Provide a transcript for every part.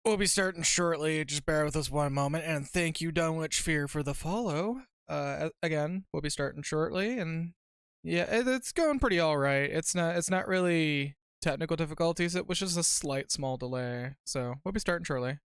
We'll be starting shortly. Just bear with us one moment, and thank you, Dunwich Fear, for the follow. Again, we'll be starting shortly, and yeah, it's going pretty all right. It's not really technical difficulties. It was just a slight, small delay. So we'll be starting shortly.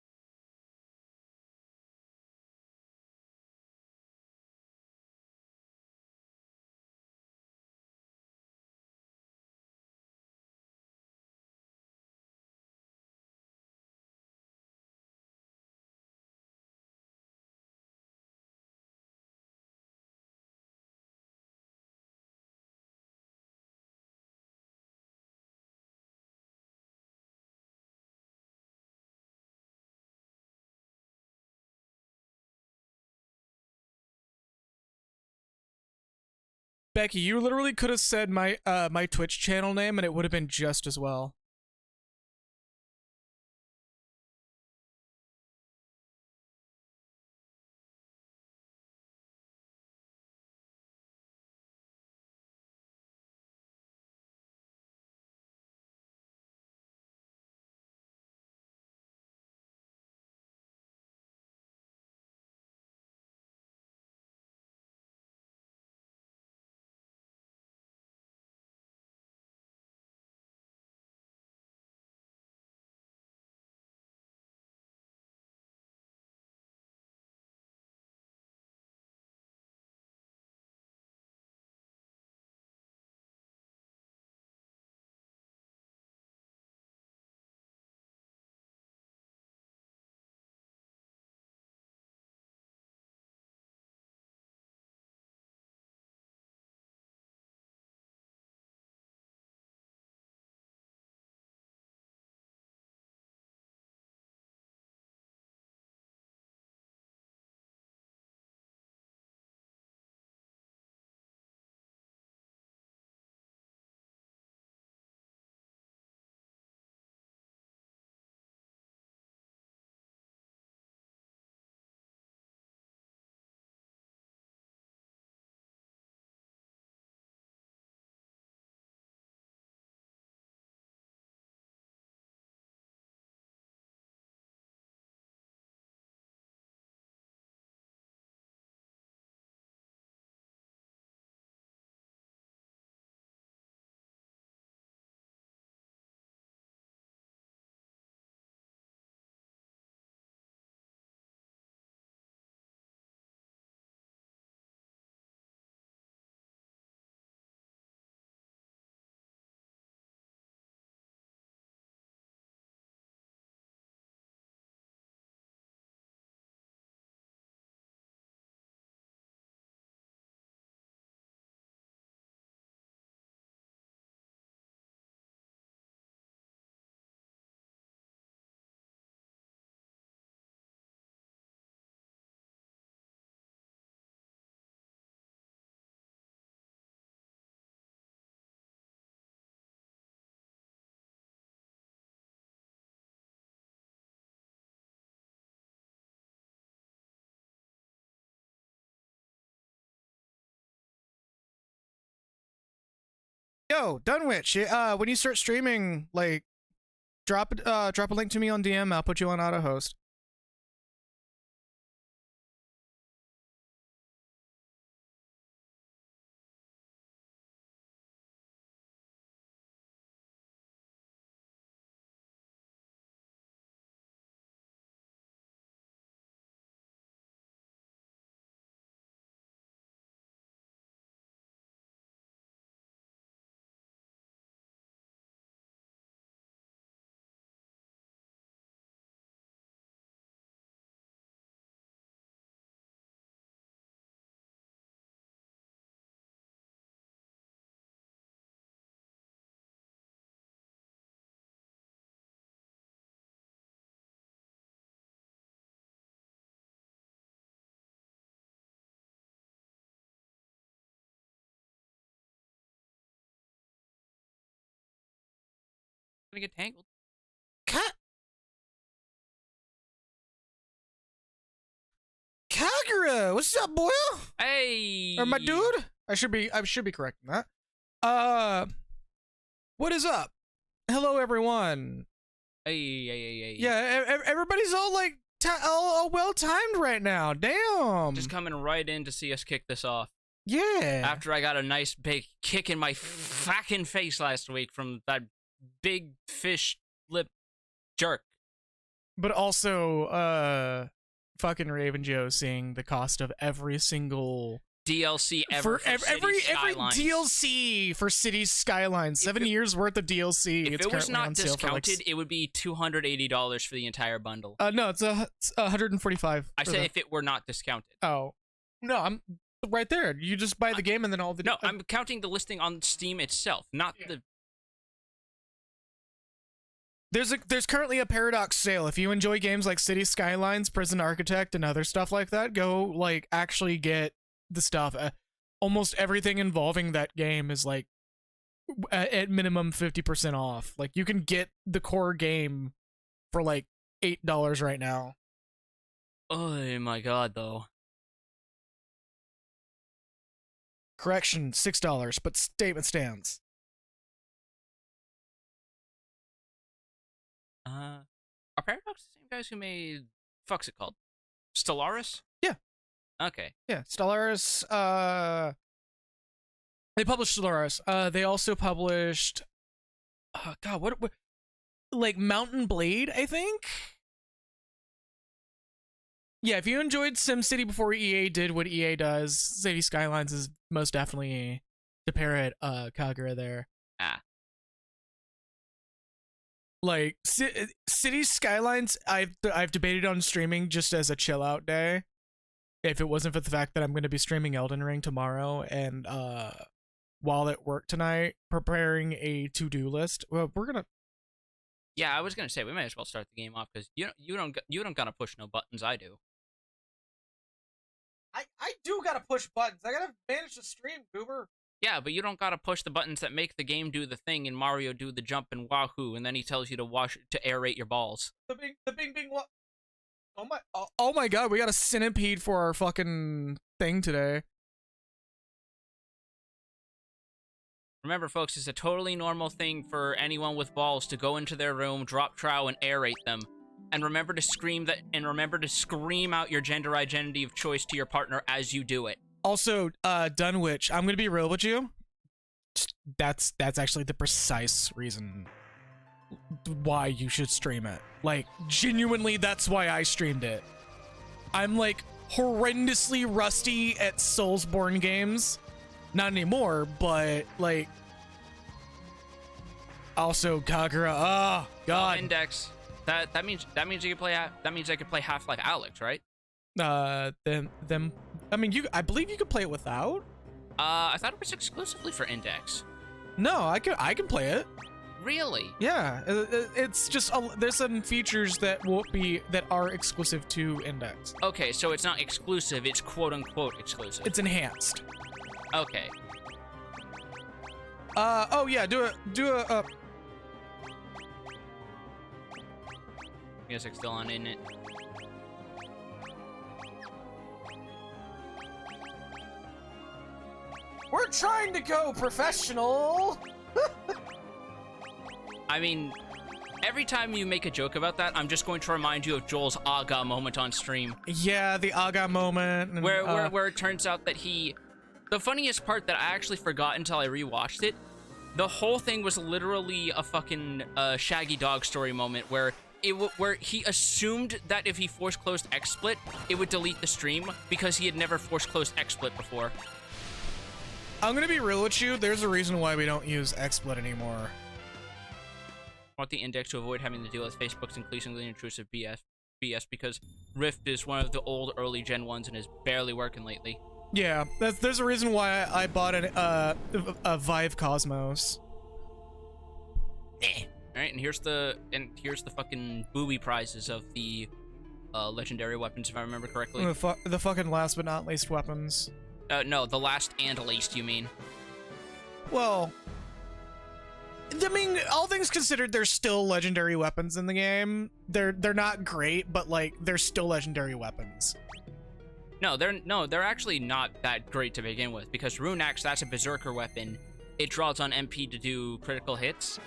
Becky, you literally could have said my Twitch channel name, and it would have been just as well. Yo, Dunwich, when you start streaming, like, drop a link to me on DM. I'll put you on auto host. Gonna get tangled. Kagura, what's up, boy? Hey, Or my dude? I should be correcting that. What is up? Hello, everyone. Hey. Yeah, everybody's all like all well timed right now. Damn. Just coming right in to see us kick this off. Yeah. After I got a nice big kick in my fucking face last week from that big fish lip jerk. But also, fucking RavenJo seeing the cost of every single DLC ever for every Skylines. DLC for Cities Skylines. 7 years worth of DLC. If It's it was currently not on sale for, like, discounted, it would be $280 for the entire bundle. No, it's 145. I said if it were not discounted. Oh, no, I'm right there. You just buy the game and then all the. No, I'm counting the listing on Steam itself, not the. There's currently a Paradox sale. If you enjoy games like City Skylines, Prison Architect, and other stuff like that, go like actually get the stuff. Almost everything involving that game is like at minimum 50% off. Like you can get the core game for like $8 right now. Oh my god, though. Correction, $6, but statement stands. Are Paradox the same guys who made fuck's it called? Stellaris? Yeah. Okay. Yeah, Stellaris. They published Stellaris. They also published. God, what? Like Mountain Blade, I think. Yeah, if you enjoyed SimCity before EA did what EA does, City Skylines is most definitely to pair it. Kagura there. Ah. Like City Skylines, I've debated on streaming just as a chill out day. If it wasn't for the fact that I'm going to be streaming Elden Ring tomorrow and while at work tonight preparing a to-do list. Well, we're gonna. Yeah, I was gonna say we might as well start the game off because you don't gotta push no buttons. I do. I do gotta push buttons. I gotta manage the stream, goober. Yeah, but you don't gotta push the buttons that make the game do the thing and Mario do the jump and wahoo, and then he tells you to aerate your balls. The bing what? Oh my god, we got a centipede for our fucking thing today. Remember, folks, it's a totally normal thing for anyone with balls to go into their room, drop trow, and aerate them. And remember to scream out your gender identity of choice to your partner as you do it. Also, Dunwich, I'm gonna be real with you. That's actually the precise reason why you should stream it. Like, genuinely, that's why I streamed it. I'm like horrendously rusty at Soulsborne games. Not anymore, but like also Kagura. Oh god. Index. That means you can play. That means I could play Half-Life Alyx, right? Them. I mean, I believe you could play it without. I thought it was exclusively for Index. No, I can play it. Really? Yeah, it's just there's some features that are exclusive to Index. Okay, so it's not exclusive; it's quote unquote exclusive. It's enhanced. Okay. Oh yeah, do a. Music's still on, isn't it? We're trying to go professional. I mean, every time you make a joke about that, I'm just going to remind you of Joel's Aga moment on stream. Yeah, the Aga moment. And, where it turns out that the funniest part that I actually forgot until I rewatched it, the whole thing was literally a fucking Shaggy Dog Story moment where he assumed that if he force closed XSplit, it would delete the stream because he had never force closed XSplit before. I'm gonna be real with you. There's a reason why we don't use XSplit anymore. I want the Index to avoid having to deal with Facebook's increasingly intrusive BS because Rift is one of the old early Gen 1s and is barely working lately. Yeah, there's a reason why I bought a Vive Cosmos. Alright, and here's the fucking booby prizes of the legendary weapons, if I remember correctly. The fucking last but not least weapons. No, the last and least, you mean? Well, I mean, all things considered, there's still legendary weapons in the game. They're not great, but like they're still legendary weapons. No, they're actually not that great to begin with because Rune Axe, that's a berserker weapon. It draws on MP to do critical hits.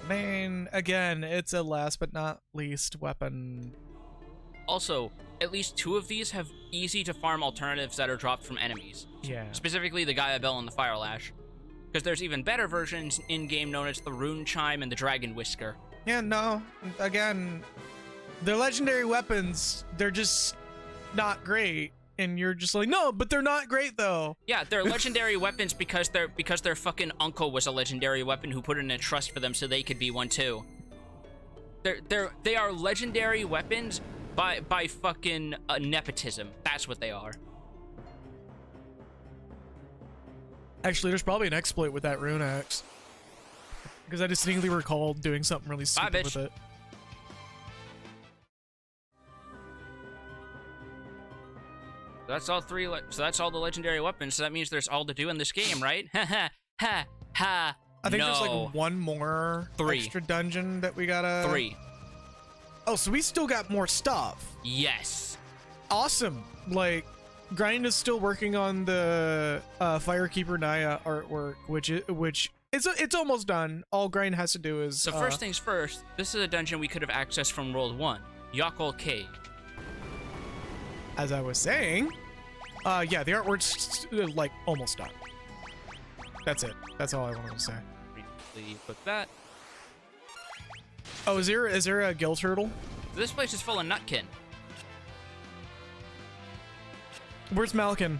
I mean, again, it's a last but not least weapon. Also, at least 2 of these have easy to farm alternatives that are dropped from enemies. Yeah. Specifically the Gaia Bell and the Fire Lash. Because there's even better versions in-game known as the Rune Chime and the Dragon Whisker. Yeah, no. Again, they're legendary weapons. They're just not great. And you're just like, no, but they're not great though. Yeah, they're legendary weapons because their fucking uncle was a legendary weapon who put in a trust for them so they could be one too. They are legendary weapons by fucking nepotism. That's what they are. Actually, there's probably an exploit with that rune axe. Because I distinctly recall doing something really stupid with it. That's all 3. So that's all the legendary weapons. So that means there's all to do in this game, right? Ha ha ha ha. I think there's like one more 3 extra dungeon that we gotta. 3. Oh, so we still got more stuff. Yes. Awesome. Like, Grind is still working on the Firekeeper Naya artwork, which it's almost done. All Grind has to do is. So first things first. This is a dungeon we could have accessed from World 1, Yakol Cave. As I was saying, yeah, the artwork's like almost done. That's it. That's all I wanted to say. Briefly put that. Oh, is there a gill turtle? This place is full of nutkin. Where's Malkin?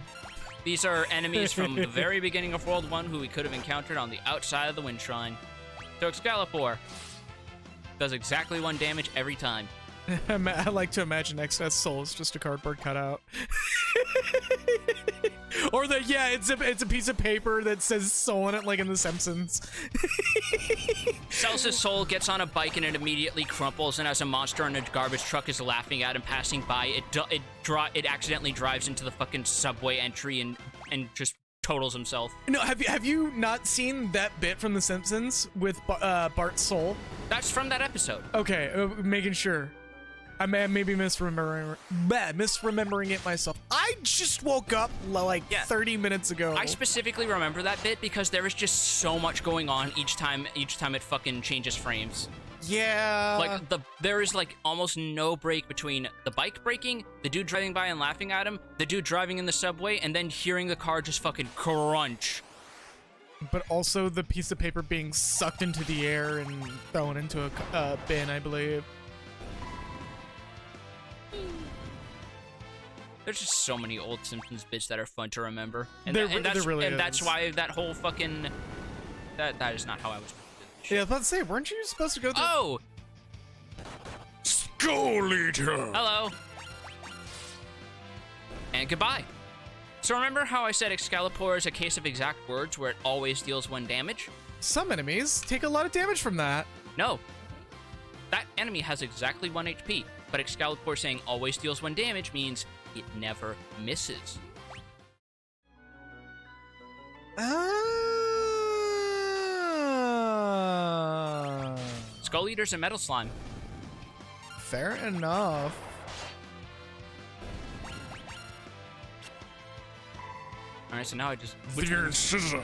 These are enemies from the very beginning of World 1 who we could have encountered on the outside of the Wind Shrine. So Excalibur does exactly 1 damage every time. I like to imagine XS Soul is just a cardboard cutout. Or it's a piece of paper that says Soul in it, like in The Simpsons. Celsus' soul gets on a bike and it immediately crumples, and as a monster in a garbage truck is laughing at him passing by, it accidentally drives into the fucking subway entry and just totals himself. No, have you not seen that bit from The Simpsons with Bart's soul? That's from that episode. Okay, making sure. I may be misremembering it myself. I just woke up like 30 minutes ago. I specifically remember that bit because there is just so much going on each time it fucking changes frames. Yeah. Like there is like almost no break between the bike braking, the dude driving by and laughing at him, the dude driving in the subway, and then hearing the car just fucking crunch. But also the piece of paper being sucked into the air and thrown into a bin, I believe. There's just so many old Simpsons bits that are fun to remember, and, there really is. That's why that whole fucking that is not how I was. Yeah, I was about to say, weren't you supposed to go to? Oh, Skull Eater. Hello. And goodbye. So remember how I said Excalibur is a case of exact words where it always deals 1 damage? Some enemies take a lot of damage from that. No. That enemy has exactly 1 HP, but Excalibur saying always deals 1 damage means it never misses. Skull Eater's a metal slime. Fair enough. Alright, so now I just... Scissor.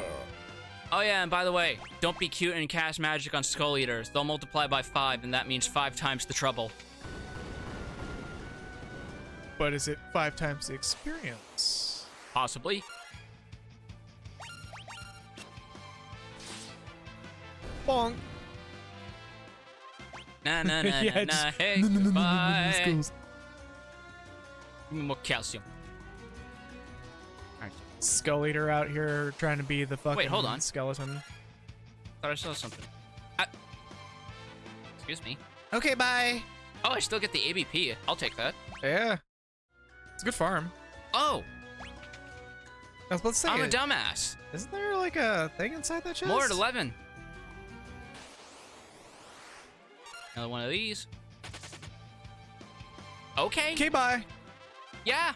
Oh yeah, and by the way, don't be cute and cast magic on Skull Eaters. They'll multiply by 5, and that means 5 times the trouble. But is it 5 times the experience? Possibly. Bonk. Nah, nah, nah, Yeah, nah, just- nah. Hey, goodbye. Give me more calcium. Alright. Skull Eater out here trying to be the fucking Wait, hold on. skeleton. Thought I saw something. Excuse me. Okay, bye. Oh, I still get the ABP. I'll take that. Yeah. It's a good farm. Oh, I was about to say, I'm a dumbass. isn't there like a thing inside that chest? More at 11. Another one of these. Okay. Okay, bye. Yeah.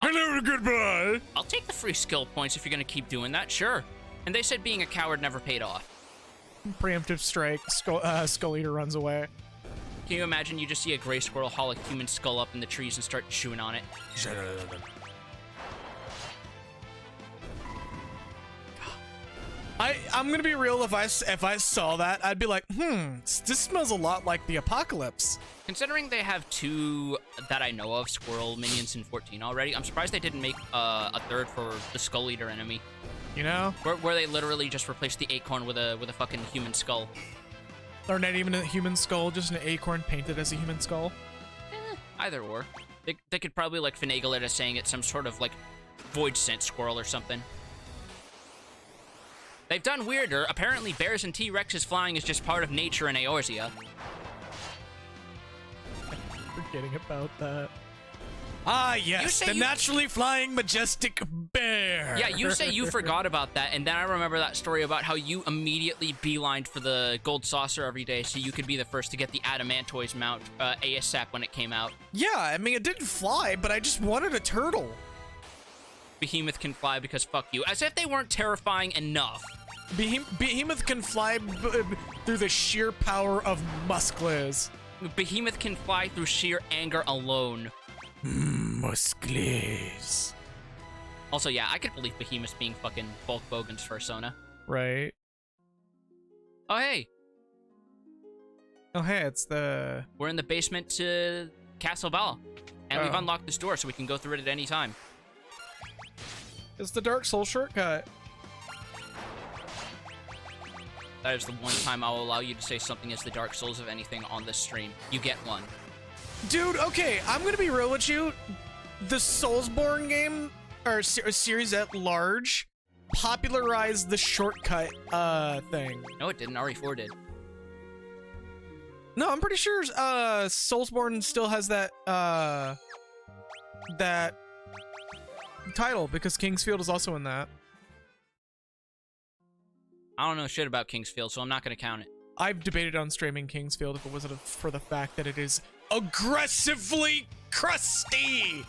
Hello, goodbye. I'll take the free skill points if you're gonna keep doing that, sure. And they said being a coward never paid off. Preemptive strike. Skull Eater runs away. Can you imagine you just see a gray squirrel haul a human skull up in the trees and start chewing on it? I'm gonna be real. If I saw that, I'd be like, this smells a lot like the apocalypse. Considering they have 2 that I know of squirrel minions in 14 already, I'm surprised they didn't make a 3rd for the Skull Eater enemy. You know, where they literally just replaced the acorn with a fucking human skull. Or not even a human skull, just an acorn painted as a human skull. Either or. They could probably like finagle it as saying it's some sort of like void scent squirrel or something. They've done weirder. Apparently bears and T-Rexes flying is just part of nature in Eorzea. Forgetting about that. Ah, yes, the naturally flying majestic bear. Yeah, you say you forgot about that, and then I remember that story about how you immediately beelined for the gold saucer every day so you could be the first to get the Adamantoise mount ASAP when it came out. Yeah, I mean, it didn't fly, but I just wanted a turtle. Behemoth can fly because fuck you. As if they weren't terrifying enough. Behemoth can fly through the sheer power of muscles. Behemoth can fly through sheer anger alone. Muscles. Also, yeah, I could believe Behemoth being fucking Bulk Bogan's persona. Right. Oh, hey. Oh, hey, it's the... We're in the basement to Castle Val. And we've unlocked this door so we can go through it at any time. It's the Dark Souls shortcut. That is the one time I'll allow you to say something is the Dark Souls of anything on this stream. You get one. Dude, okay, I'm gonna be real with you. The Soulsborne game, or series at large, popularized the shortcut thing. No, it didn't. RE4 did. No, I'm pretty sure Soulsborne still has that that title because Kingsfield is also in that. I don't know shit about Kingsfield, so I'm not gonna count it. I've debated on streaming Kingsfield if it wasn't for the fact that it is aggressively crusty.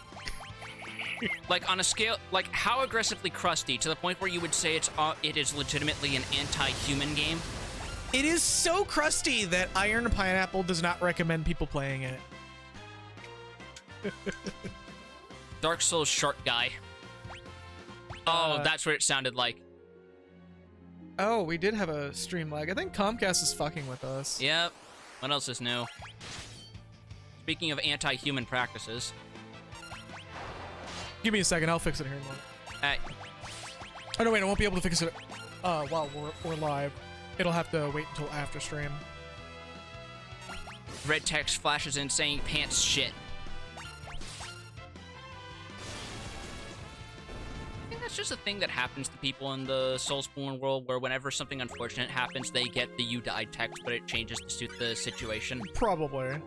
Like on a scale, like how aggressively crusty to the point where you would say it is legitimately an anti-human game? It is so crusty that Iron Pineapple does not recommend people playing it. Dark Souls short guy. Oh, that's what it sounded like. Oh, we did have a stream lag. I think Comcast is fucking with us. Yep. What else is new? Speaking of anti-human practices. Give me a second. I'll fix it here in a moment. Hey. Oh, no, wait. I won't be able to fix it while we're live. It'll have to wait until after stream. Red text flashes in saying pants shit. I think that's just a thing that happens to people in the Soulsborne world where whenever something unfortunate happens, they get the you died text, but it changes to suit the situation. Probably.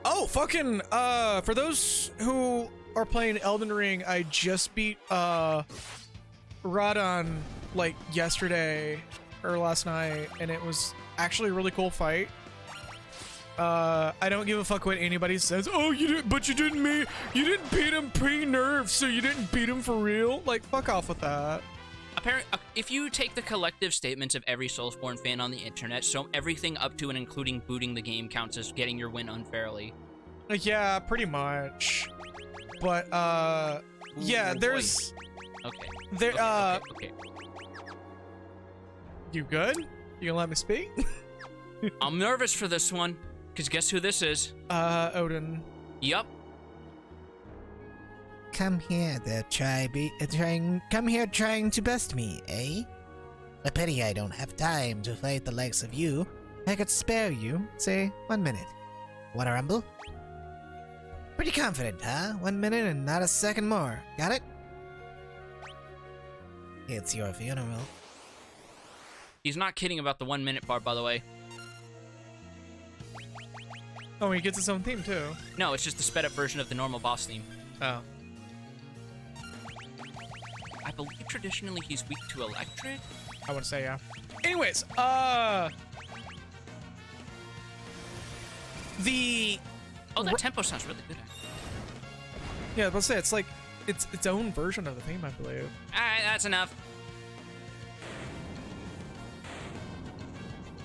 Oh, fucking, for those who are playing Elden Ring, I just beat, Radon, like, yesterday, or last night, and it was actually a really cool fight. I don't give a fuck what anybody says. Oh, you didn't beat him pre-nerf, so you didn't beat him for real? Like, fuck off with that. If you take the collective statements of every Soulsborne fan on the internet, so everything up to and including booting the game counts as getting your win unfairly. Yeah, pretty much. But, yeah, there's... Okay. Okay. You good? You gonna let me speak? I'm nervous for this one, because guess who this is? Odin. Yup. Come here, come here trying to best me, eh? A pity I don't have time to fight the likes of you. I could spare you, say, 1 minute. Wanna rumble? Pretty confident, huh? 1 minute and not a second more. Got it? It's your funeral. He's not kidding about the 1 minute part, by the way. Oh, he gets his own theme, too. No, it's just the sped up version of the normal boss theme. Oh. I believe traditionally he's weak to electric. I would say, yeah. Anyways, Oh, that tempo sounds really good. Yeah, let's say it's like its own version of the theme, I believe. Alright, that's enough.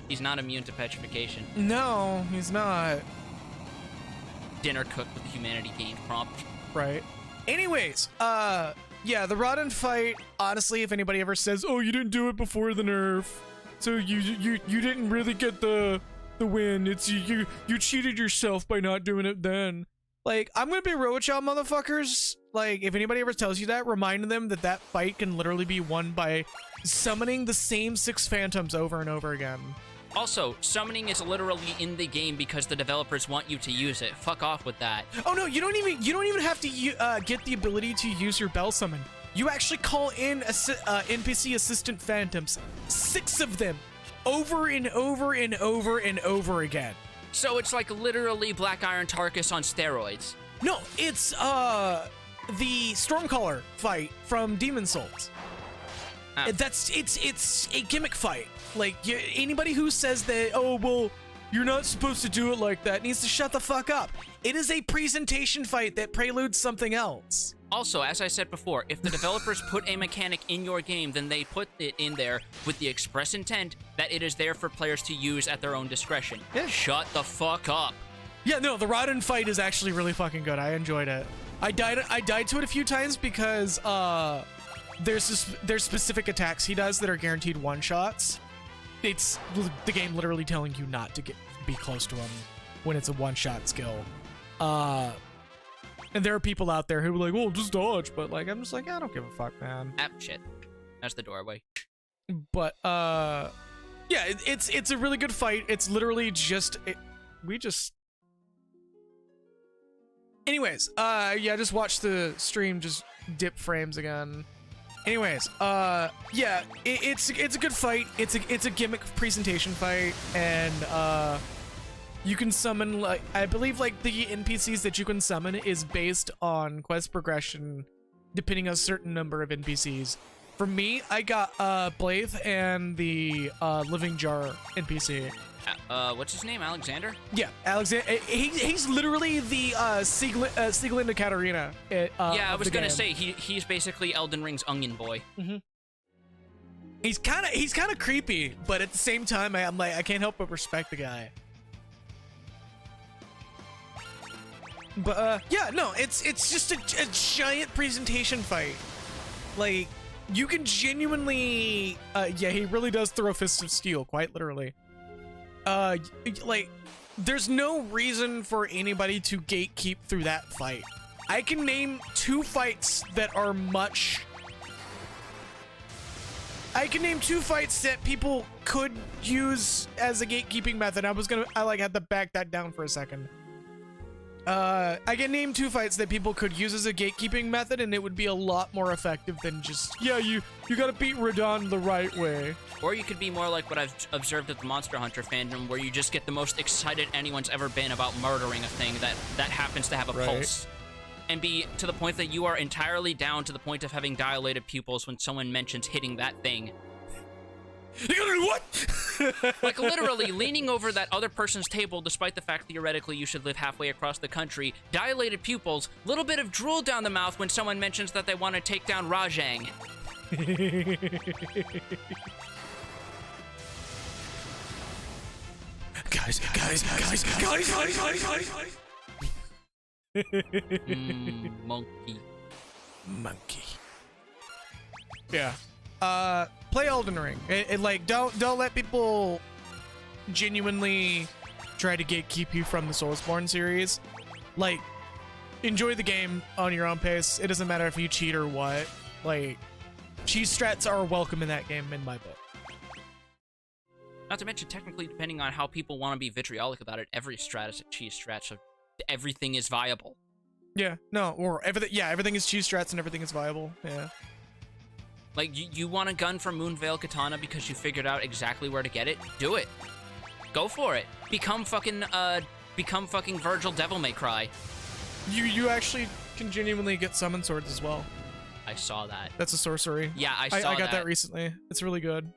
He's not immune to petrification. No, he's not. Dinner cooked with the humanity gained prompt. Right. Anyways, Yeah, the Rodden fight, honestly, if anybody ever says, oh, you didn't do it before the nerf, so you didn't really get the win, it's you cheated yourself by not doing it then. Like, I'm gonna be real with y'all motherfuckers. Like, if anybody ever tells you that, remind them that that fight can literally be won by summoning the same 6 phantoms over and over again. Also, summoning is literally in the game because the developers want you to use it. Fuck off with that. Oh no, you don't even have to get the ability to use your bell summon. You actually call in NPC assistant phantoms, 6 of them, over and over and over and over again. So it's like literally Black Iron Tarkus on steroids. No, it's the Stormcaller fight from Demon Souls. Oh. It's a gimmick fight. Like, anybody who says that, oh, well, you're not supposed to do it like that needs to shut the fuck up. It is a presentation fight that preludes something else. Also, as I said before, if the developers put a mechanic in your game, then they put it in there with the express intent that it is there for players to use at their own discretion. Yeah. Shut the fuck up. Yeah, no, the Rodden fight is actually really fucking good. I enjoyed it. I died to it a few times because there's specific attacks he does that are guaranteed one-shots. It's the game literally telling you not to be close to him when it's a one-shot skill. And there are people out there who are like, "Oh, just dodge," but like, I'm just like, I don't give a fuck, man. Shit. That's the doorway. But yeah, it's a really good fight. It's literally just Anyways, yeah, just watch the stream just dip frames again. Anyways, yeah, it's a good fight. It's a gimmick presentation fight, and you can summon, like, I believe, like, the NPCs that you can summon is based on quest progression, depending on a certain number of NPCs. For me, I got Blythe and the Living Jar NPC. What's his name? Alexander? Yeah, Alexander. He's literally the Sieglinde Katarina. Yeah, I was gonna say he's basically Elden Ring's Onion Boy. Mm-hmm. He's kind of creepy, but at the same time, I'm like, I can't help but respect the guy. But yeah, no, it's just a giant presentation fight. Like, you can genuinely, yeah, he really does throw fists of steel, quite literally. Like, there's no reason for anybody to gatekeep through that fight. I can name 2 fights that are much... I can name 2 fights that people could use as a gatekeeping method. I like had to back that down for a second. I can name 2 fights that people could use as a gatekeeping method, and it would be a lot more effective than just, yeah, you gotta beat Radon the right way. Or you could be more like what I've observed at the Monster Hunter fandom, where you just get the most excited anyone's ever been about murdering a thing that happens to have a pulse. And be to the point that you are entirely down to the point of having dilated pupils when someone mentions hitting that thing. You gonna do what? Like, literally leaning over that other person's table, despite the fact theoretically you should live halfway across the country, dilated pupils, little bit of drool down the mouth when someone mentions that they want to take down Rajang. Guys. Monkey. Yeah. Play Elden Ring. Like, don't let people genuinely try to gatekeep you from the Soulsborne series. Like, enjoy the game on your own pace. It doesn't matter if you cheat or what. Like, cheese strats are welcome in that game in my book. Not to mention, technically, depending on how people want to be vitriolic about it, every strat is a cheese strat, so everything is viable. Yeah, no, or everything. Yeah, everything is cheese strats and everything is viable. Yeah. Like, you want a gun from Moonveil Katana because you figured out exactly where to get it? Do it. Go for it. Become fucking Virgil Devil May Cry. You actually can genuinely get summon swords as well. I saw that. That's a sorcery. Yeah, I got that recently. It's really good.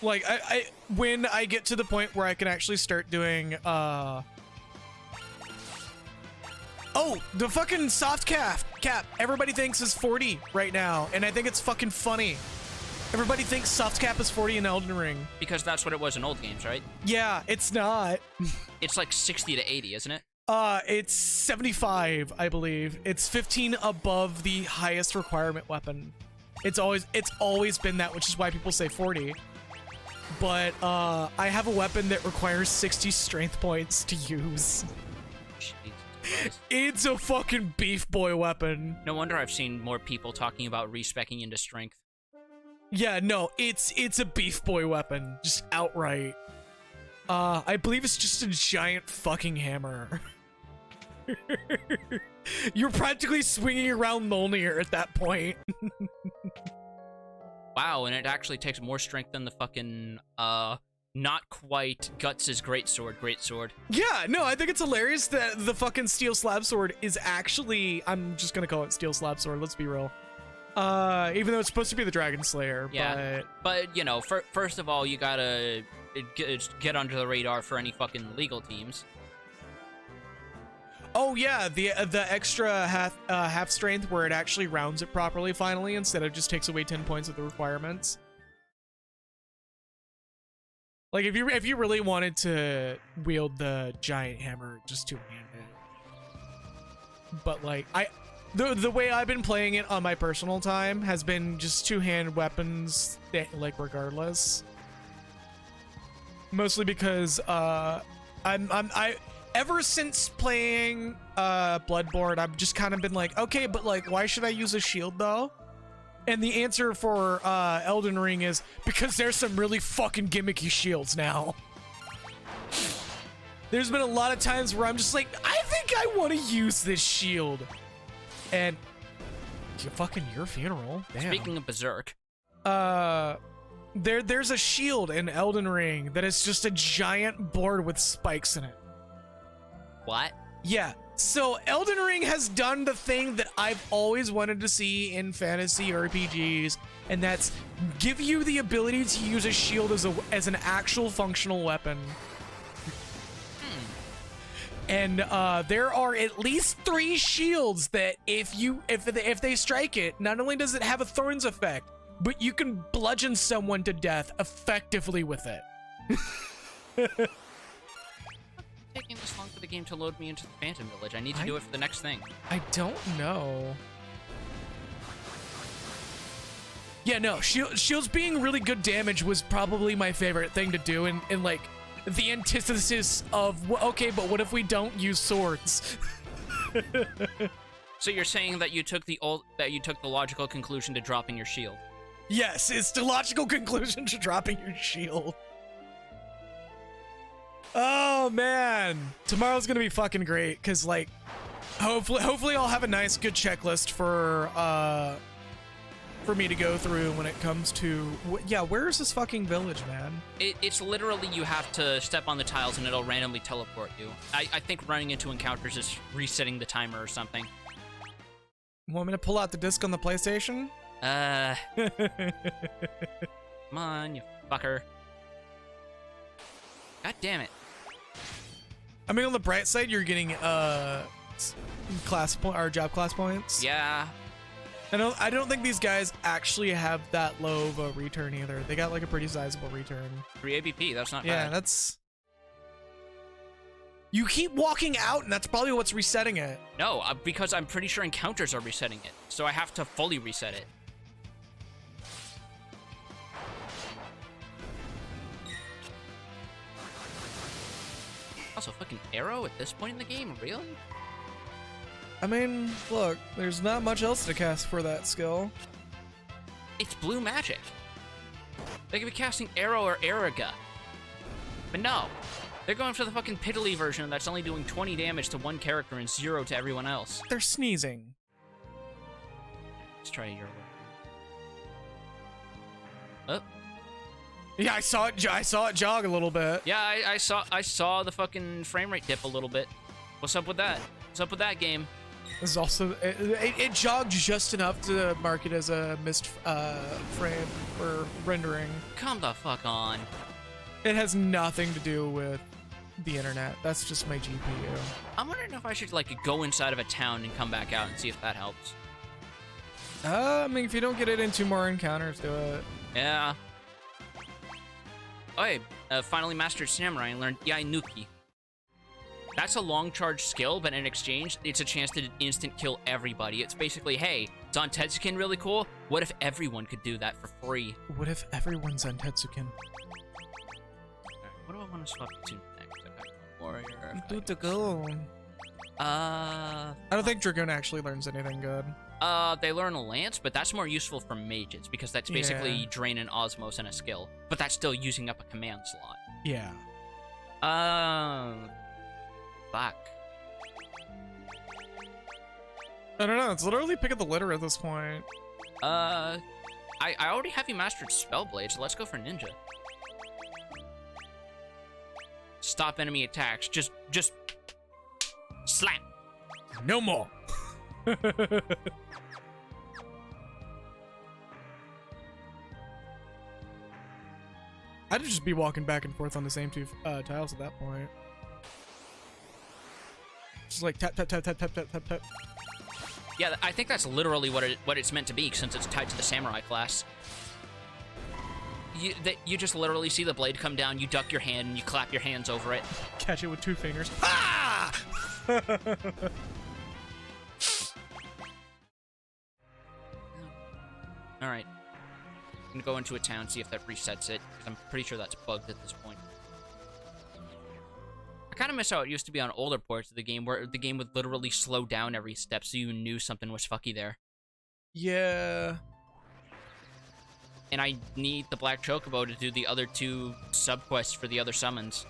Like, when I get to the point where I can actually start doing, oh, the fucking soft cap everybody thinks is 40 right now, and I think it's fucking funny. Everybody thinks soft cap is 40 in Elden Ring. Because that's what it was in old games, right? Yeah, it's not. It's like 60 to 80, isn't it? It's 75, I believe. It's 15 above the highest requirement weapon. It's always been that, which is why people say 40. But I have a weapon that requires 60 strength points to use. It's a fucking beef boy weapon. No wonder I've seen more people talking about respecing into strength. Yeah, no, it's a beef boy weapon, just outright. I believe it's just a giant fucking hammer. You're practically swinging around Mjolnir at that point. Wow, and it actually takes more strength than the fucking, not quite Guts' greatsword. Yeah, no, I think it's hilarious that the fucking steel slab sword is actually, I'm just gonna call it steel slab sword, let's be real. Even though it's supposed to be the Dragon Slayer, yeah, but you know, first of all, you gotta get under the radar for any fucking legal teams. Oh yeah, the extra half strength where it actually rounds it properly finally instead of just takes away 10 points of the requirements. Like if you really wanted to wield the giant hammer, just two-hand it. But like the way I've been playing it on my personal time has been just two-hand weapons, like regardless. Mostly because ever since playing Bloodborne, I've just kind of been like, okay, but like, why should I use a shield though? And the answer for Elden Ring is because there's some really fucking gimmicky shields now. There's been a lot of times where I'm just like, I think I want to use this shield. And your funeral. Damn. Speaking of Berserk. There's a shield in Elden Ring that is just a giant board with spikes in it. What? Yeah, so Elden Ring has done the thing that I've always wanted to see in fantasy RPGs, and that's give you the ability to use a shield as an actual functional weapon. And there are at least 3 shields that if they strike it, not only does it have a thorns effect, but you can bludgeon someone to death effectively with it. Taking this long for the game to load me into the Phantom Village. I need to do it for the next thing. I don't know. Yeah, no, shields being really good damage was probably my favorite thing to do in like the antithesis of, okay, but what if we don't use swords? So you're saying that you took the logical conclusion to dropping your shield? Yes, it's the logical conclusion to dropping your shield. Oh man, tomorrow's gonna be fucking great because like, hopefully I'll have a nice good checklist for me to go through when it comes to yeah. Where is this fucking village, man? It's literally you have to step on the tiles and it'll randomly teleport you. I think running into encounters is resetting the timer or something. Want me to pull out the disc on the PlayStation? Come on, you fucker. God damn it. I mean, on the bright side, you're getting job class points. Yeah. I don't think these guys actually have that low of a return either. They got like a pretty sizable return. 3 ABP, that's not bad. Yeah, that's... You keep walking out, and that's probably what's resetting it. No, because I'm pretty sure encounters are resetting it, so I have to fully reset it. Also, fucking arrow at this point in the game? Really? I mean, look, there's not much else to cast for that skill. It's blue magic. They could be casting arrow or Eriga. But no. They're going for the fucking piddly version that's only doing 20 damage to one character and 0 to everyone else. They're sneezing. Let's try your way. Oh. Yeah, I saw it jog a little bit. Yeah, I saw the fucking frame rate dip a little bit. What's up with that? What's up with that game? This is also it jogged just enough to mark it as a missed frame for rendering. Come the fuck on. It has nothing to do with the internet. That's just my GPU. I'm wondering if I should like go inside of a town and come back out and see if that helps. I mean, if you don't get it into more encounters, do it. Yeah. Oh, hey, finally mastered Samurai and learned Yai Nuki. That's a long charge skill, but in exchange, it's a chance to instant kill everybody. It's basically, hey, it's on Tetsukin really cool. What if everyone could do that for free? What if everyone's on Tetsukin? What do I want to swap to next? I got Warrior. Do to go. I don't think Dragoon actually learns anything good. They learn a Lance, but that's more useful for mages because that's basically drain an Osmos and a skill. But that's still using up a command slot. Yeah. Fuck. I don't know. It's literally pick of the litter at this point. I already have you mastered Spellblade, so let's go for Ninja. Stop enemy attacks. Just slap. No more. I'd just be walking back and forth on the same two tiles at that point. Just like tap, tap, tap, tap, tap, tap, tap, tap. Yeah, I think that's literally what it's meant to be, since it's tied to the samurai class. You just literally see the blade come down, you duck your hand, and you clap your hands over it. Catch it with 2 fingers. Ah! Alright. I'm gonna go into a town, see if that resets it, because I'm pretty sure that's bugged at this point. I kind of miss how it used to be on older ports of the game, where the game would literally slow down every step so you knew something was fucky there. Yeah. And I need the Black Chocobo to do the other 2 sub-quests for the other summons.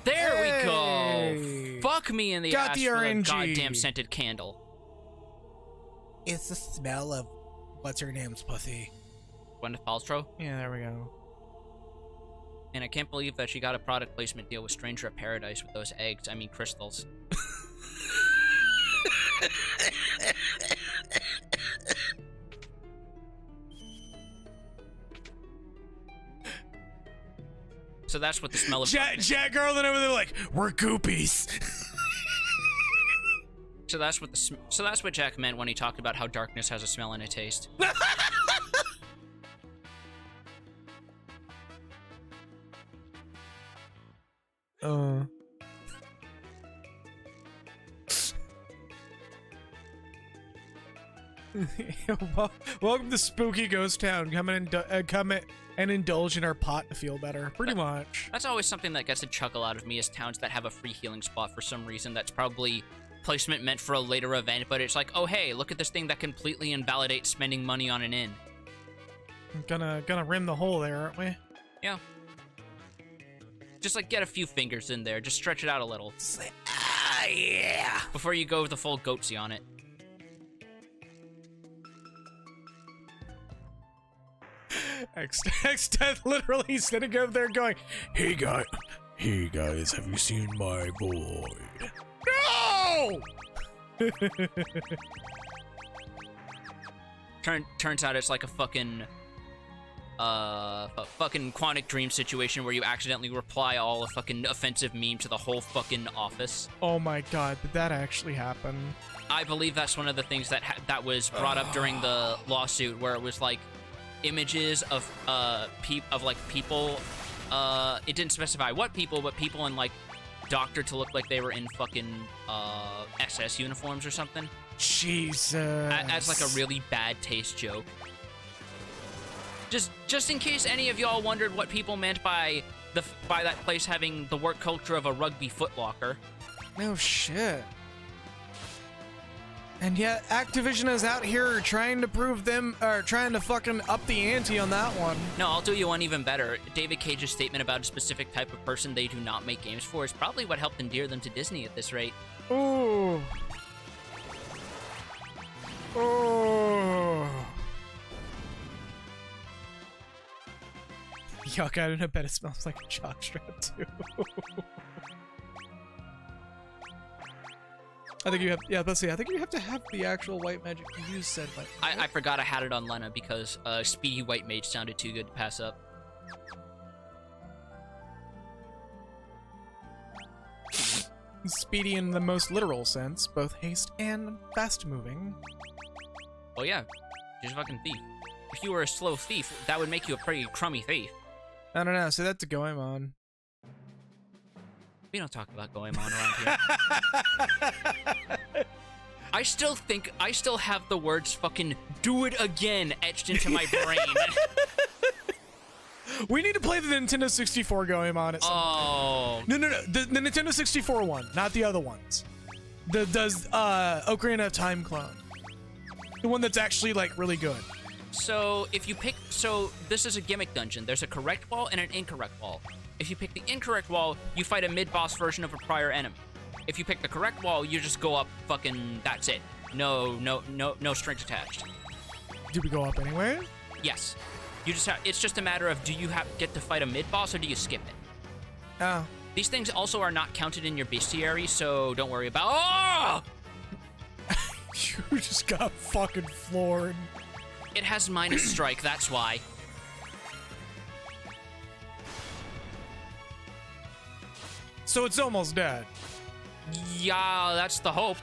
There we go! Fuck me in the Got ass the for RNG. the goddamn scented candle. It's the smell of what's her name's pussy. Gwyneth Paltrow. Yeah, there we go. And I can't believe that she got a product placement deal with Stranger of Paradise with those eggs. I mean, crystals. So that's what the smell of Jack Garland over there like, we're goopies. So that's what Jack meant when he talked about how darkness has a smell and a taste. Welcome to Spooky Ghost Town. Come and indulge in our pot to feel better. Pretty much. That's always something that gets a chuckle out of me, is towns that have a free healing spot for some reason. That's probably placement meant for a later event, but it's like, oh hey, look at this thing that completely invalidates spending money on an inn. Gonna rim the hole there, aren't we? Yeah. Just like get a few fingers in there, just stretch it out a little. Say, ah, yeah. Before you go with the full goatsy on it. X-Death literally sitting over there going, hey guys, have you seen my void? No! Turns out it's like a fucking Quantic Dream situation where you accidentally reply all a fucking offensive meme to the whole fucking office. Oh my god, did that actually happen? I believe that's one of the things that was brought up during the lawsuit, where it was like images of people. It didn't specify what people, but people in like doctor to look like they were in fucking SS uniforms or something. Jesus. As like a really bad taste joke. Just in case any of y'all wondered what people meant by that place having the work culture of a rugby footlocker. No shit. And yet, Activision is out here trying to trying to fucking up the ante on that one. No, I'll do you one even better. David Cage's statement about a specific type of person they do not make games for is probably what helped endear them to Disney at this rate. Ooh. Oh. Yuck, I bet it smells like a jockstrap too. I think you have, yeah, let's see. I think you have to have the actual white magic to use said white magic. I forgot I had it on Lena because Speedy White Mage sounded too good to pass up. Speedy in the most literal sense, both haste and fast moving. Oh yeah, you're a fucking thief. If you were a slow thief, that would make you a pretty crummy thief. I don't know, say that to Goemon. We don't talk about Goemon around here. I still have the words fucking "do it again" etched into my brain. We need to play the Nintendo 64 Goemon at some point. No. The Nintendo 64 one, not the other ones. The Ocarina of Time clone. The one that's actually, like, really good. So, this is a gimmick dungeon. There's a correct wall and an incorrect wall. If you pick the incorrect wall, you fight a mid-boss version of a prior enemy. If you pick the correct wall, you just go up fucking, that's it. No strings attached. Do we go up anyway? Yes. You just it's just a matter of, do you get to fight a mid-boss or do you skip it? Oh. These things also are not counted in your bestiary, so don't worry about. Oh! You just got fucking floored. It has minus strike, that's why. So it's almost dead. Yeah, that's the hope.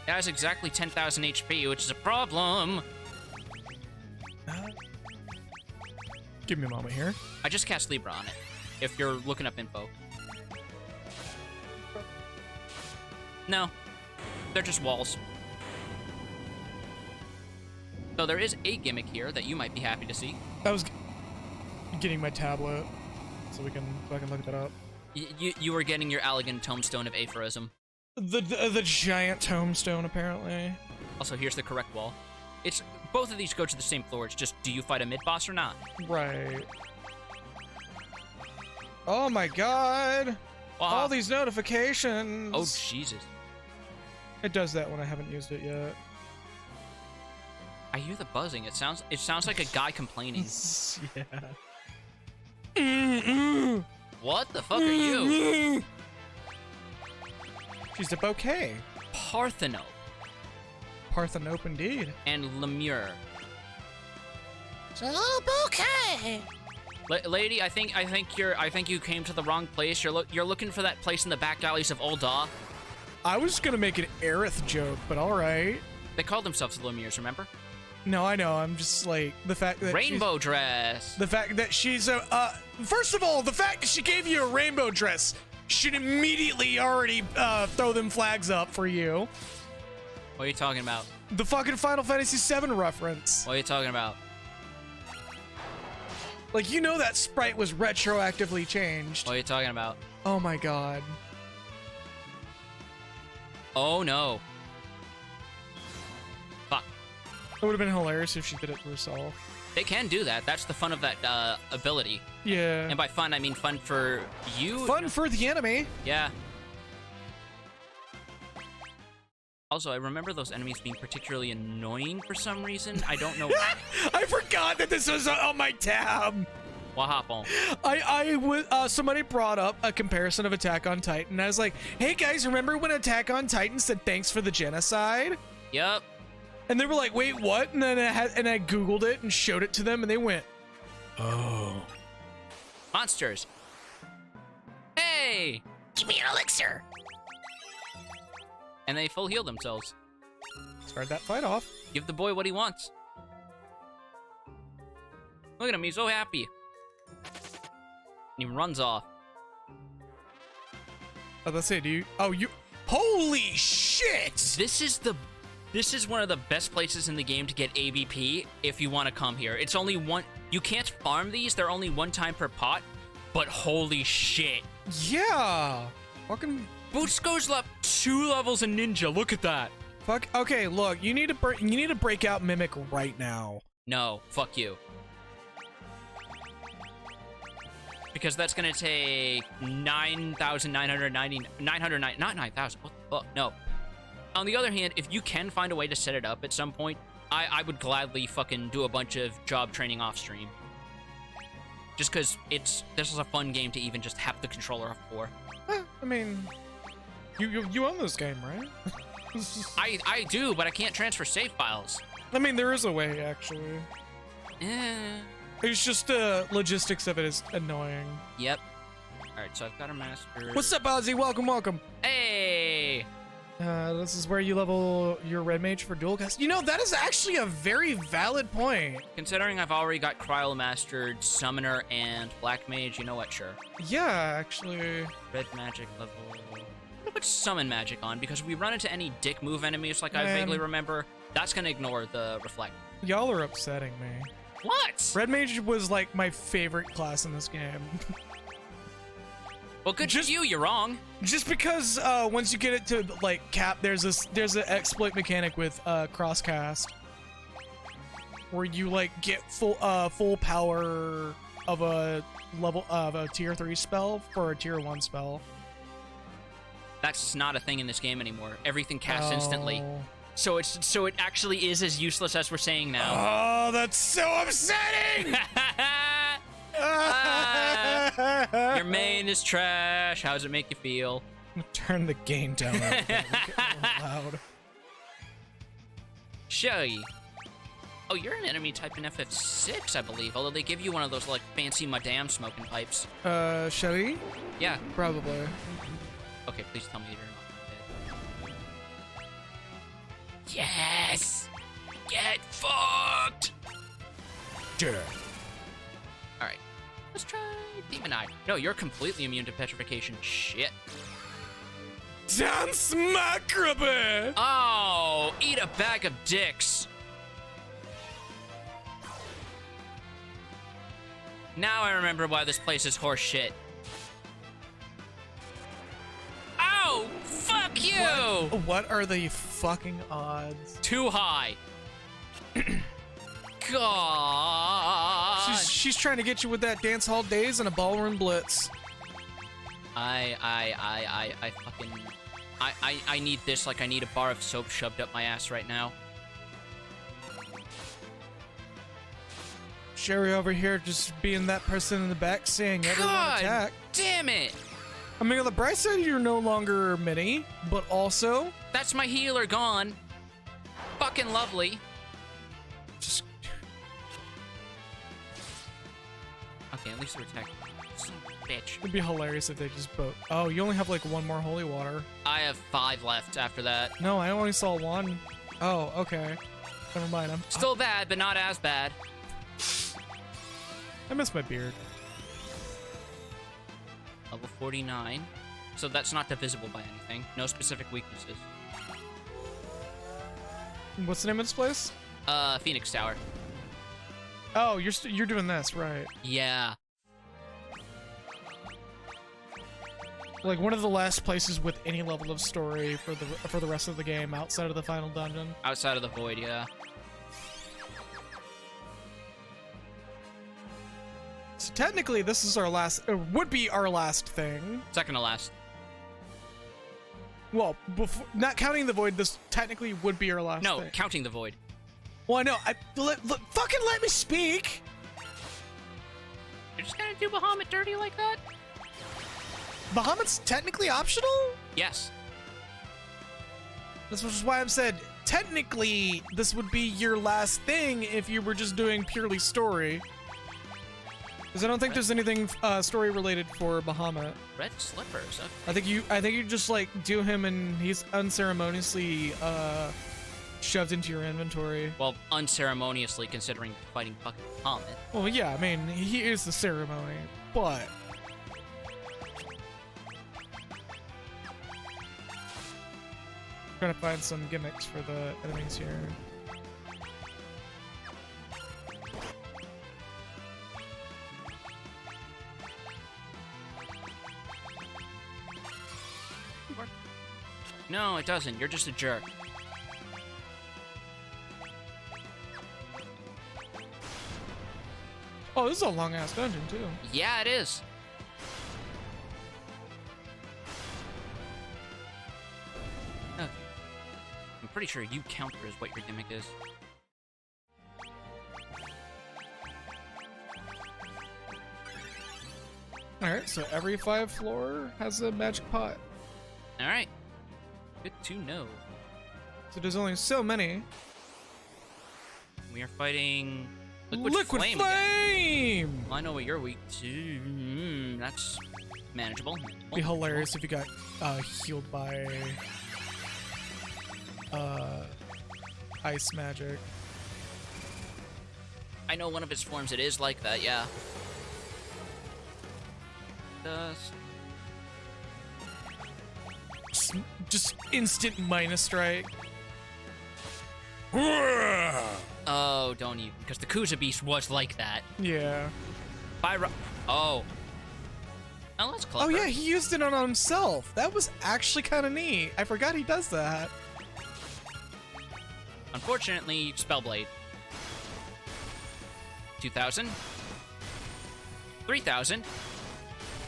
It has exactly 10,000 HP, which is a problem. Give me a moment here. I just cast Libra on it, if you're looking up info. No, they're just walls. So there is a gimmick here that you might be happy to see. I was getting my tablet, so I can look that up. You were getting your elegant tombstone of aphorism. The giant tombstone, apparently. Also, here's the correct wall. It's both of these go to the same floor. It's just, do you fight a mid-boss or not? Right. Oh my god! All these notifications! Oh, Jesus. It does that when I haven't used it yet. I hear the buzzing. It sounds like a guy complaining. Yeah. What the fuck are you? She's a bouquet. Parthenope. Parthenope indeed. And Lemure. So bouquet. Lady, I think you came to the wrong place. You're looking for that place in the back alleys of Ul'dah. I was gonna make an Aerith joke, but all right. They call themselves Lemures, remember? No, I know. I'm just like the fact that rainbow dress. The fact that she's a first of all, the fact that she gave you a rainbow dress should immediately already throw them flags up for you. What are you talking about? The fucking Final Fantasy VII reference. What are you talking about? Like, you know that sprite was retroactively changed. What are you talking about? Oh my god. Oh no. Fuck. It would have been hilarious if she did it to herself. They can do that. That's the fun of that ability. Yeah. And by fun, I mean fun for you. Fun for the enemy. Yeah. Also, I remember those enemies being particularly annoying for some reason. I don't know why. I forgot that this was on my tab. What happened? Somebody brought up a comparison of Attack on Titan. I was like, hey guys, remember when Attack on Titan said thanks for the genocide? Yep. And they were like, wait, what? And then I Googled it and showed it to them, and they went, oh. Monsters. Hey! Give me an elixir. And they full heal themselves. Start that fight off. Give the boy what he wants. Look at him, he's so happy. And he runs off. Oh, let's say, do you? Oh, you. Holy shit! This is one of the best places in the game to get ABP if you want to come here. It's only one. You can't farm these. They're only one time per pot. But holy shit. Yeah. Fucking. Boots goes up 2 levels in Ninja. Look at that. Fuck. Okay, look. You need to break out Mimic right now. No. Fuck you. Because that's gonna take 9,990. 909. Not 9,000. What the fuck? No. On the other hand, if you can find a way to set it up at some point, I would gladly fucking do a bunch of job training off stream. Just because this is a fun game to even just have the controller up for. I mean, you own this game, right? I do, but I can't transfer save files. I mean, there is a way, actually. It's just the logistics of it is annoying. Yep. Alright, so I've got a master. What's up, Ozzy? Welcome, welcome. Hey! This is where you level your red mage for dual cast. You know, that is actually a very valid point. Considering I've already got Cryo Mastered, Summoner, and Black Mage, you know what? Sure. Yeah, actually. Red magic level. I'm gonna put Summon Magic on because if we run into any dick move enemies, like I vaguely remember, that's gonna ignore the Reflect. Y'all are upsetting me. What? Red mage was like my favorite class in this game. Well, good for you. You're wrong. Just because once you get it to like cap, there's an exploit mechanic with crosscast where you like get full power of a level of a tier 3 spell for a tier 1 spell. That's not a thing in this game anymore. Everything casts instantly. So it actually is as useless as we're saying now. Oh, that's so upsetting! Your main is trash. How does it make you feel? I'm gonna turn the gain down a little bit. Make it a little loud. Showy. Oh, you're an enemy type in FF6, I believe. Although they give you one of those like fancy madame smoking pipes. Shelly? Yeah. Probably. Okay, please tell me you're not dead. Yes! Get fucked! Sure. Alright. Let's try Demon Eye. No, you're completely immune to petrification. Shit. Dance macabre! Oh, eat a bag of dicks. Now I remember why this place is horse shit. Oh, fuck you! What are the fucking odds? Too high. God. She's trying to get you with that dance hall days and a ballroom blitz. I fucking... I need this like I need a bar of soap shoved up my ass right now. Sherry over here just being that person in the back saying everyone attack. Damn it! I mean, on the bright side, you're no longer mini, but also... That's my healer gone. Fucking lovely. Just... Okay, at least they're attacking. Son of a bitch. It'd be hilarious if they just boat. Oh, you only have like one more holy water. I have 5 left after that. No, I only saw 1. Oh, okay. Never mind. I'm Still bad, but not as bad. I miss my beard. Level 49. So that's not divisible by anything. No specific weaknesses. What's the name of this place? Phoenix Tower. Oh, you're doing this, right? Yeah. Like one of the last places with any level of story for the rest of the game outside of the final dungeon. Outside of the void, yeah. So technically, this is our last. Would be our last thing. Second to last. Well, not counting the void, this technically would be our last. No, thing. counting the void. Well, I know. Fucking let me speak. You're just gonna do Bahamut dirty like that? Bahamut's technically optional. Yes. This is why I'm said technically this would be your last thing if you were just doing purely story. Because I don't think there's anything story related for Bahamut. Red slippers. Okay. I think you just like do him and he's unceremoniously shoved into your inventory. Well, unceremoniously considering fighting fucking Bahamut. Well, yeah, I mean he is the ceremony, but trying to find some gimmicks for the enemies here. No, it doesn't. You're just a jerk. Oh, this is a long-ass dungeon, too. Yeah, it is. Okay. I'm pretty sure you counter is what your gimmick is. Alright, so every 5 floor has a magic pot. Alright. Good to know. So there's only so many. We are fighting Liquid Flame Flame! Well, I know what you're weak to. That's manageable. It'd be hilarious if you got healed by ice magic. I know one of its forms, it is like that, yeah. Dust. Just instant minus strike. Oh, don't even, because the Kuza Beast was like that. Yeah. Oh, that's clever. Oh yeah, he used it on himself. That was actually kind of neat. I forgot he does that. Unfortunately, Spellblade. 2,000. 3,000.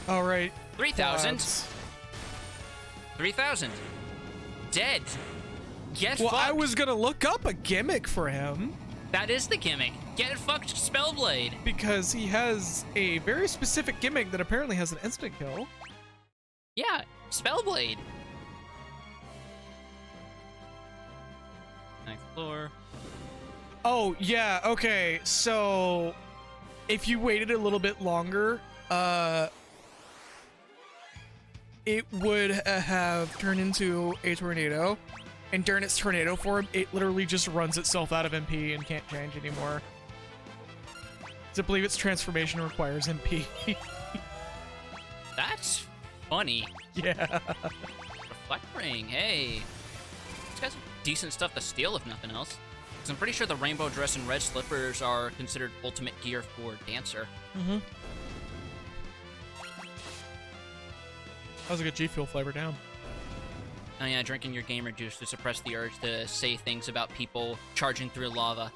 All right. 3,000. 3,000. Dead. Get Well, fucked. I was gonna look up a gimmick for him That is the gimmick. Get fucked, Spellblade. because he has a very specific gimmick that apparently has an instant kill. Yeah, Spellblade. Ninth floor. Oh yeah, okay. So if you waited a little bit longer, it would have turned into a tornado, and during its tornado form, it literally just runs itself out of MP and can't change anymore. I believe its transformation requires MP. That's funny. Yeah. Reflect ring, hey. These guys have decent stuff to steal, if nothing else. Because I'm pretty sure the rainbow dress and red slippers are considered ultimate gear for Dancer. Mm-hmm. That was a good G Fuel flavor down. Oh yeah, drinking your gamer juice to suppress the urge to say things about people charging through lava.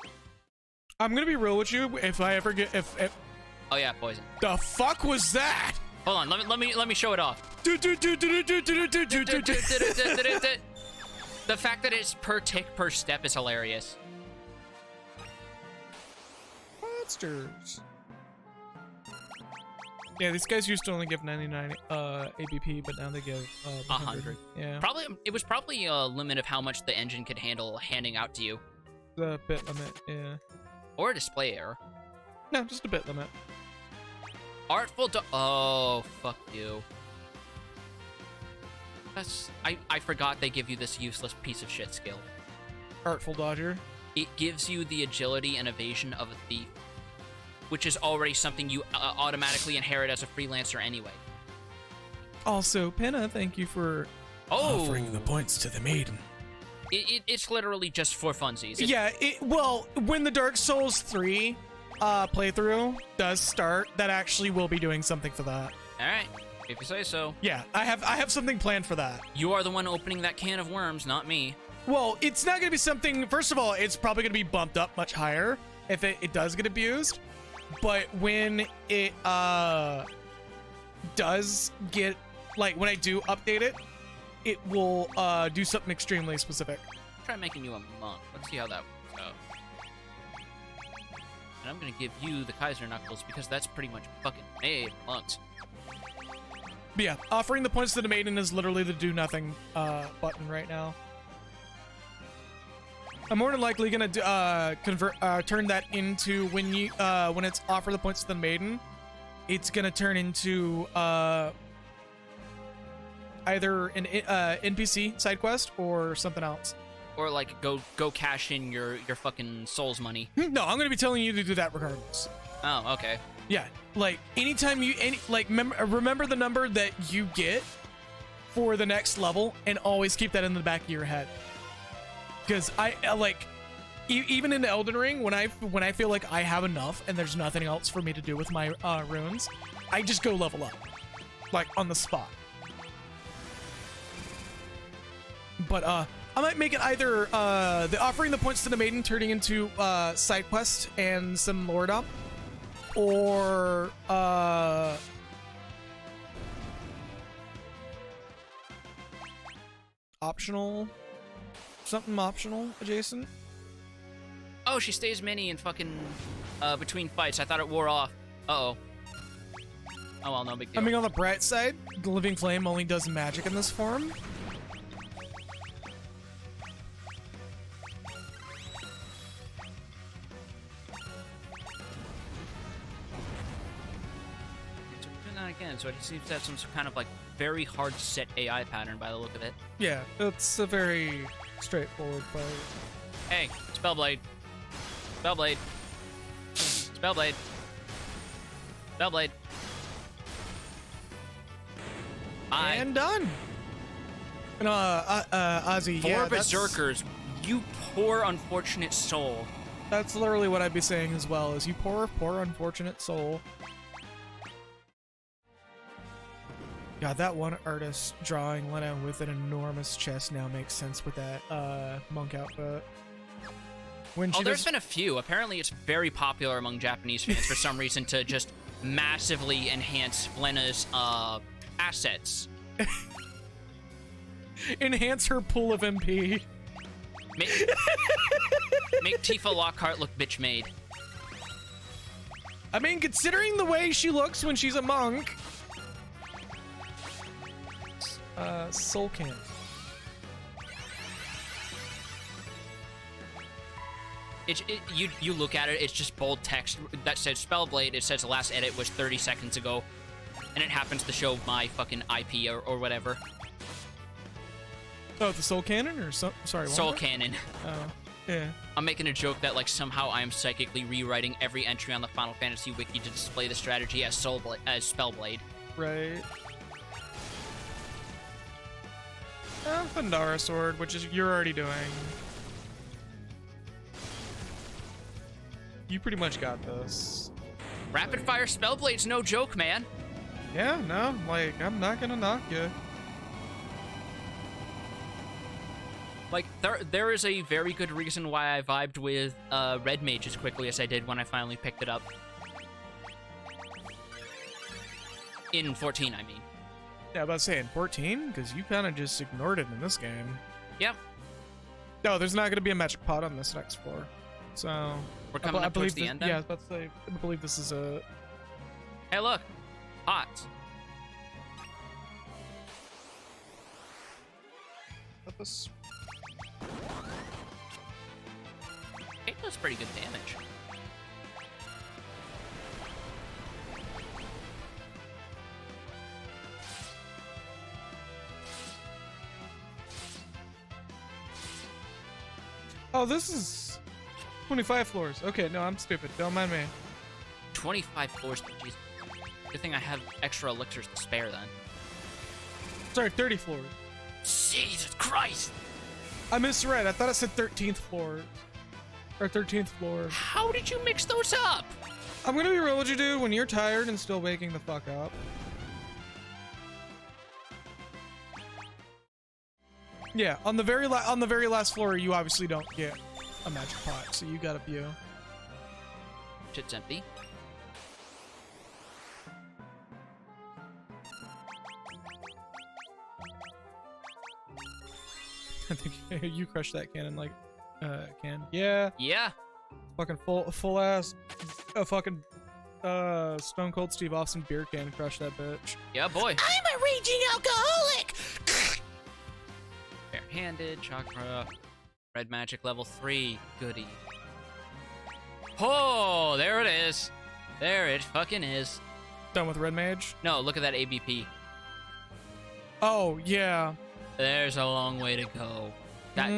I'm gonna be real with you. If I ever get if Oh yeah, poison. the fuck was that? Hold on, let me show it off. The fact that it's per tick per step is hilarious. Monsters. Yeah, these guys used to only give 99 ABP, but now they give 100. Yeah. It was probably a limit of how much the engine could handle handing out to you. The bit limit, yeah. Or a display error. No, just a bit limit. Artful oh, fuck you. I forgot they give you this useless piece of shit skill. Artful Dodger. It gives you the agility and evasion of a thief, which is already something you automatically inherit as a freelancer anyway. Also, Penna, thank you for offering the points to the maiden. It's literally just for funsies. Yeah, well, when the Dark Souls 3 playthrough does start, that actually will be doing something for that. All right, if you say so. Yeah, I have something planned for that. You are the one opening that can of worms, not me. Well, it's not going to be something... First of all, it's probably going to be bumped up much higher if it does get abused. But when it does get... Like, when I do update it, it will do something extremely specific. Try making you a monk. Let's see how that works out. And I'm going to give you the Kaiser Knuckles because that's pretty much fucking made for monks. But yeah, offering the points to the maiden is literally the do nothing button right now. I'm more than likely gonna turn that into when it's offer the points to the maiden, it's gonna turn into either an NPC side quest or something else. Or like go cash in your fucking souls money. No, I'm gonna be telling you to do that regardless. Oh, okay. Yeah, like anytime remember the number that you get for the next level, and always keep that in the back of your head. Because I even in Elden Ring, when I feel like I have enough and there's nothing else for me to do with my runes, I just go level up, like on the spot. But I might make it either the offering the points to the maiden turning into side quest and some lore dump, or optional. Something optional adjacent. Oh, she stays mini in fucking between fights. I thought it wore off. Uh-oh. Oh well, no big deal. I mean, on the bright side, the Living Flame only does magic in this form. So we're doing that again, so it seems to have some kind of like very hard set AI pattern by the look of it. Yeah, it's a very straightforward fight. Hey, Spellblade. Spellblade. Spellblade. Spellblade. And done. And Ozzy, Four yeah, berserkers. You poor unfortunate soul. That's literally what I'd be saying as well, is you poor unfortunate soul. God, that one artist drawing Lena with an enormous chest now makes sense with that monk outfit. When she There's been a few. Apparently it's very popular among Japanese fans for some reason to just massively enhance Lena's assets. enhance her pool of MP. Make Tifa Lockhart look bitch made. I mean, considering the way she looks when she's a monk. Soul Cannon. You look at it, it's just bold text that says Spellblade. It says the last edit was 30 seconds ago, and it happens to show my fucking IP or whatever. Oh, the Soul Cannon or sorry, Soul Cannon. Oh, yeah. I'm making a joke that like somehow I am psychically rewriting every entry on the Final Fantasy wiki to display the strategy as Spellblade. Right. Thundara Sword, which is you're already doing. You pretty much got this. Rapid fire Spellblade's no joke, man. Yeah, no, like I'm not gonna knock you. Like there is a very good reason why I vibed with Red Mage as quickly as I did when I finally picked it up. In 14, I mean. Yeah, about saying 14, because you kind of just ignored it in this game. Yep. No, there's not going to be a magic pot on this next floor. So we're coming up towards the end then? Yeah, I was about to say, I believe this is a... Hey, look. Pots. This... It does pretty good damage. Oh, this is 25 floors. Okay, no, I'm stupid. Don't mind me. 25 floors, but jeez. Good thing I have extra elixirs to spare then. Sorry, 30 floors. Jesus Christ! I misread. I thought it said 13th floor. Or 13th floor. How did you mix those up? I'm gonna be real with you, dude. When you're tired and still waking the fuck up. Yeah, on the very last floor, you obviously don't get a magic pot, so you got a few. Shit's empty. I think you crushed that cannon like can. Yeah. Yeah. Fucking full ass fucking Stone Cold Steve Austin beer can crushed that bitch. Yeah, boy. I'm a raging alcoholic! Barehanded, chakra, red magic level 3, goody. Oh, there it is. There it fucking is. Done with red mage? No, look at that ABP. Oh, yeah. There's a long way to go. That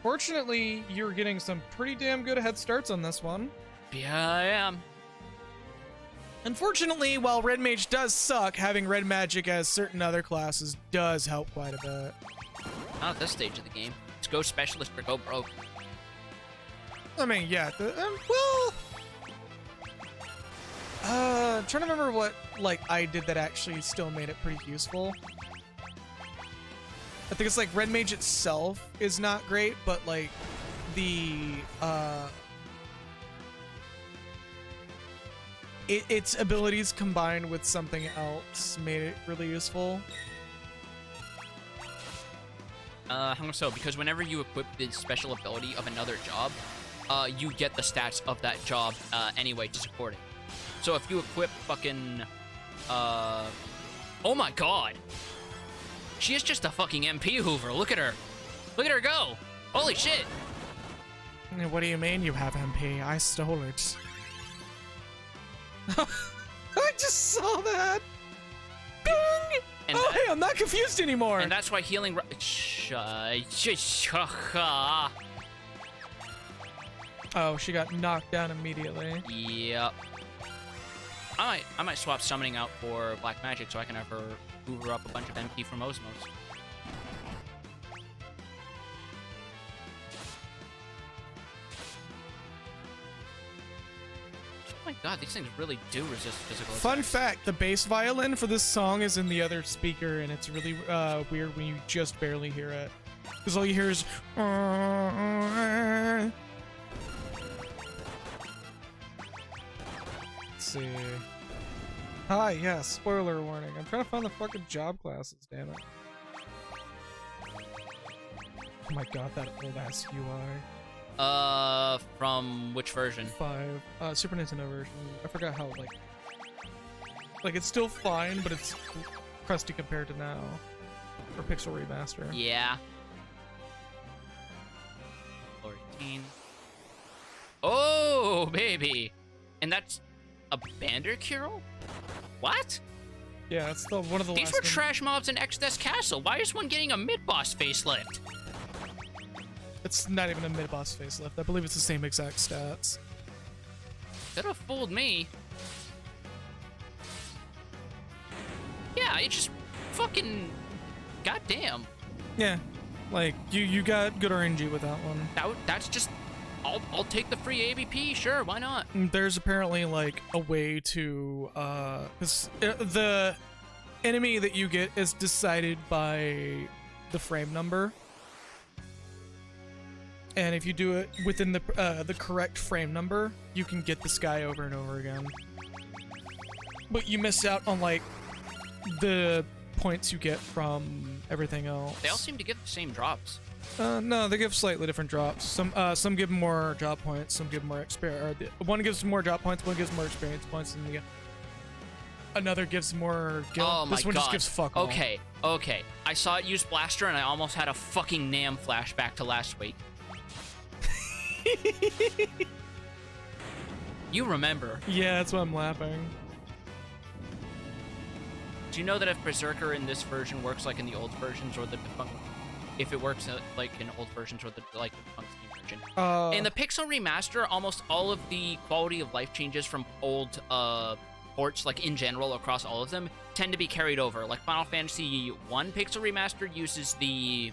Fortunately, you're getting some pretty damn good head starts on this one. Yeah, I am. Unfortunately, while red mage does suck, having red magic as certain other classes does help quite a bit. Not at this stage of the game. Let's go specialist or go broke. I mean, yeah. Trying to remember what like I did that actually still made it pretty useful. I think it's like red mage itself is not great, but like the its abilities combined with something else made it really useful. How so? Because whenever you equip the special ability of another job, you get the stats of that job anyway to support it. So if you equip fucking, oh my god, she is just a fucking MP Hoover. Look at her. Look at her go. Holy shit. What do you mean you have MP? I stole it. I just saw that. Bing! And oh, hey, I'm not confused anymore. And that's why healing. Shh. Oh, she got knocked down immediately. Yep. I might swap summoning out for Black Magic so I can have her hoover up a bunch of MP from Osmos. Oh my god, these things really do resist physical attacks. Fun fact, the bass violin for this song is in the other speaker, and it's really weird when you just barely hear it. Because all you hear is... Let's see. Hi, yeah, spoiler warning. I'm trying to find the fucking job classes, damn it. Oh my god, that old-ass UI. From which version? 5. Super Nintendo version. I forgot how, like it's still fine, but it's crusty compared to now. Or Pixel Remaster. Yeah. 14. Oh, baby! And that's a Bandercurl? What? Yeah, that's one of the These last were ones. trash mobs in Exodus Castle. Why is one getting a mid-boss facelift? It's not even a mid-boss facelift. I believe it's the same exact stats. Could have fooled me. Yeah, it just fucking... Goddamn. Yeah, like, you got good RNG with that one. That's just... I'll take the free ABP, sure, why not? There's apparently, like, a way to, 'cause the enemy that you get is decided by the frame number. And if you do it within the correct frame number, you can get this guy over and over again. But you miss out on, like, the points you get from everything else. They all seem to give the same drops. No, they give slightly different drops. Some give more job points, some give more experience. One gives more job points, one gives more experience points, and another gives more guild. Oh my this one god. just gives fuck all. Okay. I saw it use Blaster and I almost had a fucking Nam flashback to last week. You remember. Yeah, that's why I'm laughing. Do you know that if Berserker in this version works like in the old versions or the defunct... If it works like in old versions or the defunct Steam version. In the Pixel Remaster, almost all of the quality of life changes from old ports, like in general across all of them, tend to be carried over. Like Final Fantasy 1 Pixel Remaster uses the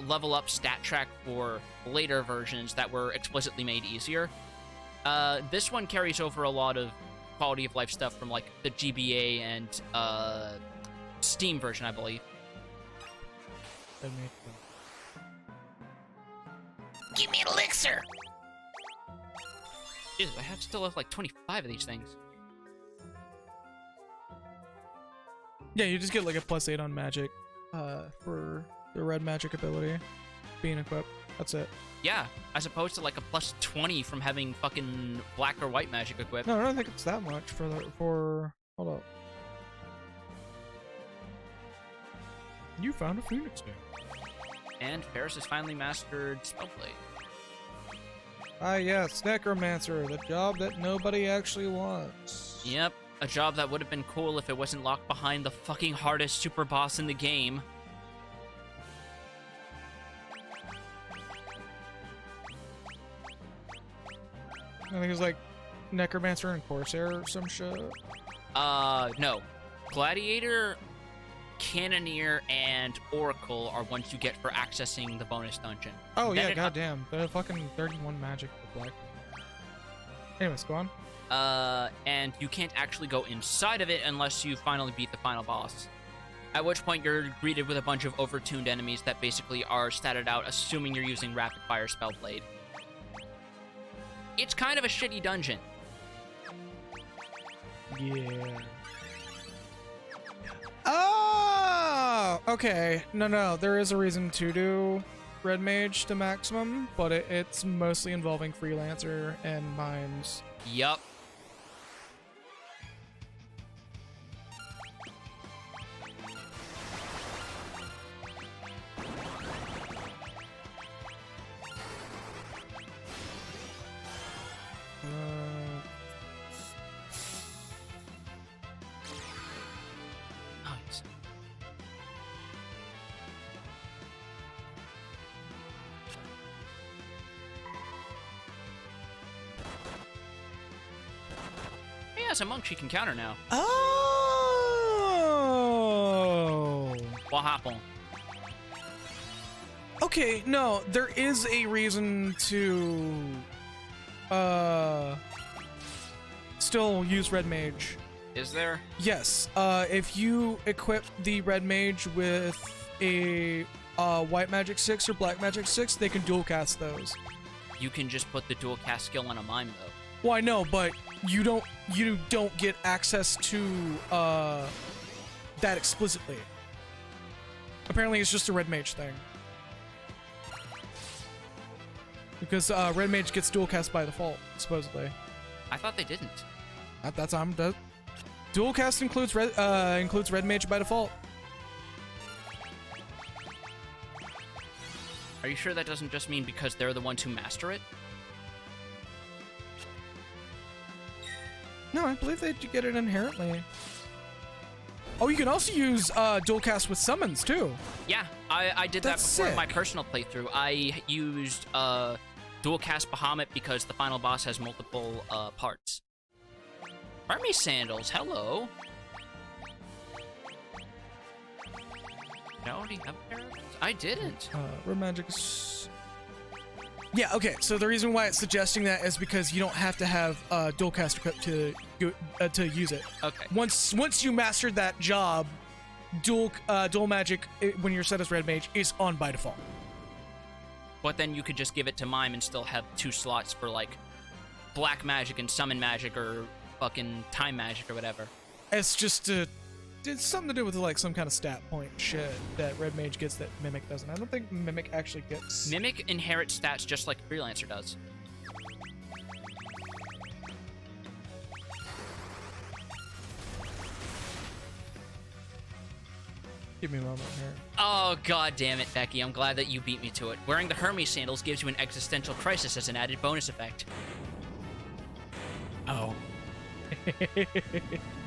level up stat track for later versions that were explicitly made easier. This one carries over a lot of quality of life stuff from like the GBA and Steam version, I believe. Give me an elixir! Jesus, I still have like 25 of these things. Yeah, you just get like a +8 on magic for the red magic ability being equipped. That's it. Yeah, as opposed to like a +20 from having fucking black or white magic equipped. No, I don't think it's that much for hold up. You found a Phoenix game. And Paris has finally mastered Spellblade. Ah yes, Necromancer, the job that nobody actually wants. Yep, a job that would have been cool if it wasn't locked behind the fucking hardest super boss in the game. I think it's like Necromancer and Corsair or some shit. No. Gladiator, Cannoneer, and Oracle are ones you get for accessing the bonus dungeon. Oh Then yeah, it- goddamn. They're fucking 31 magic for black. Anyways, go on. And you can't actually go inside of it unless you finally beat the final boss. At which point you're greeted with a bunch of overtuned enemies that basically are statted out assuming you're using Rapid Fire Spellblade. It's kind of a shitty dungeon. Yeah. Oh, okay. No, there is a reason to do Red Mage to maximum, but it's mostly involving Freelancer and Mines. Yup. Nice. as a monk, she can counter now. Oh. What happened? Okay, no, there is a reason to still use Red Mage. Is there? Yes. If you equip the Red Mage with a White Magic 6 or Black Magic 6, they can dual cast those. You can just put the dual cast skill on a mime though. Well, I know, but you don't get access to that explicitly. Apparently, it's just a Red Mage thing. Because Red Mage gets dual cast by default, supposedly. I thought they didn't. That's dual cast includes Red Mage by default. Are you sure that doesn't just mean because they're the ones who master it? No, I believe they get it inherently. Oh, you can also use dual cast with summons too. Yeah, I did That's that before in my sick. personal playthrough. I used dual cast Bahamut because the final boss has multiple parts. Army sandals, hello. Did I already have a pair of those? I didn't. Red Magic. Yeah. Okay. So the reason why it's suggesting that is because you don't have to have dual cast equipped to use it. Okay. Once you mastered that job, dual magic when you're set as Red Mage is on by default. But then you could just give it to Mime and still have 2 slots for like Black Magic and Summon Magic or fucking Time Magic or whatever. It's just it's something to do with like some kind of stat point shit that Red Mage gets that Mimic doesn't. I don't think Mimic actually gets. Mimic inherits stats just like Freelancer does. Give me a moment here. Oh, god damn it, Becky. I'm glad that you beat me to it. Wearing the Hermes sandals gives you an existential crisis as an added bonus effect. Oh.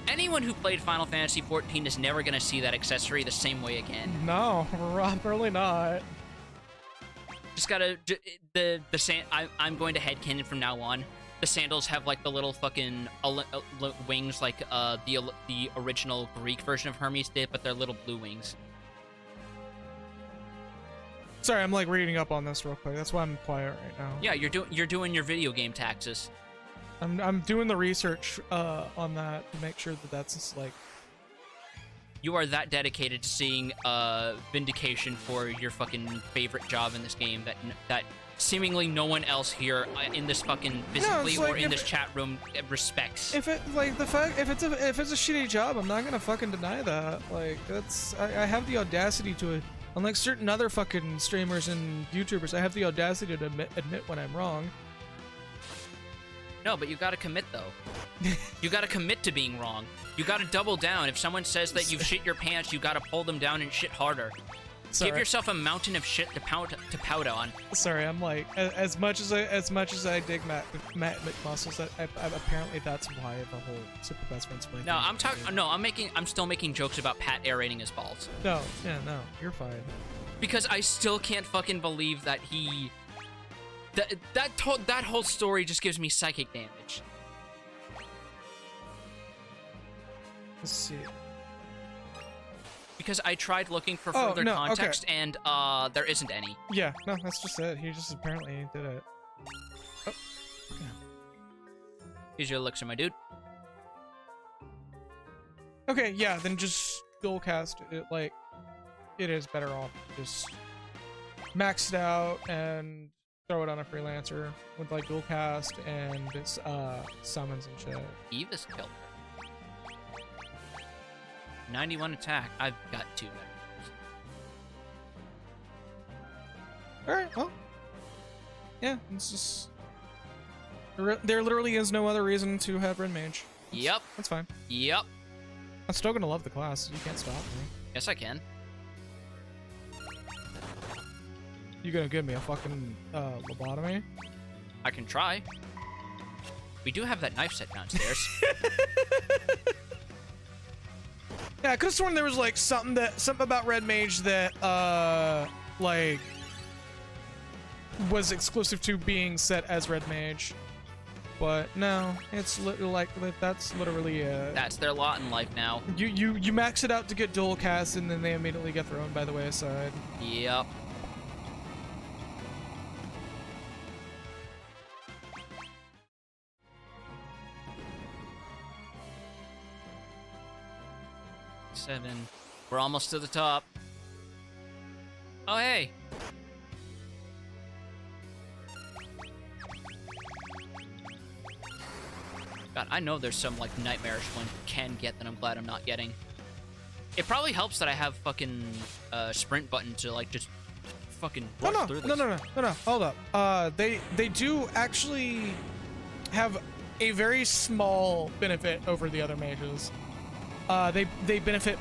Anyone who played Final Fantasy XIV is never gonna see that accessory the same way again. No, really not. Just gotta I'm going to headcanon from now on. The sandals have like the little fucking wings like the original Greek version of Hermes did, but they're little blue wings. Sorry, I'm like reading up on this real quick. That's why I'm quiet right now. Yeah, you're doing your video game taxes. I'm doing the research on that to make sure that that's just like. You are that dedicated to seeing vindication for your fucking favorite job in this game that seemingly no one else here in this fucking physically like or in this chat room respects. If it like the fact if it's a shitty job, I'm not gonna fucking deny that. Like that's I have the audacity to, unlike certain other fucking streamers and YouTubers, I have the audacity to admit when I'm wrong. No, but you gotta commit though. You gotta commit to being wrong. You gotta double down. If someone says that you've shit your pants, you gotta pull them down and shit harder. Sorry. Give yourself a mountain of shit to pout on. Sorry, I'm like as much as I dig Matt McMuscles, apparently that's why the whole Super Best Friends play. No, I'm still making jokes about Pat aerating his balls. No, you're fine. Because I still can't fucking believe that he. That whole story just gives me psychic damage. Let's see. Because I tried looking for further context, and there isn't any. Yeah, no, that's just it. He just apparently did it. Oh. Yeah. Here's your elixir, my dude. Okay, yeah, then just dual cast it. Like, it is better off just max it out and throw it on a freelancer with like dual cast and summons and shit. Eva's killed her. 91 attack. I've got 2 better. Alright, well. Yeah, it's just. There literally is no other reason to have Red Mage. Yep. That's fine. Yep. I'm still gonna love the class. You can't stop me. Yes, I can. You gonna give me a fucking lobotomy? I can try. We do have that knife set downstairs. Yeah, I could have sworn there was like something about Red Mage that like was exclusive to being set as Red Mage, But no, it's like that's literally That's their lot in life now. you max it out to get dual cast, and then they immediately get thrown by the wayside. Yep. Seven. We're almost to the top. Oh, hey. God, I know there's some, like, nightmarish one you can get that I'm glad I'm not getting. It probably helps that I have fucking sprint button to, like, just fucking rush through this. No, hold up. They do actually have a very small benefit over the other mages. They benefit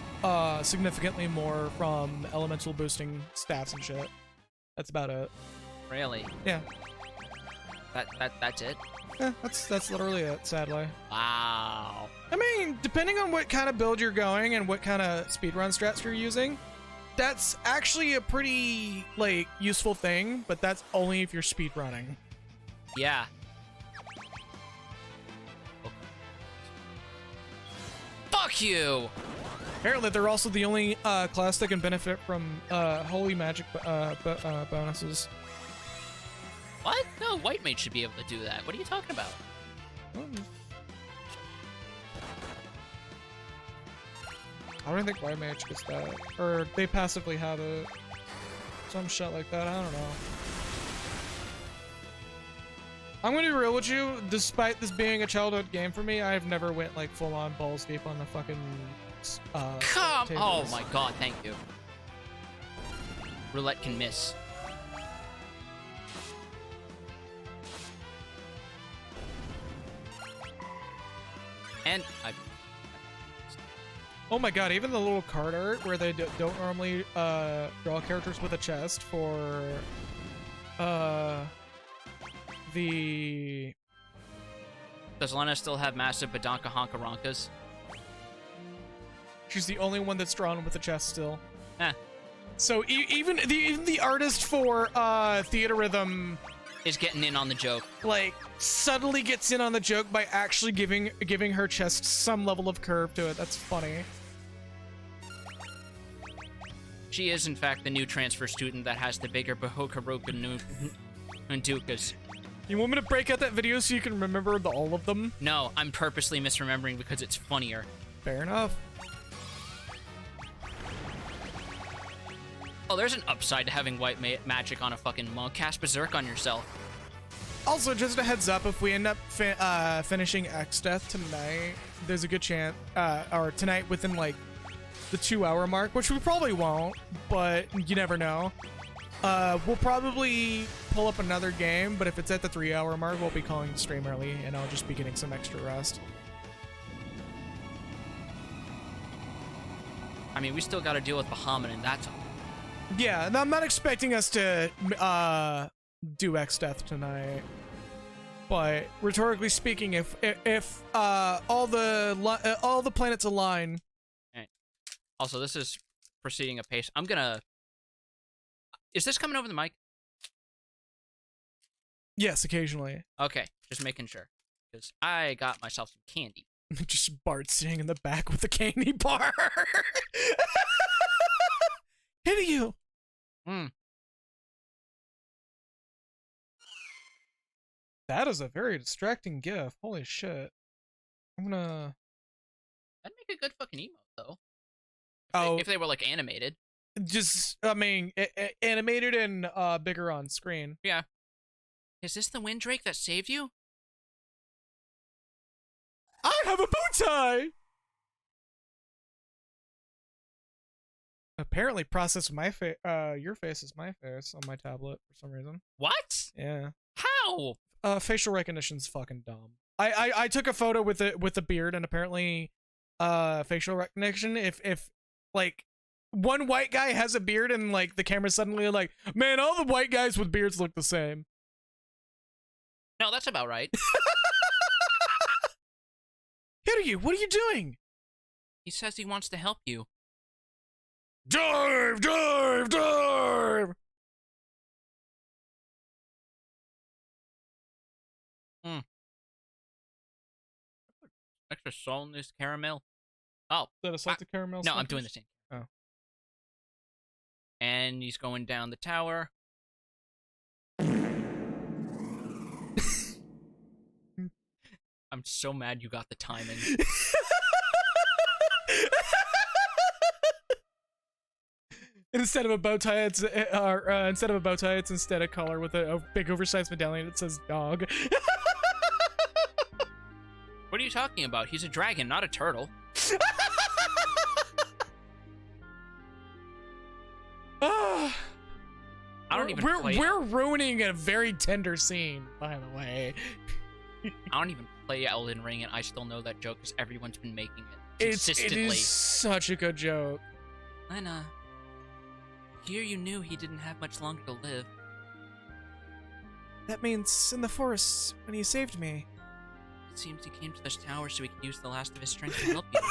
significantly more from elemental boosting stats and shit. That's about it. Really? Yeah. That's it? Yeah, that's literally it, sadly. Wow. I mean, depending on what kind of build you're going and what kind of speedrun strats you're using, that's actually a pretty, like, useful thing, but that's only if you're speedrunning. Yeah. Fuck you! Apparently, they're also the only class that can benefit from holy magic bonuses. What? No, white mage should be able to do that. What are you talking about? I don't think white mage gets that, or they passively have it. Some shit like that. I don't know. I'm gonna be real with you. Despite this being a childhood game for me, I've never went like full on balls deep on the fucking. Come! tables. Oh my god! Thank you. Roulette can miss. And Oh my god, even the little card art where they don't normally draw characters with a chest for the... Does Lena still have massive Badonka Honkaronkas? She's the only one that's drawn with a chest still. Eh. So even the artist for Theater Rhythm Is getting in on the joke. like subtly gets in on the joke by actually giving her chest some level of curve to it. That's funny. She is, in fact, the new transfer student that has the bigger Bahokaroka Ndukas. You want me to break out that video so you can remember all of them? No, I'm purposely misremembering because it's funnier. Fair enough. Oh, there's an upside to having white magic on a fucking monk. Cast Berserk on yourself. Also, just a heads up, if we end up finishing X Death tonight, there's a good chance, or tonight within like the 2-hour mark, which we probably won't, but you never know. We'll probably pull up another game, but if it's at the 3-hour mark, we'll be calling the stream early, and I'll just be getting some extra rest. I mean, we still got to deal with Bahamut, and that's all. Yeah, and I'm not expecting us to do X Death tonight. But rhetorically speaking, if all the planets align. Right. Also, this is proceeding apace. I'm gonna. Is this coming over the mic? Yes, occasionally. Okay, just making sure, because I got myself some candy. Just Bart sitting in the back with the candy bar. Hitting you. That is a very distracting gif. Holy shit. I'm gonna... That'd make a good fucking emote, though. Oh. If they were, like, animated. Just, I mean, animated and bigger on screen. Yeah. Is this the Windrake that saved you? I have a bow tie! Apparently process my your face is my face on my tablet for some reason. What? Yeah. How? Facial recognition's fucking dumb. I took a photo with the beard, and apparently facial recognition, if like one white guy has a beard and like the camera suddenly like, man, all the white guys with beards look the same. No, that's about right. Hiryu, what are you doing? He says he wants to help you. Dive, dive, dive! Extra salt in this caramel. Oh. Is that a salted caramel? No, I'm doing the same. Oh. And he's going down the tower. I'm so mad you got the timing. Instead of a bow tie, it's instead a collar with a big oversized medallion that says dog. What are you talking about? He's a dragon, not a turtle. I don't even play We're ruining a very tender scene, by the way. I don't even play Elden Ring, and I still know that joke because everyone's been making it consistently. It is such a good joke. Lena, here you knew he didn't have much longer to live. That means in the forest when you saved me. It seems he came to this tower so he could use the last of his strength to help you.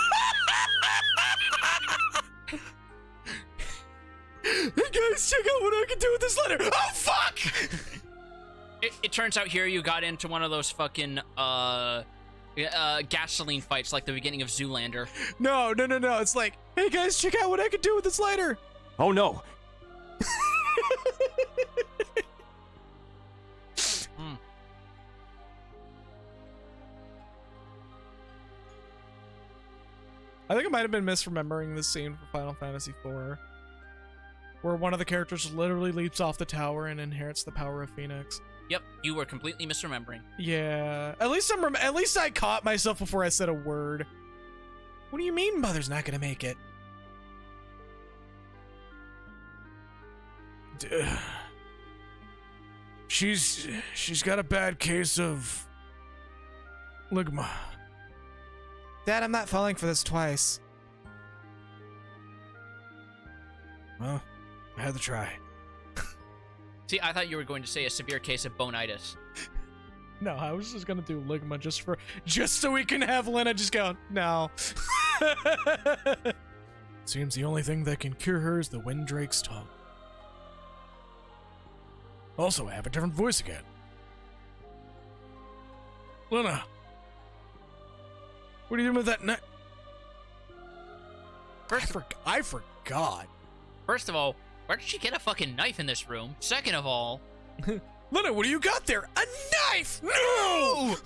Hey guys, check out what I can do with this letter. Oh fuck! It turns out here you got into one of those fucking gasoline fights like the beginning of Zoolander. No. It's like, hey guys, check out what I can do with this lighter. Oh no. I think I might have been misremembering this scene from Final Fantasy IV, where one of the characters literally leaps off the tower and inherits the power of Phoenix. Yep, you were completely misremembering. Yeah, at least I caught myself before I said a word. What do you mean, Mother's not gonna make it? She's got a bad case of ligma. Dad, I'm not falling for this twice. Well, I had to try. See, I thought you were going to say a severe case of bonitis. No, I was just gonna do ligma just so we can have Lena just go, no. Seems the only thing that can cure her is the Winddrake's tongue. Also, I have a different voice again. Lena, what are you doing with that neck? I forgot. First of all, where did she get a fucking knife in this room? Second of all... Lena, what do you got there? A knife! No!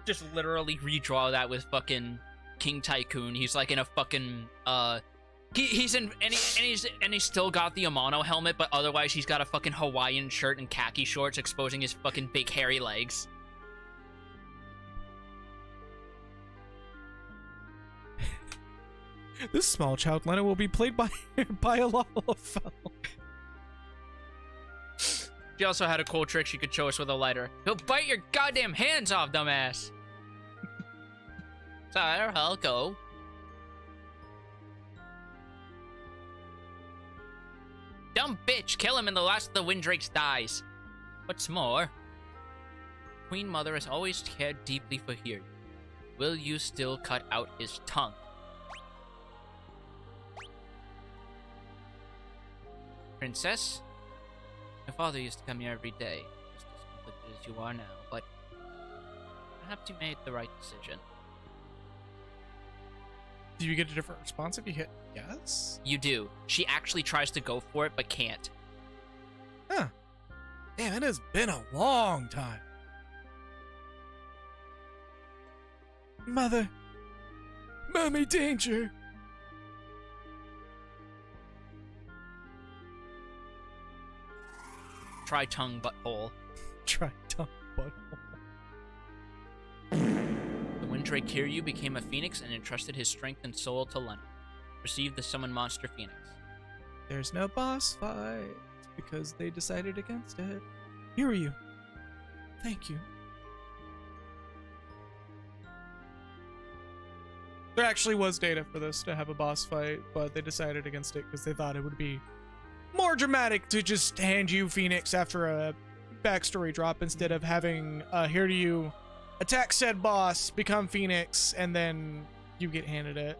Just literally redraw that with fucking King Tycoon. He's like in a fucking, he's still got the Amano helmet, but otherwise he's got a fucking Hawaiian shirt and khaki shorts exposing his fucking big hairy legs. This small child Lena will be played by a Lalafell. She also had a cool trick she could show us with a lighter. He'll bite your goddamn hands off, dumbass. Sire, I'll go. Dumb bitch, kill him and the last of the Windrakes dies. What's more, Queen Mother has always cared deeply for Hiryu. Will you still cut out his tongue? Princess? My father used to come here every day, just as conflicted as you are now, but perhaps you made the right decision. Do you get a different response if you hit yes? You do. She actually tries to go for it, but can't. Huh. Damn, it has been a long time. Mother. Mommy, danger. Try tongue butthole. Try tongue butthole. The Windrake Kiryu became a phoenix and entrusted his strength and soul to Lena. Received the summon monster phoenix. There's no boss fight because they decided against it. Here are you. Thank you. There actually was data for this to have a boss fight, but they decided against it because they thought it would be more dramatic to just hand you Phoenix after a backstory drop instead of having here to you attack said boss, become Phoenix, and then you get handed it.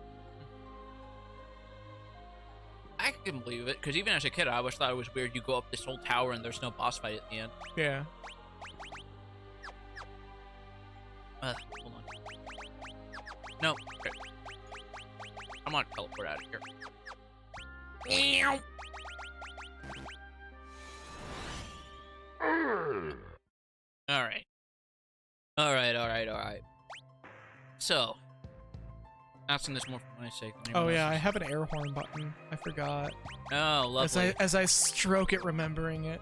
I can believe it, because even as a kid, I always thought it was weird you go up this whole tower and there's no boss fight at the end. Yeah. Hold on. No. Okay. I'm gonna teleport out of here. Alright. Alright. So. Asking this more for my sake. Oh yeah, I have an air horn button. I forgot. Oh, lovely. As I stroke it, remembering it.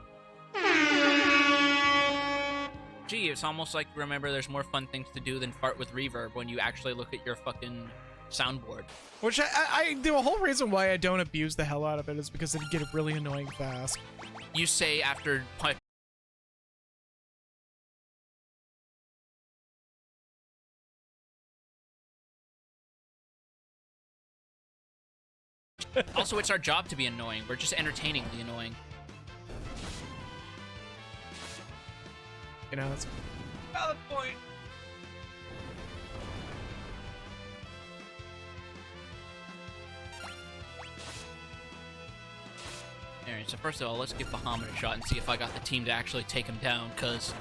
Gee, it's almost like you remember there's more fun things to do than fart with reverb when you actually look at your fucking soundboard. Which the whole reason why I don't abuse the hell out of it is because it'd get really annoying fast. You say after... Also, it's our job to be annoying. We're just entertaining the annoying. You know, it's a valid point. Alright, so first of all, let's give Bahamut a shot and see if I got the team to actually take him down, because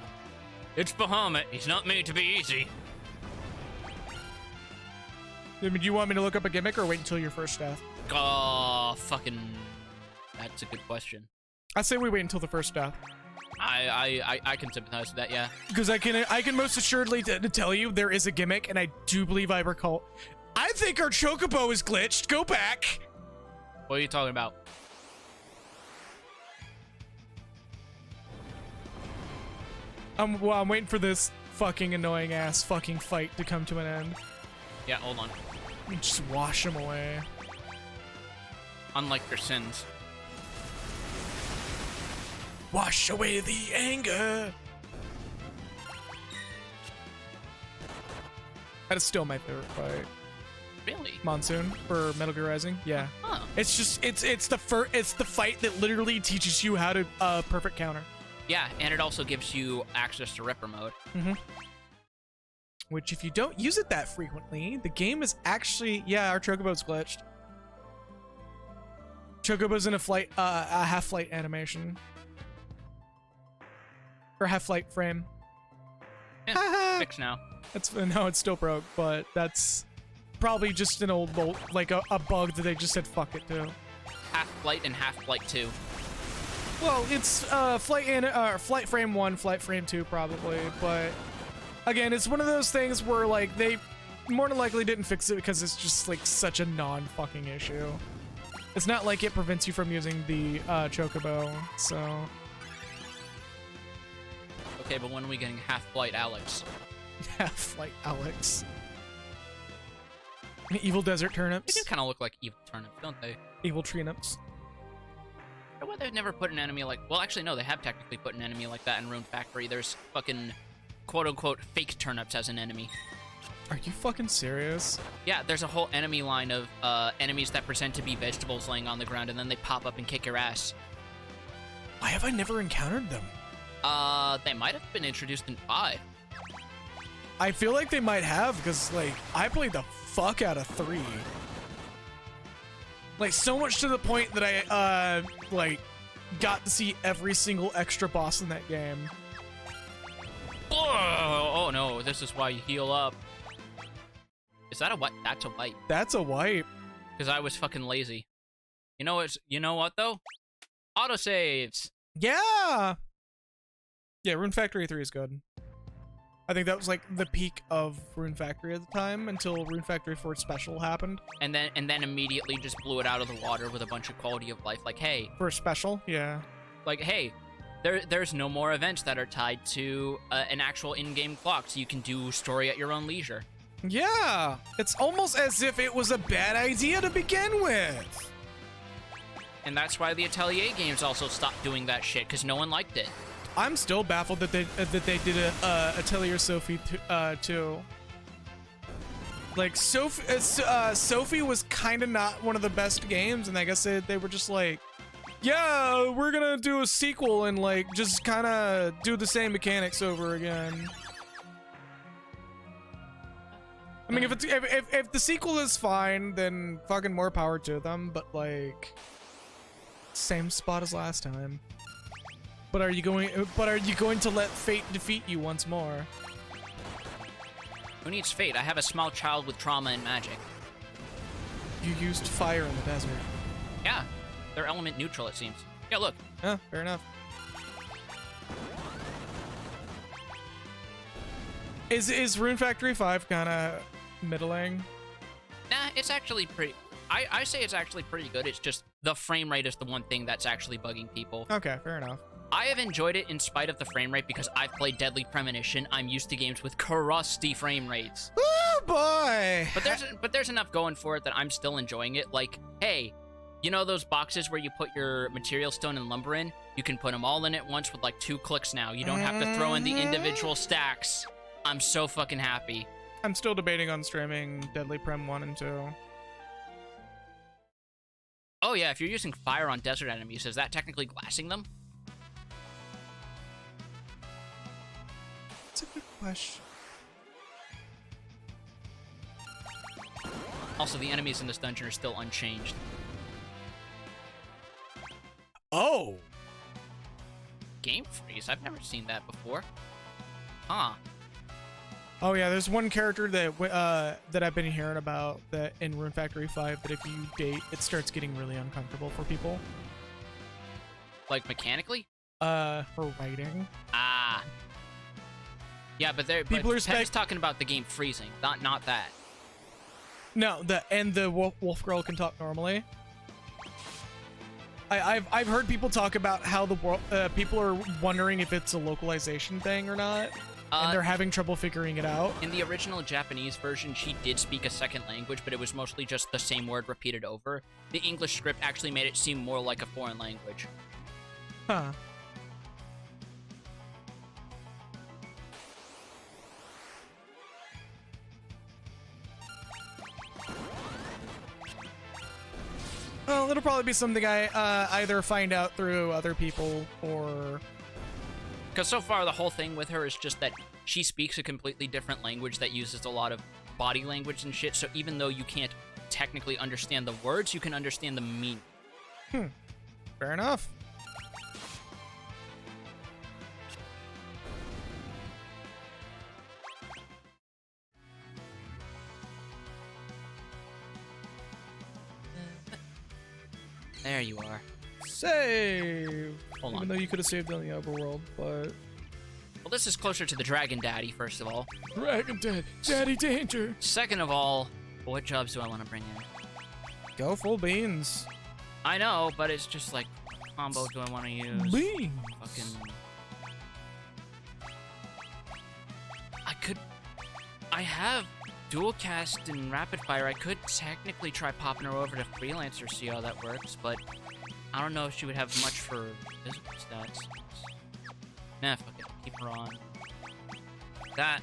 it's Bahamut. He's not made to be easy. I mean, do you want me to look up a gimmick or wait until your first death? Oh, fucking... That's a good question. I say we wait until the first death. I can sympathize with that, yeah. Because I can most assuredly tell you there is a gimmick, and I do believe I recall. I think our chocobo is glitched. Go back. What are you talking about? Well, I'm waiting for this fucking annoying ass fucking fight to come to an end. Yeah, hold on. Just wash him away. Unlike your sins. Wash away the anger. That is still my favorite fight. Really? Monsoon for Metal Gear Rising. Yeah. Huh. It's just it's the fight that literally teaches you how to perfect counter. Yeah, and it also gives you access to Ripper mode. Mm-hmm. Which, if you don't use it that frequently, the game is actually... Yeah, our Chocobo's glitched. Chocobo's in a half-flight animation. Or half-flight frame. Yeah, fixed now. No, it's still broke, but that's probably just an old like a bug that they just said fuck it to. Half-flight and half-flight 2. Well, it's flight frame 1, flight frame 2 probably, but again, it's one of those things where like they more than likely didn't fix it because it's just like such a non-fucking issue. It's not like it prevents you from using the Chocobo, so... Okay, but when are we getting Half-Flight Alex? Half-Flight Alex. Evil desert turnips. They do kind of look like evil turnips, don't they? Evil turnips. I wonder why they've never put an enemy like... Well, actually, no, they have technically put an enemy like that in Rune Factory. There's fucking quote-unquote fake turnips as an enemy. Are you fucking serious? Yeah, there's a whole enemy line of enemies that pretend to be vegetables laying on the ground, and then they pop up and kick your ass. Why have I never encountered them? They might have been introduced in 5. I feel like they might have, because, like, I played the fuck out of 3. Like, so much to the point that I, like, got to see every single extra boss in that game. Oh no, this is why you heal up. Is that a what? That's a wipe. That's a wipe. Because I was fucking lazy. You know what though? Autosaves. Yeah. Yeah, Rune Factory 3 is good. I think that was like the peak of Rune Factory at the time until Rune Factory 4 Special happened. And then immediately just blew it out of the water with a bunch of quality of life. Like, hey. For Special, yeah. Like, hey, there's no more events that are tied to an actual in-game clock, so you can do story at your own leisure. Yeah, it's almost as if it was a bad idea to begin with. And that's why the Atelier games also stopped doing that shit, because no one liked it. I'm still baffled that they did a Atelier Sophie too. Like Sophie was kind of not one of the best games, and I guess they were just like, yeah, we're gonna do a sequel and like just kind of do the same mechanics over again. I mean, if the sequel is fine, then fucking more power to them. But like, same spot as last time. But are you going to let fate defeat you once more? Who needs fate? I have a small child with trauma and magic. You used fire in the desert. Yeah, they're element neutral, it seems. Yeah, look. Yeah, fair enough. Is Rune Factory 5 kind of middling? Nah, it's actually pretty... I say it's actually pretty good. It's just the frame rate is the one thing that's actually bugging people. Okay, fair enough. I have enjoyed it in spite of the frame rate because I've played Deadly Premonition. I'm used to games with crusty frame rates. Oh boy! But there's enough going for it that I'm still enjoying it. Like, hey, you know those boxes where you put your material stone and lumber in? You can put them all in at once with like 2 clicks now. You don't have to throw in the individual stacks. I'm so fucking happy. I'm still debating on streaming Deadly Prem 1 and 2. Oh yeah, if you're using fire on desert enemies, is that technically glassing them? That's a good question. Also, the enemies in this dungeon are still unchanged. Oh! Game freeze? I've never seen that before. Huh. Oh yeah, there's one character that that I've been hearing about that in Rune Factory 5 that if you date, it starts getting really uncomfortable for people. Like, mechanically? Her writing. Ah. Yeah, but People are Pep's talking about the game freezing, not that. No, the wolf girl can talk normally. I've heard people talk about how the world people are wondering if it's a localization thing or not, and they're having trouble figuring it out. In the original Japanese version, she did speak a second language, but it was mostly just the same word repeated over. The English script actually made it seem more like a foreign language. Huh. Well, it'll probably be something I either find out through other people or... Because so far, the whole thing with her is just that she speaks a completely different language that uses a lot of body language and shit, so even though you can't technically understand the words, you can understand the meaning. Fair enough. There you are. Save! Hold Even on. though you could have saved on the overworld, but... Well, this is closer to the Dragon Daddy, first of all. Dragon Dead! Daddy Danger! Second of all, what jobs do I want to bring in? Go full beans. I know, but it's just like, what combo do I want to use? Beans! Fucking... I have dual cast and rapid fire. I could technically try popping her over to freelancer, see how that works, but I don't know if she would have much for physical stats. Nah, fuck it. Keep her on. That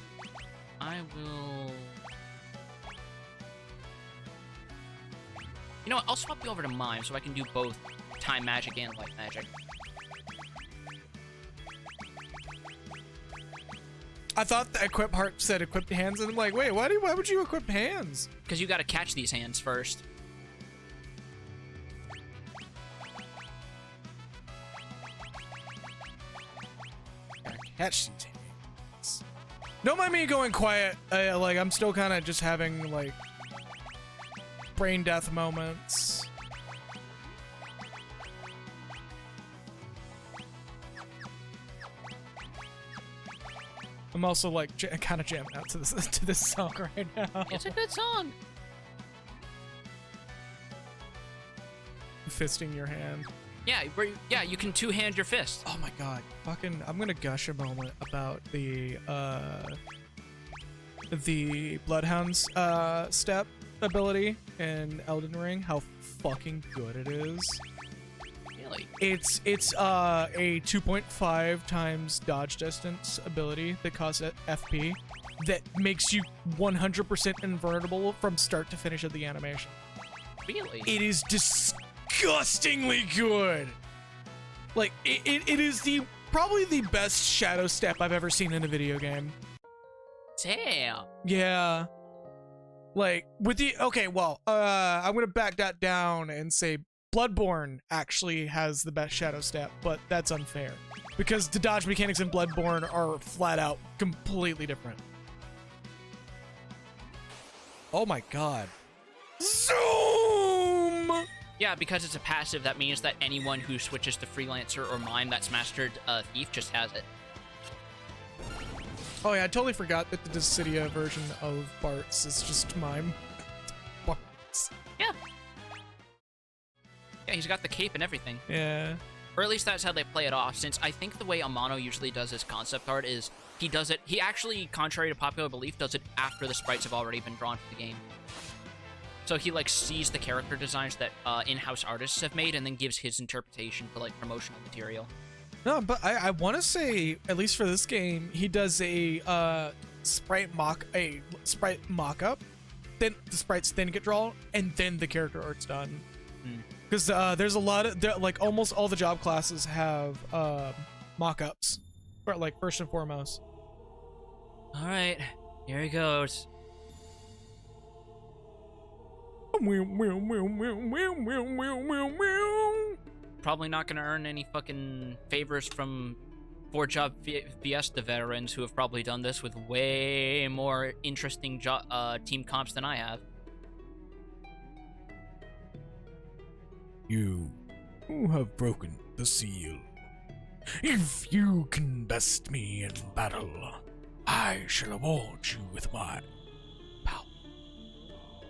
I will. You know what? I'll swap you over to mime so I can do both time magic and light magic. I thought the equip heart said equipped hands, and I'm like, wait, why would you equip hands? Because you gotta catch these hands first. Catch these hands. Don't mind me going quiet. Like, I'm still kind of just having, like, brain death moments. I'm also like kind of jamming out to this song right now. It's a good song. Fisting your hand. Yeah, you can two-hand your fist. Oh my god, fucking! I'm gonna gush a moment about the Bloodhound's step ability in Elden Ring. How fucking good it is. Really? It's a 2.5 times dodge distance ability that costs FP that makes you 100% invulnerable from start to finish of the animation. Really? It is disgustingly good. Like it is probably the best shadow step I've ever seen in a video game. Damn. Yeah. Like with the I'm gonna back that down and say Bloodborne actually has the best shadow step, but that's unfair because the dodge mechanics in Bloodborne are flat out completely different. Oh my god. Zoom! Yeah, because it's a passive, that means that anyone who switches to Freelancer or Mime that's mastered Thief just has it. Oh yeah, I totally forgot that the Dissidia version of Bart's is just Mime. Bart's. Yeah. Yeah, he's got the cape and everything. Yeah. Or at least that's how they play it off, since I think the way Amano usually does his concept art is he actually, contrary to popular belief, does it after the sprites have already been drawn for the game. So he, like, sees the character designs that in-house artists have made and then gives his interpretation for, like, promotional material. No, but I want to say, at least for this game, he does a sprite mock-up, then the sprites then get drawn, and then the character art's done. Because there's a lot of, like, almost all the job classes have mock-ups, like, first and foremost. All right, here he goes. Probably not going to earn any fucking favors from 4-job Fiesta veterans who have probably done this with way more interesting team comps than I have. You have broken the seal. If you can best me in battle, I shall award you with my power.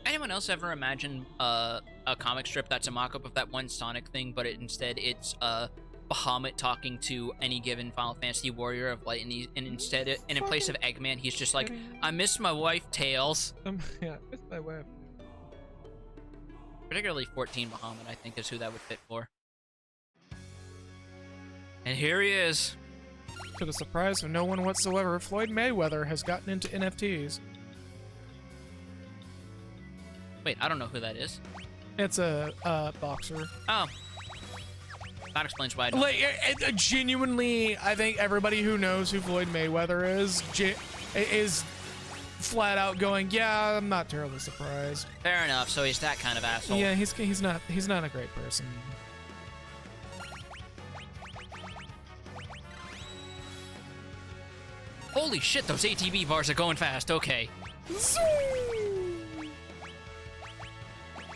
Anyone else ever imagine a comic strip that's a mock-up of that one Sonic thing, but instead it's Bahamut talking to any given Final Fantasy warrior of light, and in place of Eggman, he's just like, I miss my wife, Tails. Yeah, I miss my wife. Particularly 14 Bahamut, I think, is who that would fit for. And here he is. To the surprise of no one whatsoever, Floyd Mayweather has gotten into NFTs. Wait, I don't know who that is. It's a boxer. Oh. That explains why I don't Like, genuinely, I think everybody who knows who Floyd Mayweather is flat out going, yeah, I'm not terribly surprised. Fair enough, so he's that kind of asshole. Yeah, he's not a great person. Holy shit, those ATB bars are going fast. Okay.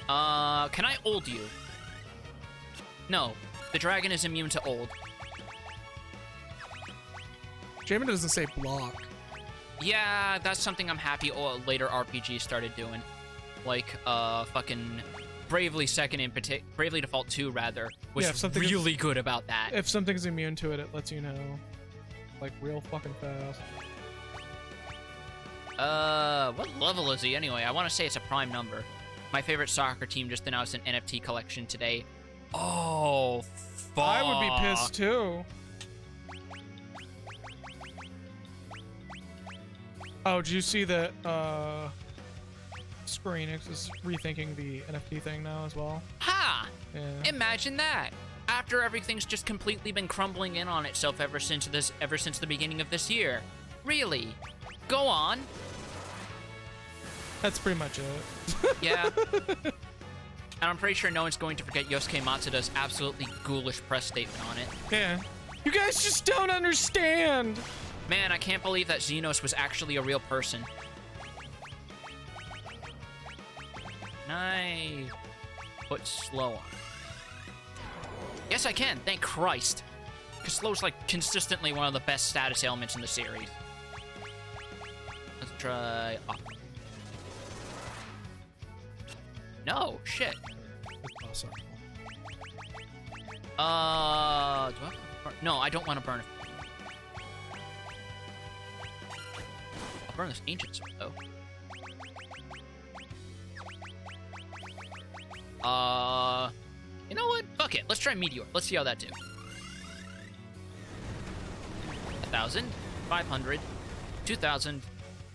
Can I ult you? No. The dragon is immune to ult. Jamin doesn't say block. Yeah, that's something I'm happy later RPGs started doing. Like, fucking Bravely Bravely Default 2, rather, was really good about that. If something's immune to it, it lets you know. Like, real fucking fast. What level is he anyway? I want to say it's a prime number. My favorite soccer team just announced an NFT collection today. Oh, fuck. I would be pissed too. Oh, did you see that, Square Enix is rethinking the NFT thing now as well? Ha! Yeah. Imagine that. After everything's just completely been crumbling in on itself ever since the beginning of this year. Really? Go on. That's pretty much it. Yeah. And I'm pretty sure no one's going to forget Yosuke Matsuda's absolutely ghoulish press statement on it. Yeah. You guys just don't understand! Man, I can't believe that Xenos was actually a real person. Can I put slow on? Yes, I can. Thank Christ. Because slow's, like, consistently one of the best status elements in the series. Let's try off. No, shit. Oh, sorry. Do I want to burn? No, I don't want to burn it. I'll burn this ancient sword, though. You know what? Fuck it. Let's try Meteor. Let's see how that do. 1,000, 500, 2,000,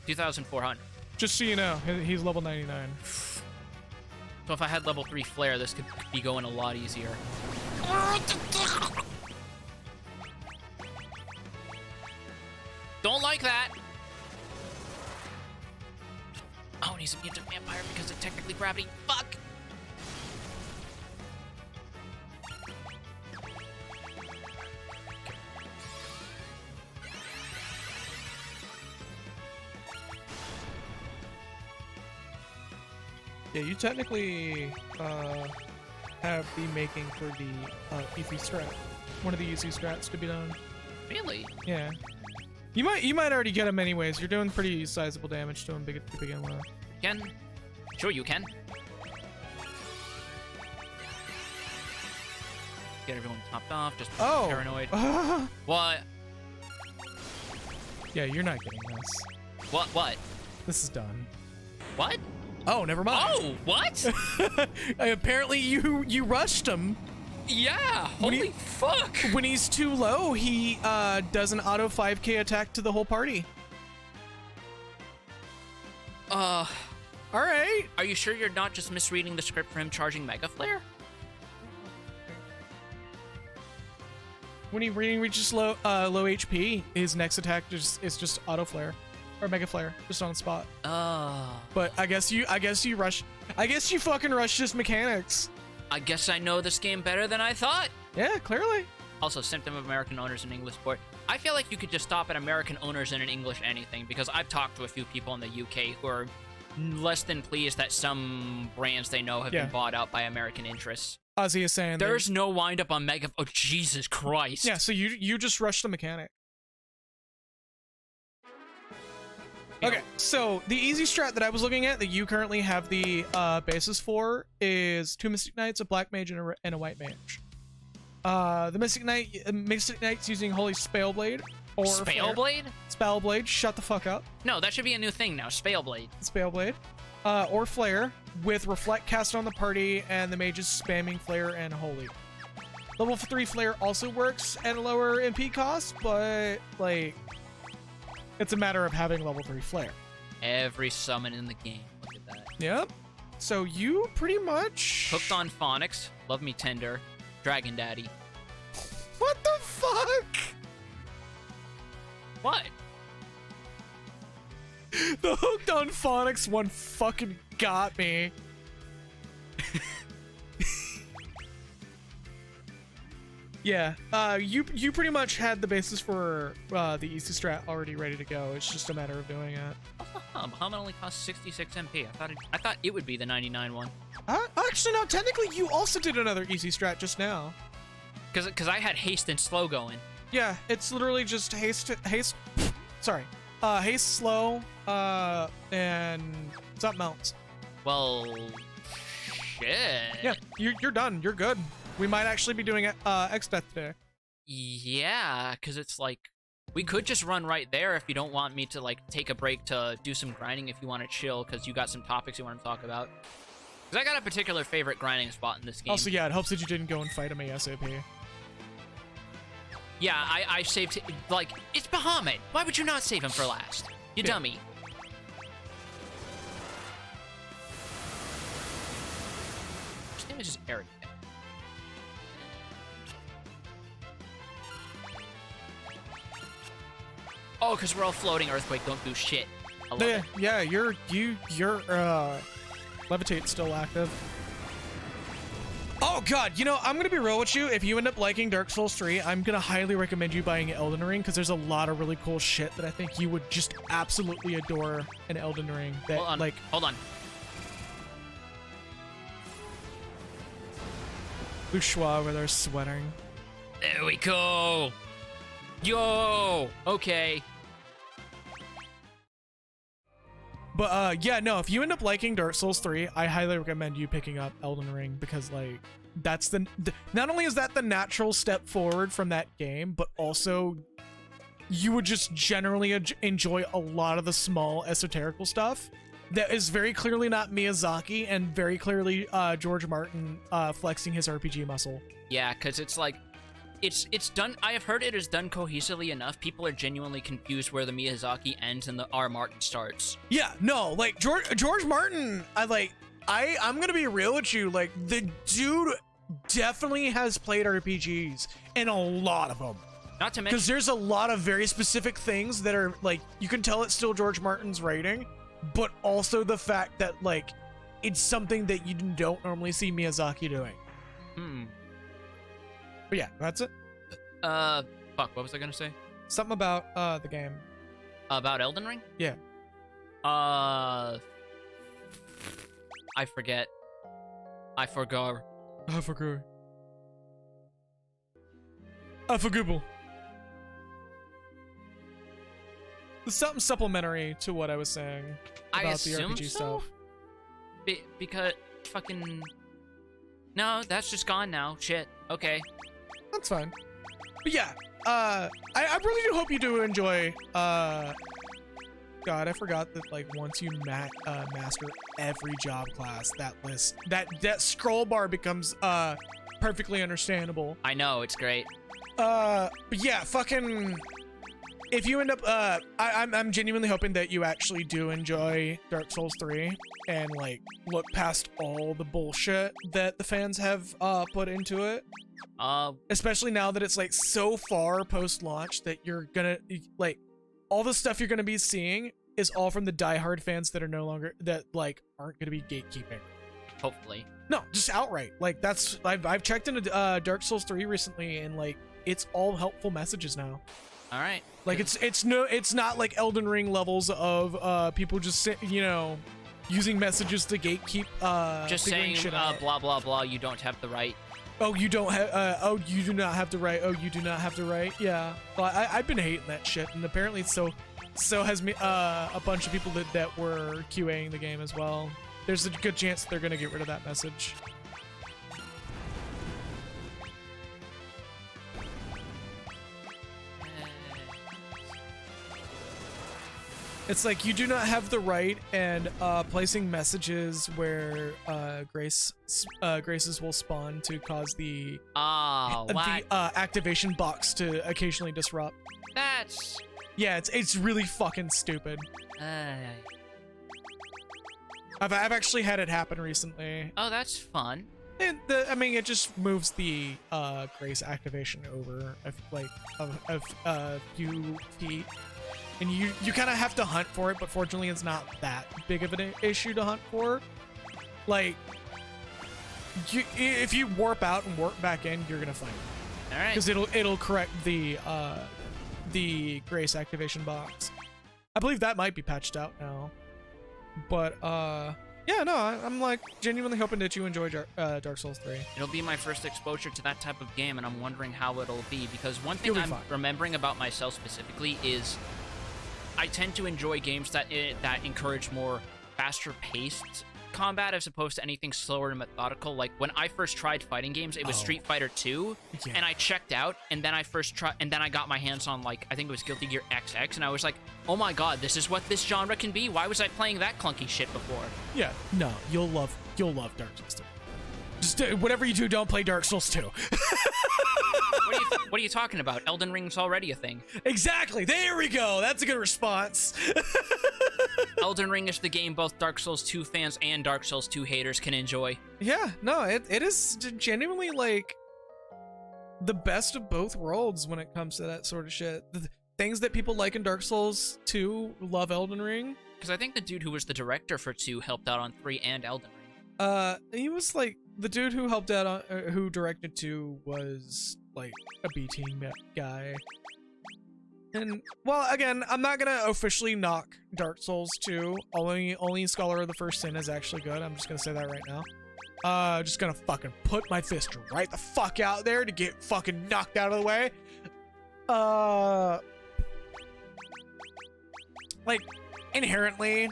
2,400. Just so you know, he's level 99. So if I had level 3 Flare, this could be going a lot easier. Don't like that! Oh, and he's immune to Vampire because of technically gravity. Fuck! Yeah, you technically have the making for the easy strat. One of the easy strats to be done. Really? Yeah. You might already get him anyways. You're doing pretty sizable damage to him to begin with. Can? Sure you can. Get everyone topped off, just paranoid. What? Yeah, you're not getting this. What? This is done. What? Oh, never mind. Oh, what? Apparently you rushed him. Yeah, holy fuck. When he's too low, he does an auto 5k attack to the whole party. All right. Are you sure you're not just misreading the script for him charging Mega Flare? When he reaches low HP, his next attack is just auto flare or mega flare, just on the spot. But I guess you fucking rushed his mechanics. I guess I know this game better than I thought. Yeah, clearly. Also, symptom of American owners in English sport. I feel like you could just stop at American owners in an English anything, because I've talked to a few people in the UK who are less than pleased that some brands they know have been bought out by American interests. Ozzy is saying there's no wind up on Mega. Oh, Jesus Christ. Yeah, so you just rushed the mechanic. Okay, so the easy strat that I was looking at that you currently have the basis for is 2 Mystic Knights, a Black Mage, and a White Mage. The Mystic Knight's using Holy Spellblade or Spellblade? Spellblade, shut the fuck up. No, that should be a new thing now, Spellblade. Spellblade. Or Flare, with Reflect cast on the party, and the mage is spamming Flare and Holy. Level 3 Flare also works at a lower MP cost, but, like, it's a matter of having level 3 Flare. Every summon in the game. Look at that. Yep. So you pretty much... Hooked on Phonics, Love Me Tender, Dragon Daddy. What the fuck? What? The Hooked on Phonics one fucking got me. Yeah, you pretty much had the basis for the easy strat already ready to go. It's just a matter of doing it. Bahamut only costs 66 MP. I thought it would be the 99 one. Actually, no. Technically, you also did another easy strat just now. Cause I had haste and slow going. Yeah, it's literally just haste. Sorry, haste, slow, and something else. Well, shit. Yeah, you're done. You're good. We might actually be doing X-Death today. Yeah, because it's like, we could just run right there if you don't want me to, like, take a break to do some grinding if you want to chill, because you got some topics you want to talk about. Because I got a particular favorite grinding spot in this game. Also, yeah, it helps that you didn't go and fight him ASAP. Yeah, I saved, like, it's Bahamut. Why would you not save him for last? You dummy. His name is just Eric. Oh, because we're all floating. Earthquake, don't do shit. I love it. Yeah, your Levitate's still active. Oh god, you know, I'm gonna be real with you. If you end up liking Dark Souls 3, I'm gonna highly recommend you buying Elden Ring, because there's a lot of really cool shit that I think you would just absolutely adore in Elden Ring. That, hold on, like, hold on. Bourgeois where they're sweating. There we go. Yo, okay. But yeah, no, if you end up liking Dark Souls 3, I highly recommend you picking up Elden Ring, because like that's the not only is that the natural step forward from that game, but also you would just generally enjoy a lot of the small esoterical stuff that is very clearly not Miyazaki and very clearly George Martin flexing his RPG muscle. Yeah, because it's like it's done. I have heard it is done cohesively enough. People are genuinely confused where the Miyazaki ends and the R. Martin starts. Yeah, no, like George Martin, I'm gonna be real with you. Like, the dude definitely has played RPGs, and a lot of them. Not to mention, because there's a lot of very specific things that are like, you can tell it's still George Martin's writing, but also the fact that like it's something that you don't normally see Miyazaki doing. But yeah, that's it. Fuck, what was I gonna say? Something about the game. About Elden Ring? Yeah. I I forget. I forgot. I forgot. I forgot. There's something supplementary to what I was saying I about the assume RPG so? stuff. Because fucking... No, that's just gone now. Shit. Okay. That's fine. But yeah, I really do hope you do enjoy, God, I forgot that, like, once you master every job class, that list, that scroll bar becomes, perfectly understandable. I know, it's great. But yeah, fucking... If you end up, I'm genuinely hoping that you actually do enjoy Dark Souls 3 and, like, look past all the bullshit that the fans have, put into it. Especially now that it's, like, so far post-launch that you're gonna, like, all the stuff you're gonna be seeing is all from the diehard fans that are no longer, that, like, aren't gonna be gatekeeping. Hopefully. No, just outright. Like, that's, I've checked into, Dark Souls 3 recently, and, like, it's all helpful messages now. All right. Like, it's not like Elden Ring levels of people just using messages to gatekeep just saying shit blah blah blah. You don't have the right. Oh, you don't have. Oh, you do not have the right. Oh, you do not have the right. Yeah. Well, I've been hating that shit, and apparently so has me a bunch of people that were QAing the game as well. There's a good chance they're gonna get rid of that message. It's like you do not have the right, and placing messages where graces will spawn to cause the activation box to occasionally disrupt. That's yeah, it's really fucking stupid. I've actually had it happen recently. Oh, that's fun. And I mean, it just moves the grace activation over a few feet. And you kind of have to hunt for it, but fortunately it's not that big of an issue to hunt for. Like, if you warp out and warp back in, you're gonna find it. All right. Because it'll correct the grace activation box. I believe that might be patched out now. But yeah, no, I'm like genuinely hoping that you enjoy Dark Souls 3. It'll be my first exposure to that type of game, and I'm wondering how it'll be, because one thing I'm remembering about myself specifically is I tend to enjoy games that encourage more faster-paced combat as opposed to anything slower and methodical. Like when I first tried fighting games, it was Street Fighter 2, and I checked out, and then I got my hands on, like, I think it was Guilty Gear XX, and I was like, oh my god, this is what this genre can be? Why was I playing that clunky shit before? Yeah, no, you'll love Dark Souls 2. Just whatever you do, don't play Dark Souls 2. What are you talking about? Elden Ring's already a thing. Exactly. There we go. That's a good response. Elden Ring is the game both Dark Souls 2 fans and Dark Souls 2 haters can enjoy. Yeah, no, it is genuinely, like, the best of both worlds when it comes to that sort of shit. The things that people like in Dark Souls 2 love Elden Ring. Because I think the dude who was the director for 2 helped out on 3 and Elden Ring. He was, like, the dude who helped out on, who directed 2 was, like, a B-team guy. And, well, again, I'm not gonna officially knock Dark Souls 2. Only Scholar of the First Sin is actually good. I'm just gonna say that right now. Just gonna fucking put my fist right the fuck out there to get fucking knocked out of the way. Like, inherently,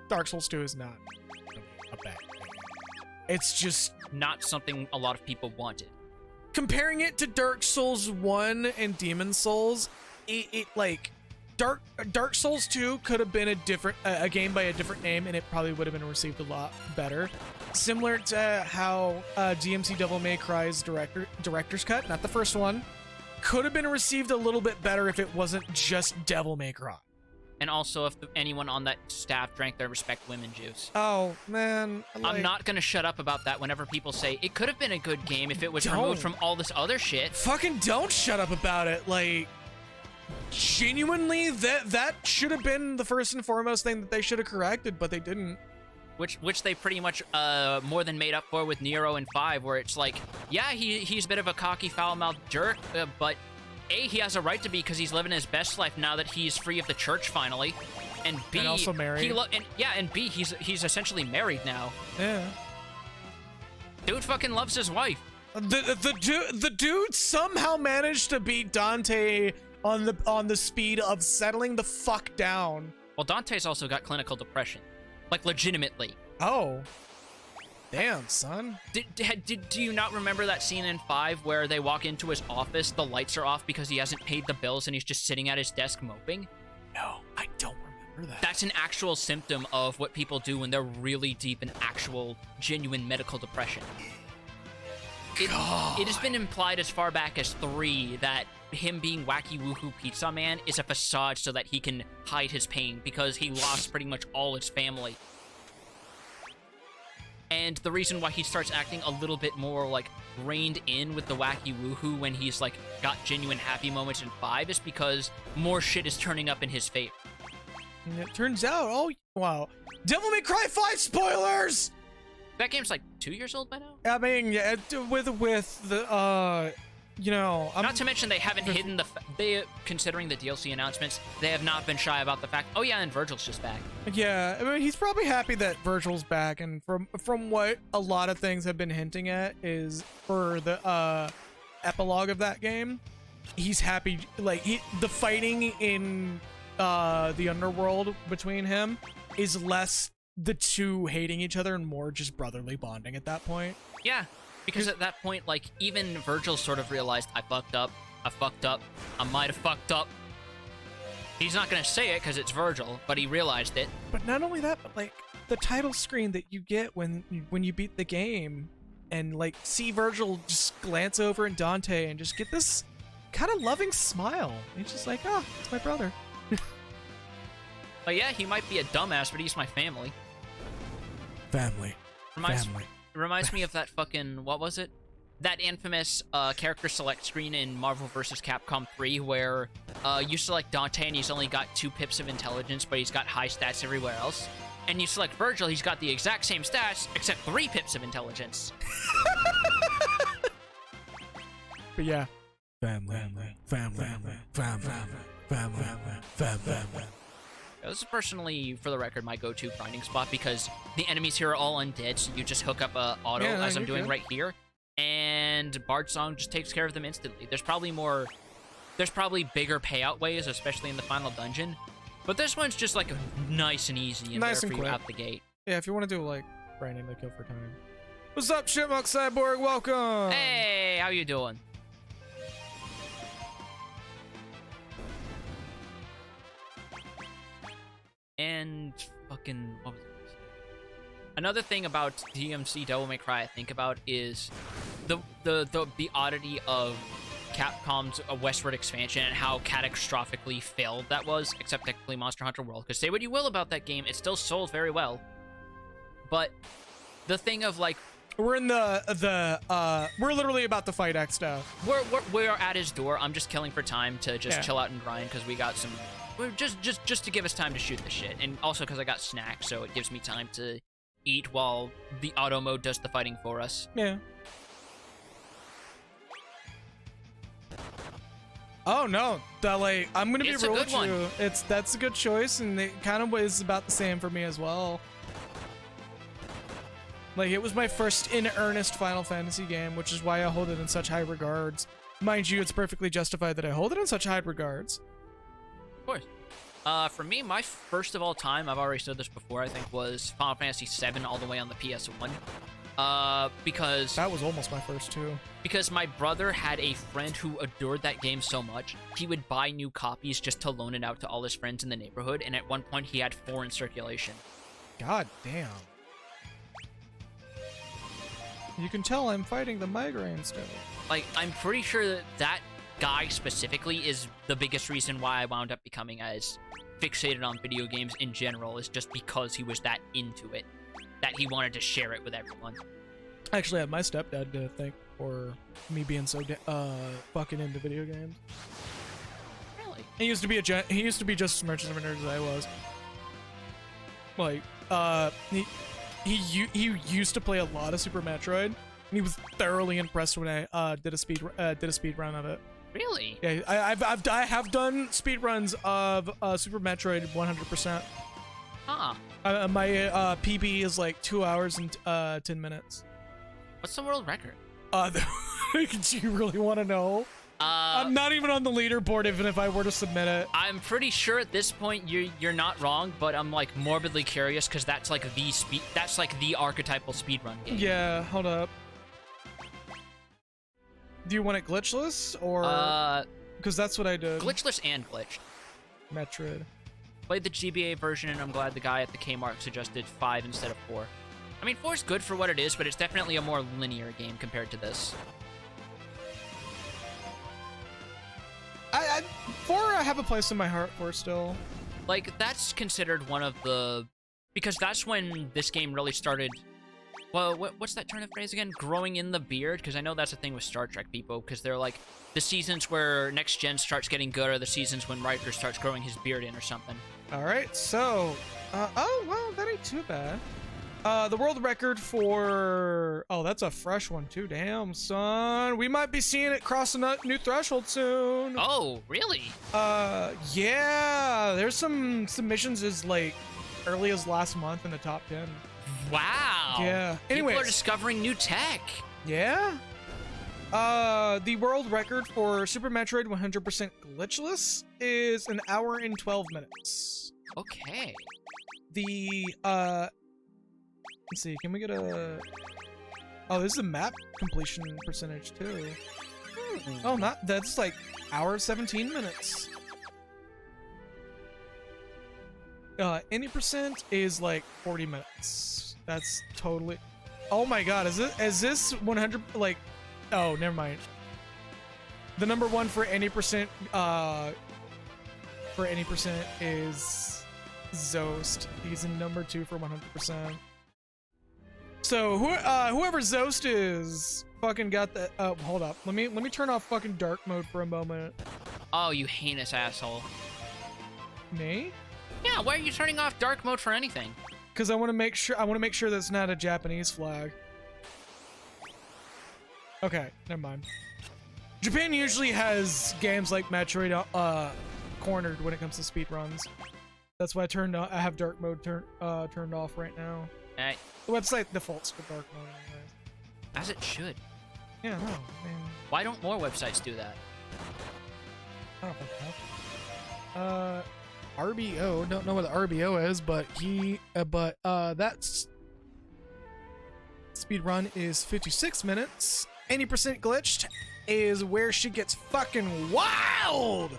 Dark Souls 2 is not a bad game. It's just not something a lot of people wanted. Comparing it to Dark Souls 1 and Demon Souls, it like Dark Souls 2 could have been a game by a different name, and it probably would have been received a lot better. Similar to how DMC Devil May Cry's director's cut, not the first one, could have been received a little bit better if it wasn't just Devil May Cry. And also if anyone on that staff drank their Respect Women juice. Oh, man. I'm not gonna shut up about that whenever people say, it could have been a good game if it was removed from all this other shit. Fucking don't shut up about it. Like, genuinely, that should have been the first and foremost thing that they should have corrected, but they didn't. Which they pretty much more than made up for with Nero and 5, where it's like, yeah, he's a bit of a cocky, foul-mouthed jerk, but he has a right to be because he's living his best life now that he's free of the church finally. And B, and also married. And B, he's essentially married now. Yeah. Dude fucking loves his wife. The dude somehow managed to beat Dante on the speed of settling the fuck down. Well, Dante's also got clinical depression, like legitimately. Oh. Damn, son. Do you not remember that scene in 5 where they walk into his office, the lights are off because he hasn't paid the bills and he's just sitting at his desk moping? No, I don't remember that. That's an actual symptom of what people do when they're really deep in actual, genuine medical depression. It has been implied as far back as 3 that him being wacky woohoo pizza man is a facade so that he can hide his pain because he lost pretty much all his family. And the reason why he starts acting a little bit more like reined in with the wacky woohoo when he's like got genuine happy moments in 5 is because more shit is turning up in his favor. And it turns out, oh wow, Devil May Cry 5 spoilers. That game's like 2 years old by now. I mean, yeah, with the you know, not to mention they haven't hidden considering the DLC announcements, they have not been shy about the fact, oh yeah, and Virgil's just back. Yeah, I mean, he's probably happy that Virgil's back, and from what a lot of things have been hinting at is for the epilogue of that game, he's happy, like, the fighting in the underworld between him is less the two hating each other and more just brotherly bonding at that point. Yeah. Because at that point, like, even Virgil sort of realized, I fucked up, I might have fucked up. He's not gonna say it because it's Virgil, but he realized it. But not only that, but, like, the title screen that you get when you beat the game and, like, see Virgil just glance over at Dante and just get this kind of loving smile. He's just like, oh, it's my brother. But yeah, he might be a dumbass, but he's my family. Family. Reminds me of that fucking, what was it? That infamous character select screen in Marvel vs. Capcom 3 where you select Dante and he's only got 2 pips of intelligence, but he's got high stats everywhere else. And you select Virgil, he's got the exact same stats, except 3 pips of intelligence. But yeah. Family. This is personally, for the record, my go-to grinding spot because the enemies here are all undead, so you just hook up a auto as I'm doing right here, and Bard Song just takes care of them instantly. There's probably bigger payout ways, especially in the final dungeon, but this one's just like nice and easy and nice there and for you quick. Out the gate. Yeah, if you want to do like grinding the kill for time. What's up, Chipmunk Cyborg? Welcome. Hey, how you doing? And fucking, what was it? Another thing about DMC Devil May Cry I think about is the oddity of Capcom's westward expansion and how catastrophically failed that was, except technically Monster Hunter World. Because say what you will about that game, it still sold very well. But the thing of like, we're in we're literally about to fight X stuff. We're at his door. I'm just killing for time to just chill out and grind because we got some. Just to give us time to shoot the shit, and also because I got snacks, so it gives me time to eat while the auto mode does the fighting for us. Yeah. Oh no, like I'm gonna be real with you. That's a good choice, and it kind of is about the same for me as well. Like it was my first in earnest Final Fantasy game, which is why I hold it in such high regards. Mind you, it's perfectly justified that I hold it in such high regards. Of course. For me, my first of all time, I've already said this before, I think, was Final Fantasy VII all the way on the PS1. Because... That was almost my first, too. Because my brother had a friend who adored that game so much, he would buy new copies just to loan it out to all his friends in the neighborhood, and at one point he had 4 in circulation. God damn. You can tell I'm fighting the migraine still. Like, I'm pretty sure that guy specifically is the biggest reason why I wound up becoming as fixated on video games in general, is just because he was that into it, that he wanted to share it with everyone. I actually have my stepdad to thank for me being so fucking into video games. Really? He used to be just as much of a nerd as I was. Like, he used to play a lot of Super Metroid, and he was thoroughly impressed when I did a speed run of it. Really? Yeah, I have done speedruns of Super Metroid 100%. Huh. My PB is like 2 hours and 10 minutes. What's the world record? Do you really want to know? I'm not even on the leaderboard, even if I were to submit it. I'm pretty sure at this point you're not wrong, but I'm like morbidly curious because that's like the archetypal speedrun game. Yeah, hold up. Do you want it glitchless or? Because that's what I did. Glitchless and glitched. Metroid. Played the GBA version, and I'm glad the guy at the Kmart suggested 5 instead of 4. I mean, 4 is good for what it is, but it's definitely a more linear game compared to this. 4 I have a place in my heart for still. Like, that's considered one of the... Because that's when this game really started... Well, what's that turn of phrase again? Growing in the beard? Because I know that's a thing with Star Trek people, because they're like, the seasons where Next Gen starts getting good are the seasons when Riker starts growing his beard in or something. Alright, so... oh, well, that ain't too bad. The world record for... Oh, that's a fresh one, too. Damn, son. We might be seeing it cross a new threshold soon. Oh, really? Yeah. There's some submissions as, like, early as last month in the top 10. Wow. Yeah. Anyways. People are discovering new tech. Yeah. The world record for Super Metroid 100% glitchless is 1 hour and 12 minutes. Okay. The, let's see, can we get a... Oh, this is a map completion percentage, too. Oh, that's like hour 17 minutes. Any percent is like 40 minutes. That's totally... Oh my god, is this 100, like... Oh, never mind. The number one for any percent, is Zost. He's in number 2 for 100%. So whoever Zost is fucking got the hold up. Let me turn off fucking dark mode for a moment. Oh, you heinous asshole. Me? Yeah, why are you turning off dark mode for anything? Cuz I want to make sure that's not a Japanese flag. Okay, never mind. Japan usually has games like Metroid cornered when it comes to speedruns. That's why I have dark mode turned off right now. Hey. The website defaults to dark mode anyways. As it should. Yeah, no, I mean... Why don't more websites do that? I don't think so. RBO, don't know what the RBO is, but that's... Speedrun is 56 minutes. 80% glitched is where she gets fucking wild!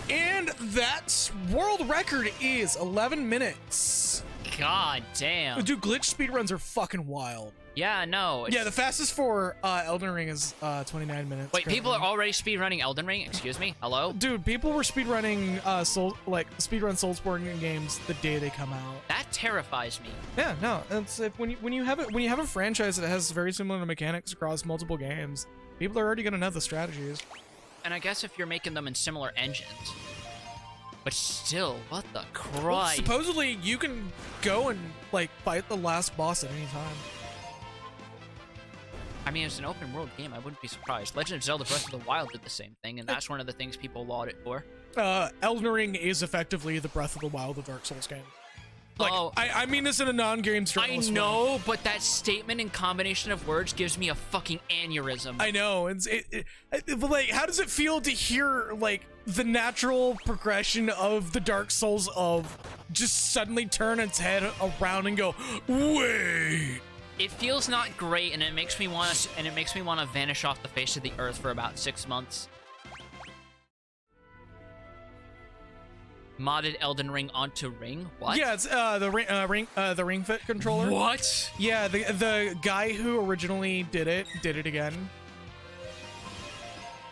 And that world record is 11 minutes. God damn. Dude, glitch speedruns are fucking wild. Yeah, no. Yeah, the fastest for Elden Ring is 29 minutes. Wait, people are already speedrunning Elden Ring? Excuse me? Hello? Dude, people were speedrunning speedrun Soulsborne games the day they come out. That terrifies me. Yeah, no, it's when you have a franchise that has very similar mechanics across multiple games, people are already gonna know the strategies. And I guess if you're making them in similar engines. But still, what the Christ? Well, supposedly, you can go and, like, fight the last boss at any time. I mean, it's an open world game. I wouldn't be surprised. Legend of Zelda Breath of the Wild did the same thing, and that's one of the things people laud it for. Elden Ring is effectively the Breath of the Wild of Dark Souls game. Like, oh, I mean this in a non-games journalist I know, but that statement and combination of words gives me a fucking aneurysm. I know. But like, how does it feel to hear, like, the natural progression of the Dark Souls of just suddenly turn its head around and go, wait? It feels not great, and it makes me want to vanish off the face of the earth for about 6 months. Modded Elden Ring onto Ring? What? Yeah, it's the Ring Fit controller. What? Yeah, the guy who originally did it again.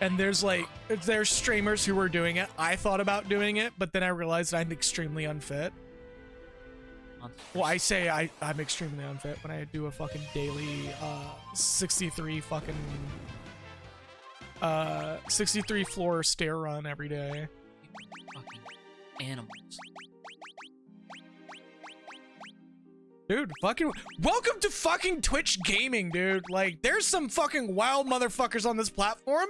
And there's streamers who were doing it. I thought about doing it, but then I realized I'm extremely unfit. Well, I say I'm extremely unfit when I do a fucking daily 63 floor stair run every day. Fucking animals. Dude, fucking welcome to fucking Twitch gaming, dude. Like, there's some fucking wild motherfuckers on this platform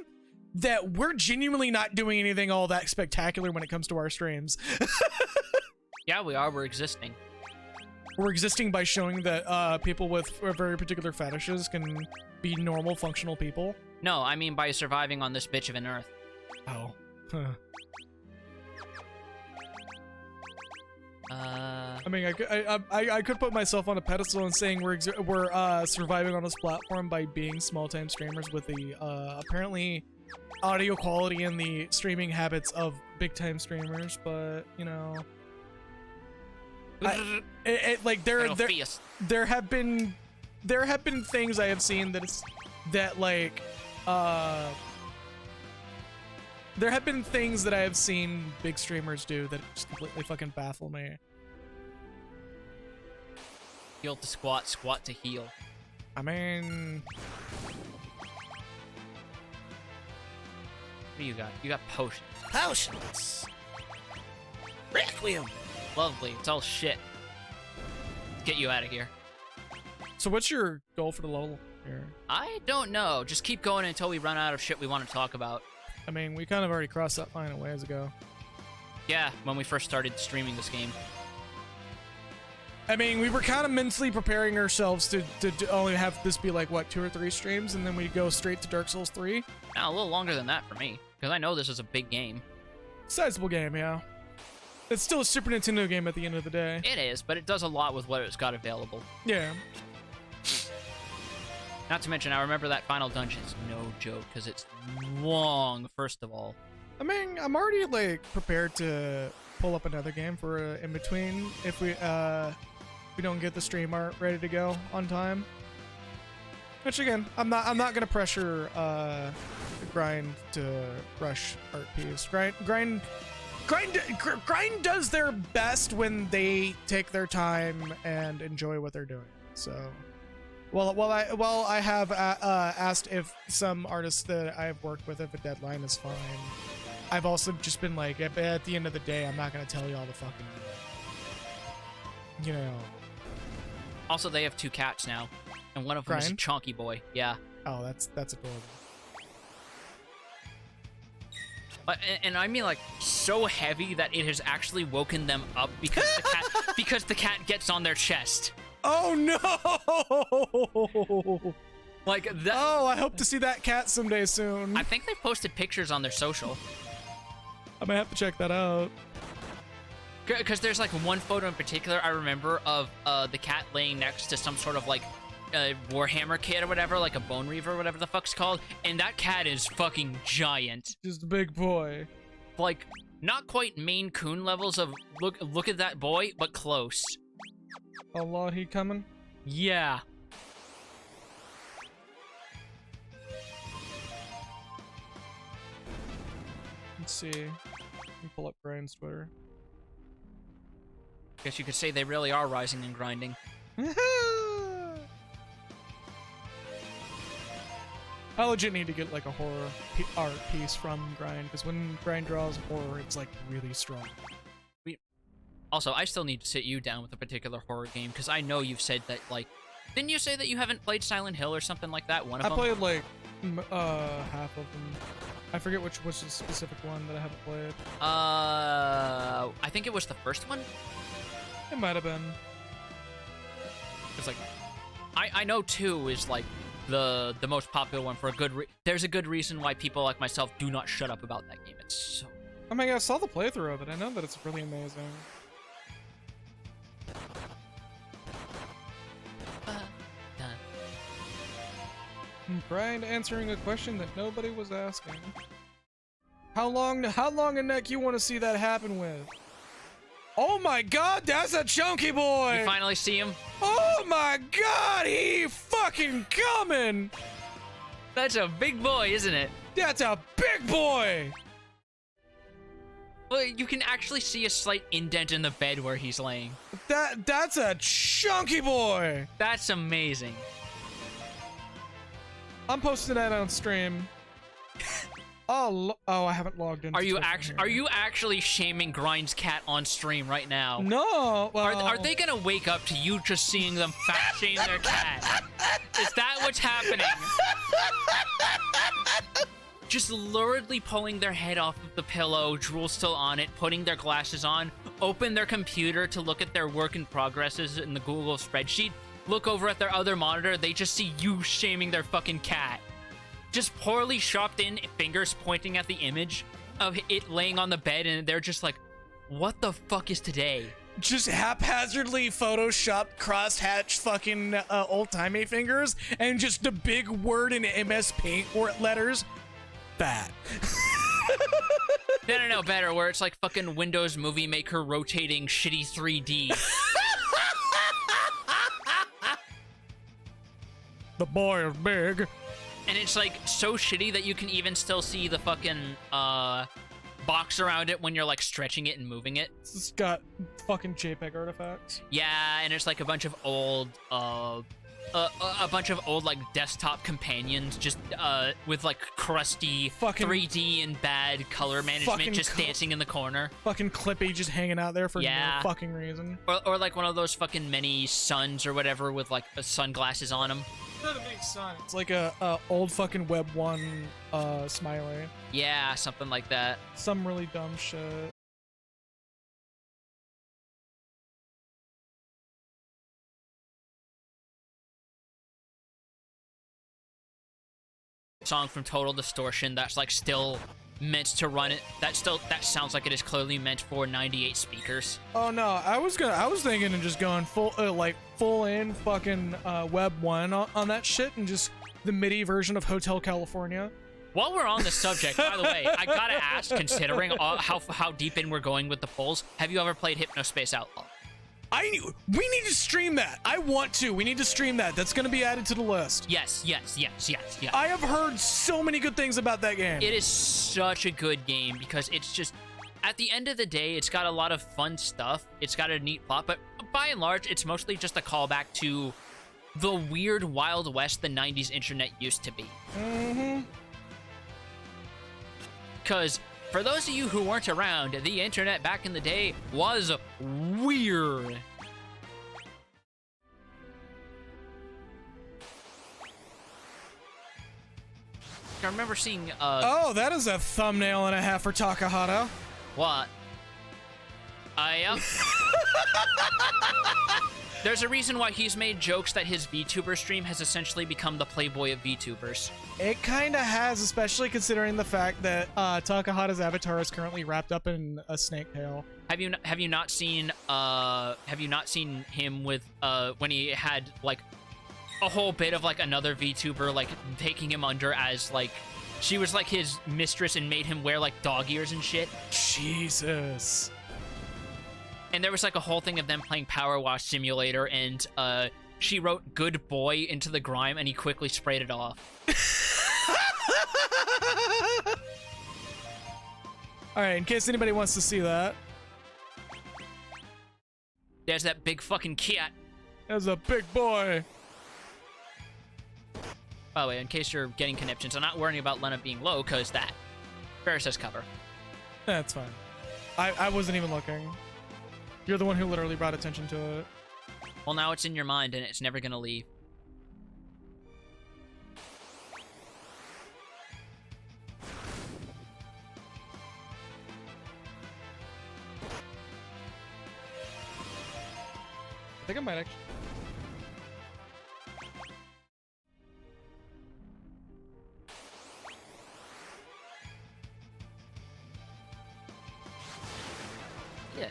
that we're genuinely not doing anything all that spectacular when it comes to our streams. Yeah, we are. We're existing. We're existing by showing that people with very particular fetishes can be normal, functional people. No, I mean by surviving on this bitch of an earth. Oh. Huh. I mean, I could put myself on a pedestal and saying we're surviving on this platform by being small-time streamers with the apparently audio quality and the streaming habits of big-time streamers, but you know, like there have been things I have seen there have been things that I have seen big streamers do that just completely fucking baffle me. Heal to squat, squat to heal. I mean... What do you got? You got potions. Potions! Requiem! Lovely. It's all shit. Let's get you out of here. So what's your goal for the level here? I don't know. Just keep going until we run out of shit we want to talk about. I mean, we kind of already crossed that line a ways ago. Yeah, when we first started streaming this game. I mean, we were kind of mentally preparing ourselves to only have this be like, what, 2 or 3 streams, and then we go straight to Dark Souls 3? Now, a little longer than that for me, because I know this is a big game. Sizable game, yeah. It's still a Super Nintendo game at the end of the day. It is, but it does a lot with what it's got available. Yeah. Not to mention, I remember that final dungeon is no joke, because it's long, first of all. I mean, I'm already, like, prepared to pull up another game for in between if we don't get the stream art ready to go on time. Which, again, I'm not gonna pressure Grind to rush art piece. Grind does their best when they take their time and enjoy what they're doing. So... Well, I have asked if some artists that I've worked with, if a deadline is fine. I've also just been like, at the end of the day, I'm not gonna tell you all the fucking, you know. Also, they have 2 cats now, and one of them is a chonky boy. Yeah. Oh, that's adorable. And I mean, like, so heavy that it has actually woken them up because the cat gets on their chest. Oh no! Like that. Oh, I hope to see that cat someday soon. I think they posted pictures on their social. I might have to check that out. Because there's like one photo in particular I remember of the cat laying next to some sort of like Warhammer kit or whatever, like a Bone Reaver or whatever the fuck's called, and that cat is fucking giant. Just a big boy. Like, not quite Maine Coon levels of look at that boy, but close. Allah, he coming? Yeah. Let's see. Let me pull up Grind's Twitter. Guess you could say they really are rising and grinding. I legit need to get like a horror art piece from Grind, because when Grind draws horror, it's like really strong. Also, I still need to sit you down with a particular horror game, because I know you've said that, like... Didn't you say that you haven't played Silent Hill or something like that? One of them? I played, like, half of them. I forget which was the specific one that I haven't played. I think it was the first one? It might have been. It's like... I know 2 is, like, the most popular one for a good there's a good reason why people like myself do not shut up about that game. It's so... I mean, I saw the playthrough of it. I know that it's really amazing. Grind answering a question that nobody was asking. How long a neck you want to see that happen with? Oh my god, that's a chunky boy! You finally see him? Oh my god, he fucking coming! That's a big boy, isn't it? That's a big boy! Well, you can actually see a slight indent in the bed where he's laying. That's a chunky boy! That's amazing. I'm posting that on stream. Oh, I haven't logged in. Are you actually shaming Grind's cat on stream right now? No. Well, are they gonna wake up to you just seeing them fat shame their cat? Is that what's happening? just luridly pulling their head off of the pillow, drool still on it, putting their glasses on, open their computer to look at their work in progresses in the Google spreadsheet, look over at their other monitor, they just see you shaming their fucking cat. Just poorly shopped in fingers pointing at the image of it laying on the bed, and they're just like, what the fuck is today? Just haphazardly photoshopped crosshatch fucking old-timey fingers and just a big word in MS Paint letters. Fat. No, better, where it's like fucking Windows Movie Maker rotating shitty 3D. The boy is big. And it's like so shitty that you can even still see the fucking box around it when you're like stretching it and moving it. It's got fucking JPEG artifacts. Yeah, and it's like a bunch of old like desktop companions just with like crusty fucking 3D and bad color management just dancing in the corner. Fucking Clippy just hanging out there for no fucking reason. Or like one of those fucking mini suns or whatever with like sunglasses on them. Not a big sun. It's like a old fucking Web 1 smiley. Yeah, something like that. Some really dumb shit. Song from Total Distortion that's like still meant to run it. That sounds like it is clearly meant for 98 speakers. Oh no, I was thinking of just going full in fucking Web 1 on that shit and just the MIDI version of Hotel California. While we're on the subject, by the way, I gotta ask, considering how deep in we're going with the polls, have you ever played Hypnospace Outlaw? We need to stream that. I want to. We need to stream that. That's going to be added to the list. Yes. I have heard so many good things about that game. It is such a good game because it's just, at the end of the day, it's got a lot of fun stuff. It's got a neat plot, but by and large, it's mostly just a callback to the weird Wild West the 90s internet used to be. Mm-hmm. Because for those of you who weren't around, the internet back in the day was weird. I remember seeing, Oh, that is a thumbnail and a half for Takahata. What? Yep. There's a reason why he's made jokes that his VTuber stream has essentially become the Playboy of VTubers. It kind of has, especially considering the fact that Takahata's avatar is currently wrapped up in a snake tail. Have you not seen him with when he had like a whole bit of like another VTuber like taking him under as like she was like his mistress and made him wear like dog ears and shit? Jesus. And there was like a whole thing of them playing Power Wash Simulator, and she wrote "good boy" into the grime, and he quickly sprayed it off. Alright, in case anybody wants to see that. There's that big fucking cat. There's a big boy. By the way, in case you're getting conniptions, I'm not worrying about Lena being low, because that. Fair says cover. That's fine. I wasn't even looking. You're the one who literally brought attention to it. Well, now it's in your mind, and it's never gonna leave. I think I might actually... Yeah.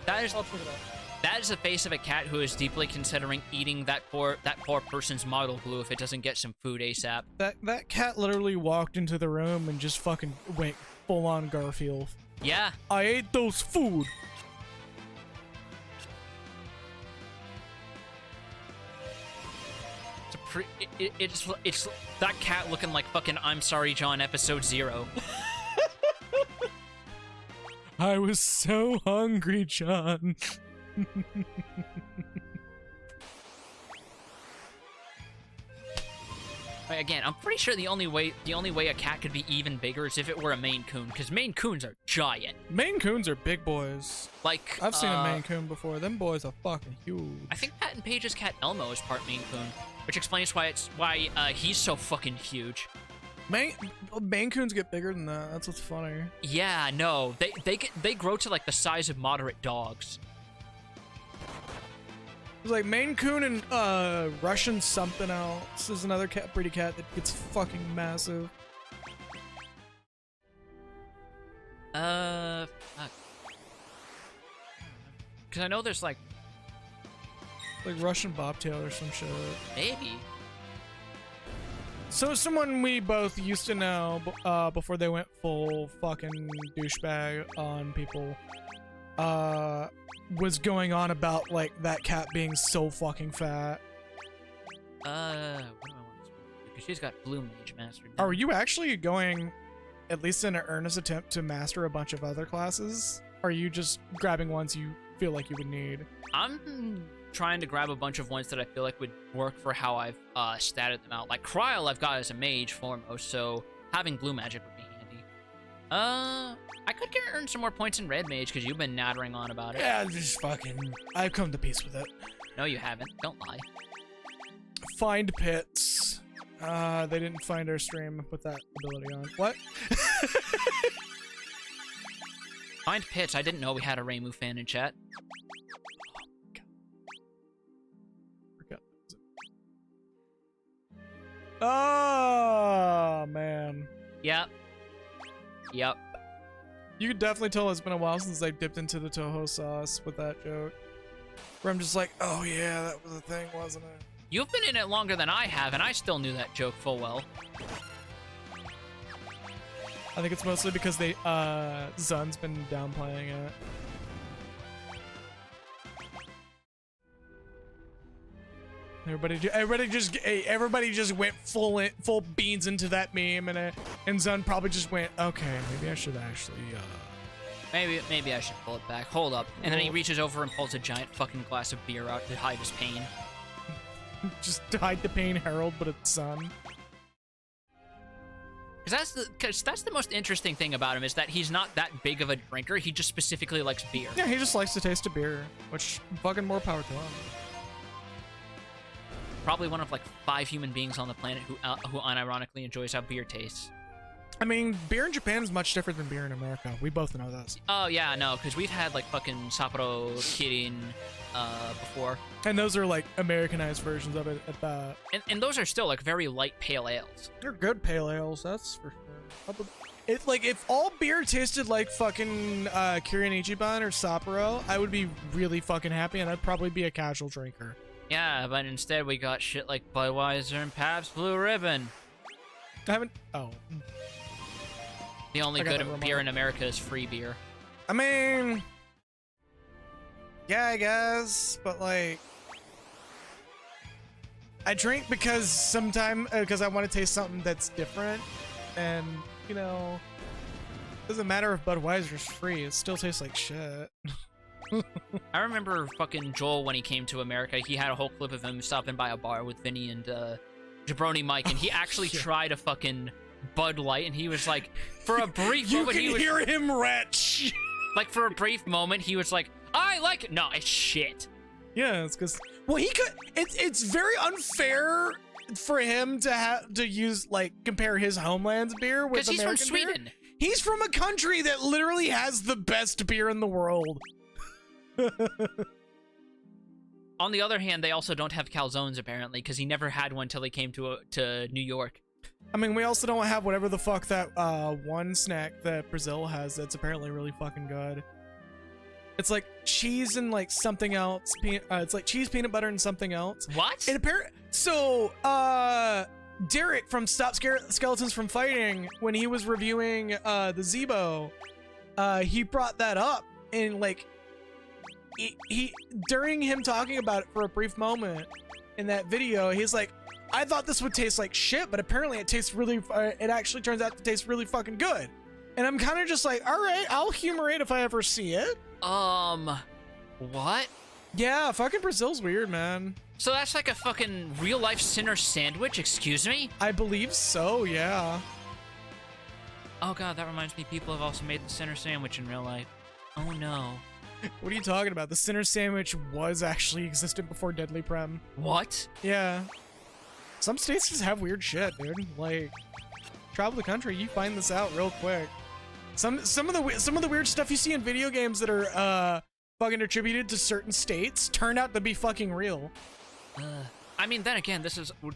That is the face of a cat who is deeply considering eating that poor person's model glue if it doesn't get some food ASAP. That cat literally walked into the room and just fucking went full on Garfield. Yeah. I ate those food. It's that cat looking like fucking I'm Sorry John episode 0. I was so hungry, John. Again, I'm pretty sure the only way a cat could be even bigger is if it were a Maine Coon, because Maine Coons are giant. Maine Coons are big boys. Like I've seen a Maine Coon before. Them boys are fucking huge. I think Pat and Paige's cat Elmo is part Maine Coon, which explains why he's so fucking huge. Maine Coons get bigger than that. That's what's funny. Yeah, no, they grow to like the size of moderate dogs. It's like Maine Coon and Russian something else is another breed of cat that gets fucking massive. Fuck. Because I know there's like Russian bobtail or some shit. Maybe. So someone we both used to know before they went full fucking douchebag on people was going on about like that cat being so fucking fat. What do I want to do? Because she's got Blue Mage mastered. Are you actually going, at least in an earnest attempt, to master a bunch of other classes? Or are you just grabbing ones you feel like you would need? I'm trying to grab a bunch of ones that I feel like would work for how I've statted them out. Like Kryl I've got as a mage foremost, so having Blue Magic would be handy. I could earn some more points in Red Mage because you've been nattering on about it. Yeah, just fucking... I've come to peace with it. No, you haven't. Don't lie. Find pits. They didn't find our stream with that ability on. What? Find pits. I didn't know we had a Reimu fan in chat. Oh, man. Yep. You could definitely tell it's been a while since I dipped into the Toho sauce with that joke. Where I'm just like, oh yeah, that was a thing, wasn't it? You've been in it longer than I have, and I still knew that joke full well. I think it's mostly because Zun's been downplaying it. Everybody just went full beans into that meme, and Zun probably just went, okay, maybe I should actually Maybe I should pull it back. Hold up. And then he reaches over and pulls a giant fucking glass of beer out to hide his pain. just hide the pain, Harold, but it's Zun. Because that's the most interesting thing about him, is that he's not that big of a drinker. He just specifically likes beer. Yeah, he just likes the taste of beer, which fucking more power to him. Probably one of like 5 human beings on the planet who unironically enjoys how beer tastes. I mean, beer in Japan is much different than beer in America. We both know this. Oh yeah, no, because we've had like fucking Sapporo, Kirin before. And those are like Americanized versions of it at that. And those are still like very light pale ales. They're good pale ales, that's for sure. It's like if all beer tasted like fucking Kirin Ichiban or Sapporo, I would be really fucking happy, and I'd probably be a casual drinker. Yeah, but instead we got shit like Budweiser and Pabst Blue Ribbon. I haven't... Oh. The only good beer in America is free beer. I mean... Yeah, I guess, but like... I drink because because I want to taste something that's different, and, you know... It doesn't matter if Budweiser's free, it still tastes like shit. I remember fucking Joel when he came to America. He had a whole clip of him stopping by a bar with Vinny and Jabroni Mike, and he actually tried a fucking Bud Light, and he was like, for a brief moment, you can hear him retch. Like for a brief moment, he was like, I like it. No, it's shit. Yeah, it's because he could. It's very unfair for him to use compare his homeland's beer with American American he's from Sweden. Beer. He's from a country that literally has the best beer in the world. On the other hand, they also don't have calzones apparently, because he never had one till he came to New York. I mean, we also don't have whatever the fuck that one snack that Brazil has that's apparently really fucking good. It's like cheese and like something else. It's like cheese, peanut butter, and something else. What? And so Derek from Stop Skeletons from Fighting, when he was reviewing the Zebo, he brought that up, and like he during him talking about it for a brief moment in that video, he's like, I thought this would taste like shit, but apparently it tastes really it actually turns out to taste really fucking good. And I'm kind of just like, all right, I'll humor it if I ever see it. What? Yeah, fucking Brazil's weird, man. So that's like a fucking real-life Sinner sandwich, excuse me? I believe so, yeah. Oh god, that reminds me, people have also made the Sinner sandwich in real life. Oh no. What are you talking about? The Sinner sandwich was actually existed before Deadly Prem. What? Yeah. Some states just have weird shit, dude. Like, travel the country, you find this out real quick. Some of the weird stuff you see in video games that are fucking attributed to certain states turn out to be fucking real. I mean, then again,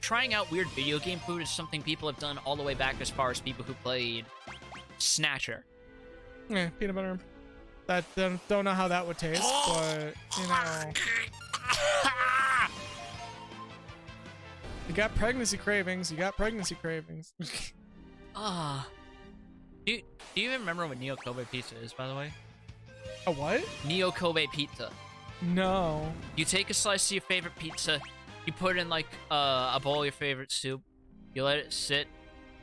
trying out weird video game food is something people have done all the way back as far as people who played Snatcher. Yeah, peanut butter. That don't know how that would taste, but you know. You got pregnancy cravings. You got pregnancy cravings. Do you even remember what Neo Kobe pizza is, by the way? A what? Neo Kobe pizza. No. You take a slice of your favorite pizza, you put it in like a bowl of your favorite soup, you let it sit,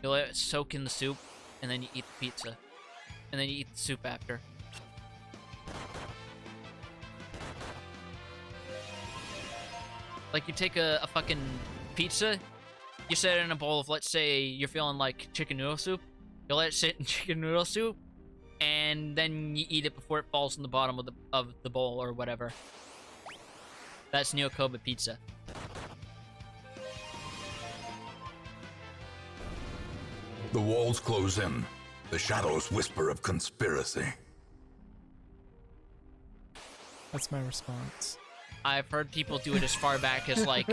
you let it soak in the soup, and then you eat the pizza. And then you eat the soup after. Like, you take a fucking pizza, you set it in a bowl of, let's say, you're feeling like chicken noodle soup, you let it sit in chicken noodle soup, and then you eat it before it falls in the bottom of the bowl or whatever. That's Neo Kobe pizza. The walls close in. The shadows whisper of conspiracy. That's my response. I've heard people do it as far back as, like,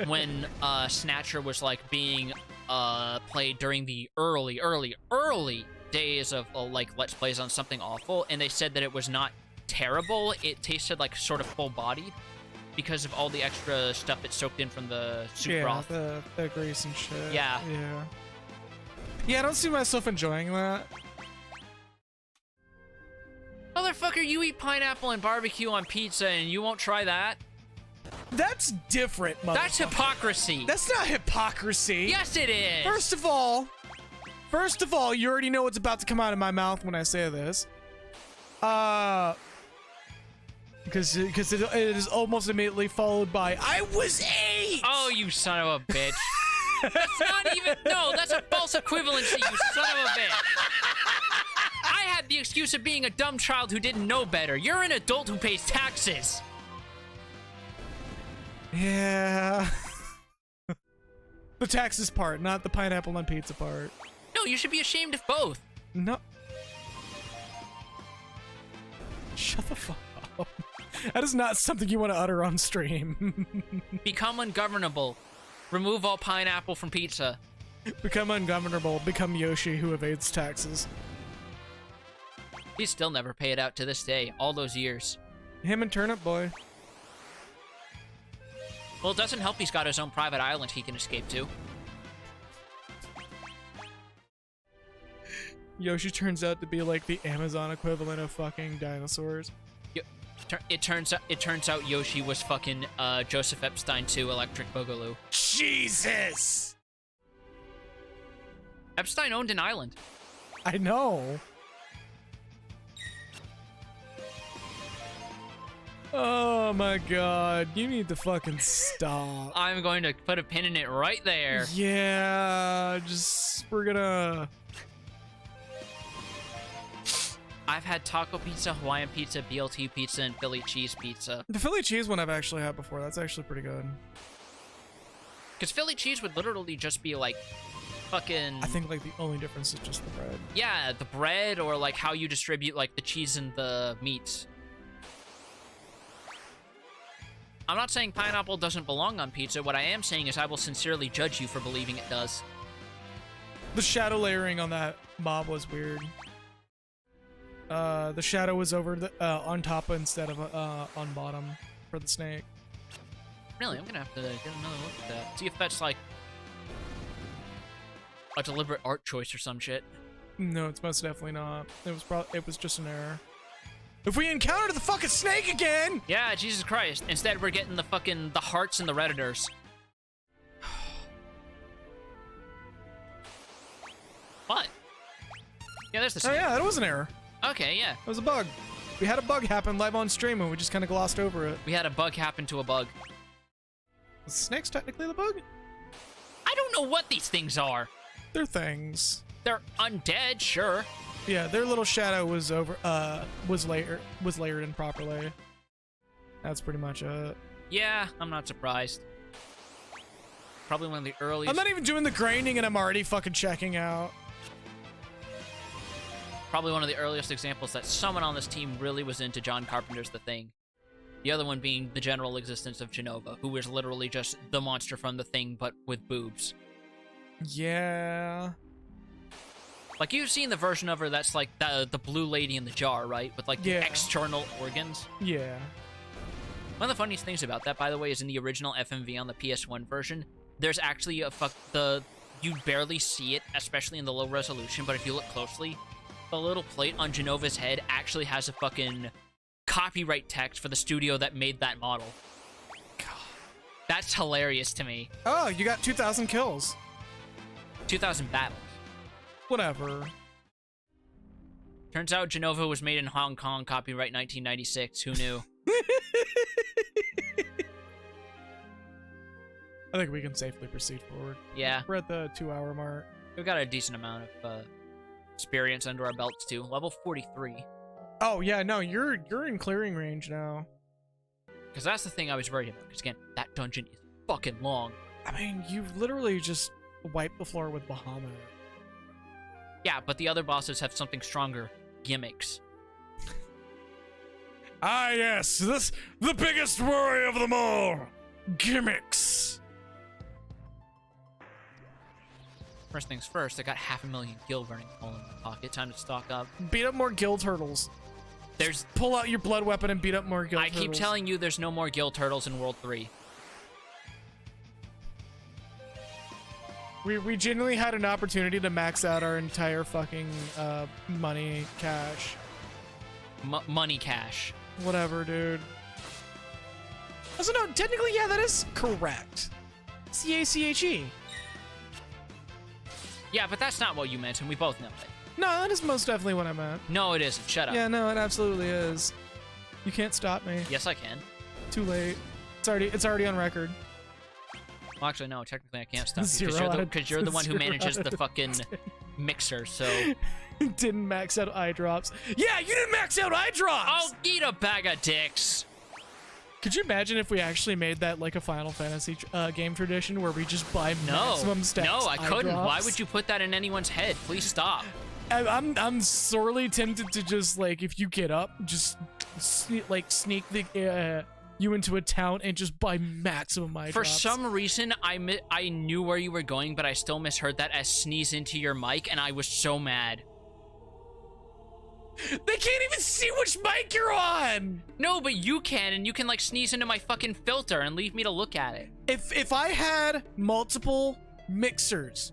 when Snatcher was, like, being played during the early days of, like, Let's Plays on Something Awful, and they said that it was not terrible. It tasted, like, sort of full-bodied because of all the extra stuff it soaked in from the soup broth. Yeah, the grease and shit. Yeah. Yeah. Yeah, I don't see myself enjoying that. Motherfucker, you eat pineapple and barbecue on pizza and you won't try that? That's different, motherfucker. That's hypocrisy. That's not hypocrisy. Yes, it is. First of all, you already know what's about to come out of my mouth when I say this. Because it is almost immediately followed by, I was 8! Oh, you son of a bitch. That's not even, no, that's a false equivalency, you son of a bitch. I had the excuse of being a dumb child who didn't know better. You're an adult who pays taxes. Yeah. The taxes part, not the pineapple on pizza part. No, you should be ashamed of both. No. Shut the fuck up. That is not something you want to utter on stream. Become ungovernable. Remove all pineapple from pizza. Become ungovernable. Become Yoshi who evades taxes. He's still never paid out to this day, all those years. Him and Turnip Boy. Well, it doesn't help he's got his own private island he can escape to. Yoshi turns out to be like the Amazon equivalent of fucking dinosaurs. It turns out Yoshi was fucking Joseph Epstein 2 Electric Boogaloo. Jesus! Epstein owned an island. I know. Oh my god, you need to fucking stop. I'm going to put a pin in it right there. Yeah, we're gonna... I've had taco pizza, Hawaiian pizza, BLT pizza, and Philly cheese pizza. The Philly cheese one I've actually had before. That's actually pretty good. Because Philly cheese would literally just be like fucking... I think like the only difference is just the bread. Yeah, the bread or like how you distribute like the cheese and the meat. I'm not saying pineapple doesn't belong on pizza. What I am saying is I will sincerely judge you for believing it does. The shadow layering on that mob was weird. The shadow was over the on top instead of on bottom for the snake. Really, I'm gonna have to get another look at that. See if that's like a deliberate art choice or some shit. No, it's most definitely not. It was just an error. If we encounter the fucking snake again! Yeah, Jesus Christ. Instead, we're getting the hearts and the Redditors. What? Yeah, there's the snake. Oh yeah, that was an error. Okay, yeah. It was a bug. We had a bug happen live on stream and we just kind of glossed over it. We had a bug happen to a bug. Is snake's technically the bug? I don't know what these things are. They're things. They're undead, sure. Yeah, their little shadow was layered in properly. That's pretty much it. Yeah, I'm not surprised. Probably one of the earliest. I'm not even doing the grinding and I'm already fucking checking out. Probably one of the earliest examples that someone on this team really was into John Carpenter's The Thing. The other one being the general existence of Genova, who was literally just the monster from The Thing, but with boobs. Yeah. Like, you've seen the version of her that's like the blue lady in the jar, right? With like the external organs. Yeah. One of the funniest things about that, by the way, is in the original FMV on the PS1 version, there's actually you barely see it, especially in the low resolution, but if you look closely, the little plate on Genova's head actually has a fucking copyright text for the studio that made that model. God. That's hilarious to me. Oh, you got 2,000 kills. 2,000 battles. Whatever. Turns out Genova was made in Hong Kong, copyright 1996. Who knew? I think we can safely proceed forward. Yeah. We're at the 2-hour mark. We've got a decent amount of experience under our belts, too. Level 43. Oh, yeah, no, you're in clearing range now. Because that's the thing I was worried about. Because, again, that dungeon is fucking long. I mean, you've literally just wiped the floor with Bahamut. Yeah, but the other bosses have something stronger. Gimmicks. Ah, yes, the biggest worry of them all. Gimmicks. First things first, I got 500,000 gil burning hole in my pocket. Time to stock up. Beat up more gill turtles. There's pull out your blood weapon and beat up more gill turtles. I keep telling you there's no more gill turtles in World 3. We genuinely had an opportunity to max out our entire fucking money cash. Money cash. Whatever, dude. So no, technically, yeah, that is correct. C-A-C-H-E. Yeah, but that's not what you meant, and we both know it. No, that is most definitely what I meant. No, it isn't. Shut up. Yeah, no, it absolutely is. You can't stop me. Yes, I can. Too late. It's already on record. Well, actually, no. Technically, I can't stop you because you're the one who 0 manages the fucking mixer. So didn't max out eye drops. Yeah, you didn't max out eye drops. I'll eat a bag of dicks. Could you imagine if we actually made that like a Final Fantasy game tradition where we just buy maximum stacks? No, I couldn't. Drops? Why would you put that in anyone's head? Please stop. I'm sorely tempted to just like, if you get up, just sneak the you into a town and just buy maximum eye drops. For some reason, I knew where you were going, but I still misheard that as sneeze into your mic, and I was so mad. They can't even see which mic you're on! No, but you can, and you can, like, sneeze into my fucking filter and leave me to look at it. If I had multiple mixers,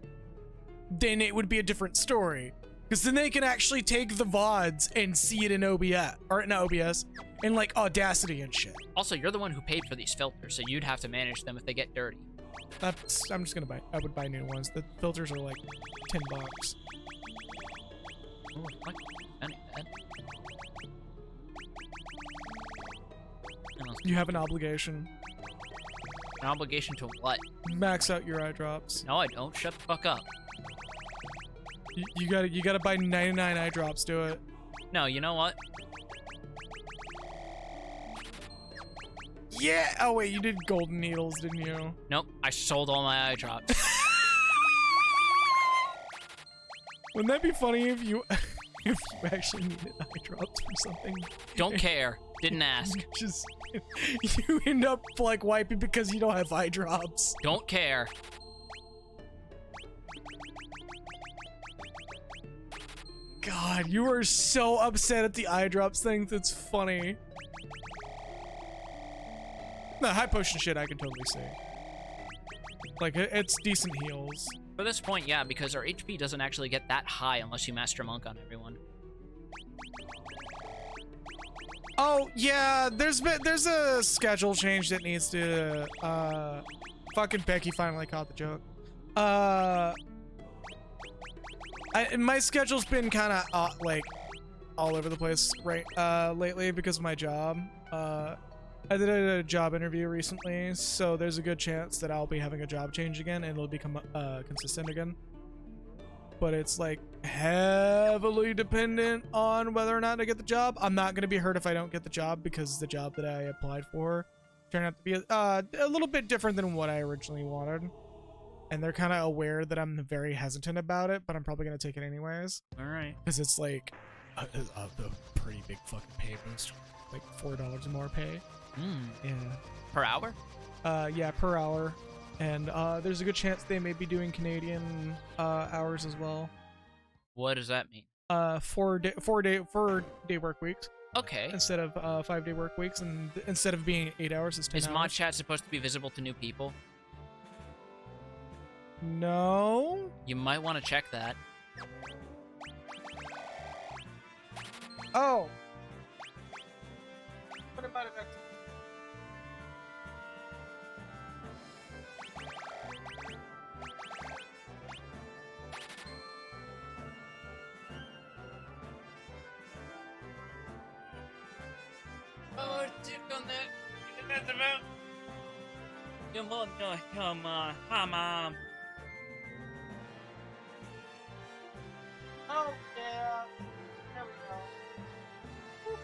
then it would be a different story. Because then they can actually take the VODs and see it in OBS, or not OBS, in, like, Audacity and shit. Also, you're the one who paid for these filters, so you'd have to manage them if they get dirty. I'm just gonna I would buy new ones. The filters are, like, $10. Oh, what? You have an obligation. An obligation to what? Max out your eye drops. No, I don't. Shut the fuck up. You gotta buy 99 eye drops. Do it. No, you know what? Yeah. Oh wait, you did golden needles, didn't you? Nope. I sold all my eye drops. Wouldn't that be funny if you actually needed eye drops for something? Don't care. Didn't ask. Just you end up like wiping because you don't have eye drops. Don't care. God, you are so upset at the eye drops thing. That's funny. No, high potion shit I can totally see. Like, it's decent heals. For this point, yeah, because our HP doesn't actually get that high unless you Master Monk on everyone. Oh, yeah, there's a schedule change that needs to, fucking Becky finally caught the joke. My schedule's been kind of, like, all over the place lately because of my job. I did a job interview recently, so there's a good chance that I'll be having a job change again and it'll become consistent again. But it's like heavily dependent on whether or not I get the job. I'm not going to be hurt if I don't get the job because the job that I applied for turned out to be a little bit different than what I originally wanted. And they're kind of aware that I'm very hesitant about it, but I'm probably going to take it anyways. All right. Because it's like a pretty big fucking pay boost. Like $4 more pay. Yeah. Per hour? Yeah, per hour. And there's a good chance they may be doing Canadian hours as well. What does that mean? 4-day work weeks. Okay. Instead of 5-day work weeks, and instead of being 8 hours, it's 10 Is hours. mod chat supposed to be visible to new people? No. You might want to check that. Oh. What about it next? Oh, tick on that. That's about. Come on, Oh, yeah. There we go.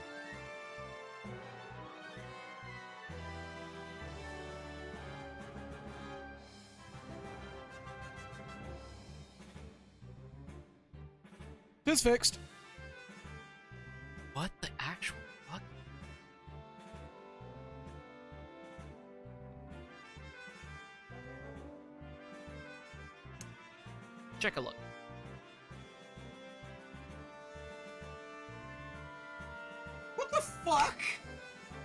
This fixed. What the actual fuck? Check a look. What the fuck?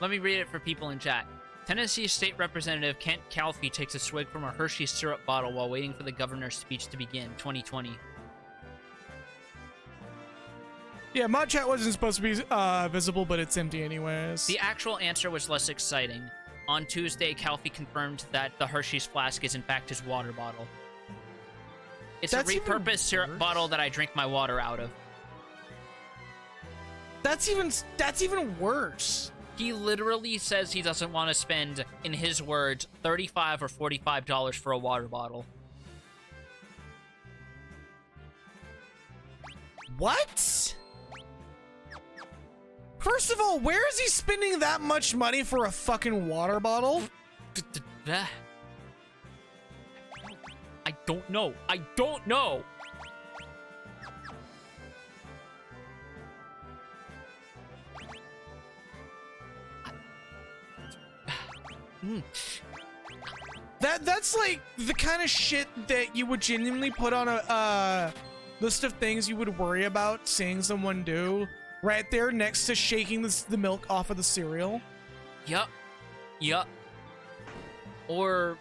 Let me read it for people in chat. Tennessee State Representative Kent Calfee takes a swig from a Hershey syrup bottle while waiting for the governor's speech to begin. 2020. Yeah, mod chat wasn't supposed to be visible, but it's empty anyways. The actual answer was less exciting. On Tuesday, Calfee confirmed that the Hershey's flask is in fact his water bottle. It's That's a even repurposed syrup worse. bottle that I drink my water out of. That's even worse. He literally says he doesn't want to spend, in his words, $35 or $45 for a water bottle. What? First of all, where is he spending that much money for a fucking water bottle? I don't know. I don't know. That's like the kind of shit that you would genuinely put on a list of things you would worry about seeing someone do right there next to shaking the milk off of the cereal. Yup. Yup. Or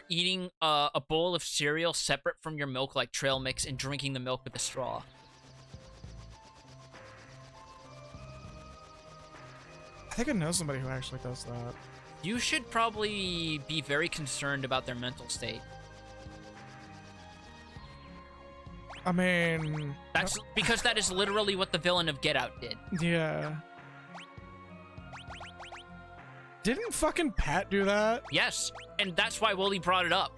eating a bowl of cereal separate from your milk like trail mix and drinking the milk with a straw. I think I know somebody who actually does that. You should probably be very concerned about their mental state. I mean... That's because that is literally what the villain of Get Out did. Yeah. Didn't fucking Pat do that? Yes, and that's why Wooly brought it up.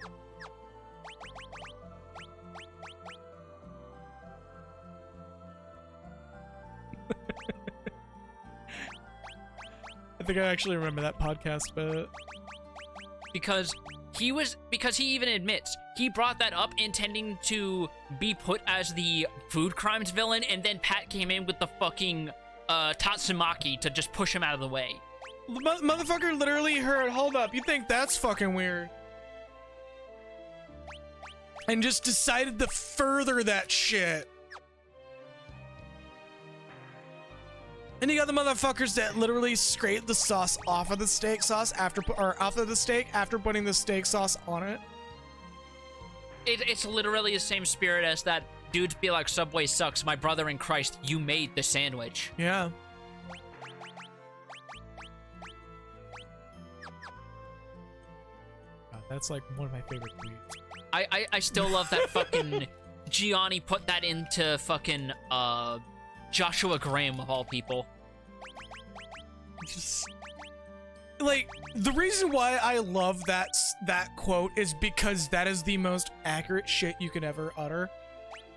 I think I actually remember that podcast, but... Because he even admits he brought that up intending to be put as the food crimes villain, and then Pat came in with the fucking Tatsumaki to just push him out of the way. Motherfucker literally heard, hold up, you think that's fucking weird? And just decided to further that shit. And you got the motherfuckers that literally scrape the sauce off of the steak sauce after putting the steak sauce on it. It's literally the same spirit as that dudes be like, Subway sucks, my brother in Christ, you made the sandwich. Yeah. God, that's like one of my favorite tweets. I still love that fucking Gianni put that into fucking Joshua Graham of all people. Just like, the reason why I love that quote is because that is the most accurate shit you can ever utter.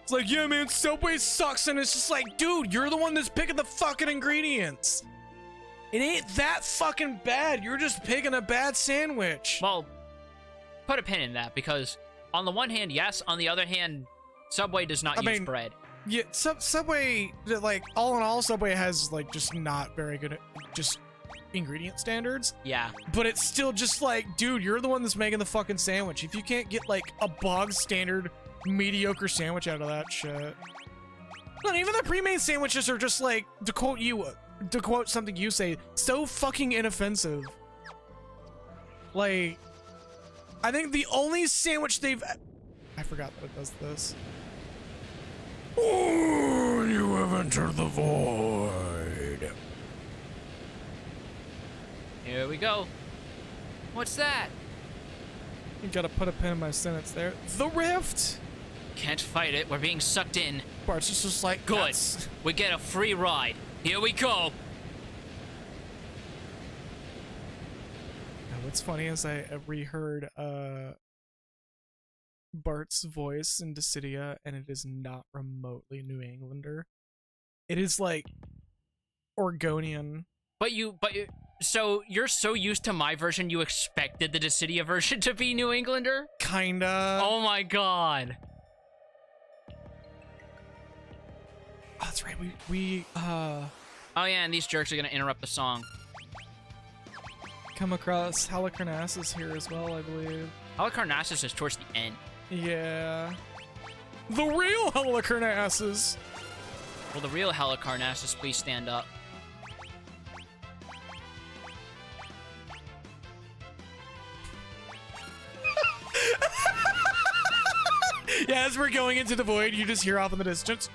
It's like, yeah, man, Subway sucks, and it's just like, dude, you're the one that's picking the fucking ingredients. It ain't that fucking bad. You're just picking a bad sandwich. Well, put a pin in that, because on the one hand, yes. On the other hand, Subway does not use bread. Yeah, Subway, like, all in all, Subway has, like, just not very good just ingredient standards. Yeah. But it's still just like, dude, you're the one that's making the fucking sandwich. If you can't get, like, a bog standard mediocre sandwich out of that shit. Not even the pre-made sandwiches are just, like, to quote something you say, so fucking inoffensive. Like, I think the only sandwich they've... I forgot that it does this. Oh, you have entered the void. Here we go. What's that? You gotta put a pin in my sentence there. The rift. Can't fight it. We're being sucked in. Bart's just like, good. We get a free ride. Here we go. Now, what's funny is I reheard Bart's voice in Dissidia, and it is not remotely New Englander. It is like Oregonian. So you're so used to my version, you expected the Dissidia version to be New Englander? Kinda. Oh my god. Oh, that's right. Oh yeah, and these jerks are gonna interrupt the song. Come across Halicarnassus here as well, I believe. Halicarnassus is towards the end. Yeah. The real Halicarnassus! Will the real Halicarnassus please stand up? Yeah, as we're going into the void, you just hear off in the distance.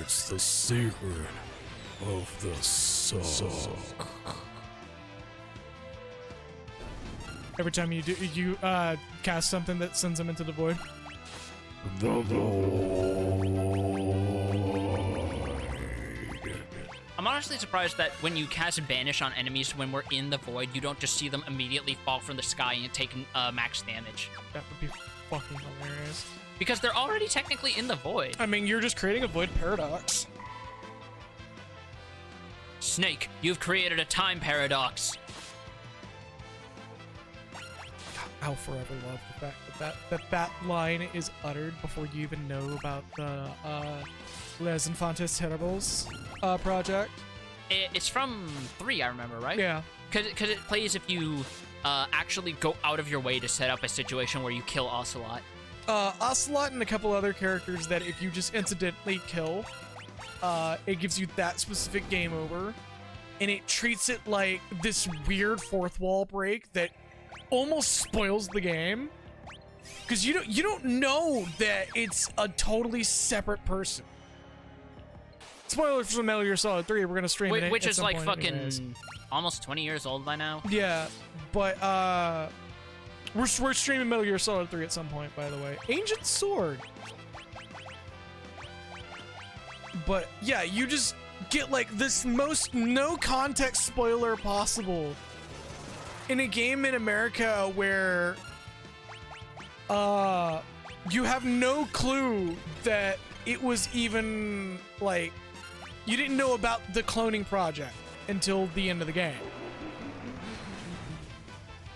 It's the secret of the soul. Every time you cast something that sends them into the void. The void. I'm honestly surprised that when you cast Banish on enemies when we're in the void, you don't just see them immediately fall from the sky and take max damage. That would be fucking hilarious. Because they're already technically in the void. I mean, you're just creating a void paradox. Snake, you've created a time paradox. I'll forever love the fact that line is uttered before you even know about the Les Infantes Terribles project. It's from 3, I remember, right? Yeah. Because it plays if you actually go out of your way to set up a situation where you kill Ocelot. Ocelot and a couple other characters that if you just incidentally kill, it gives you that specific game over. And it treats it like this weird fourth wall break that almost spoils the game. Because you don't know that it's a totally separate person. Spoiler for Metal Gear Solid 3, we're gonna stream it. Which at is some like point fucking anyways. Almost 20 years old by now. Yeah, but we're streaming Metal Gear Solid 3 at some point, by the way. Ancient Sword. But yeah, you just get like this most no context spoiler possible in a game in America where you have no clue that it was even like you didn't know about the cloning project until the end of the game.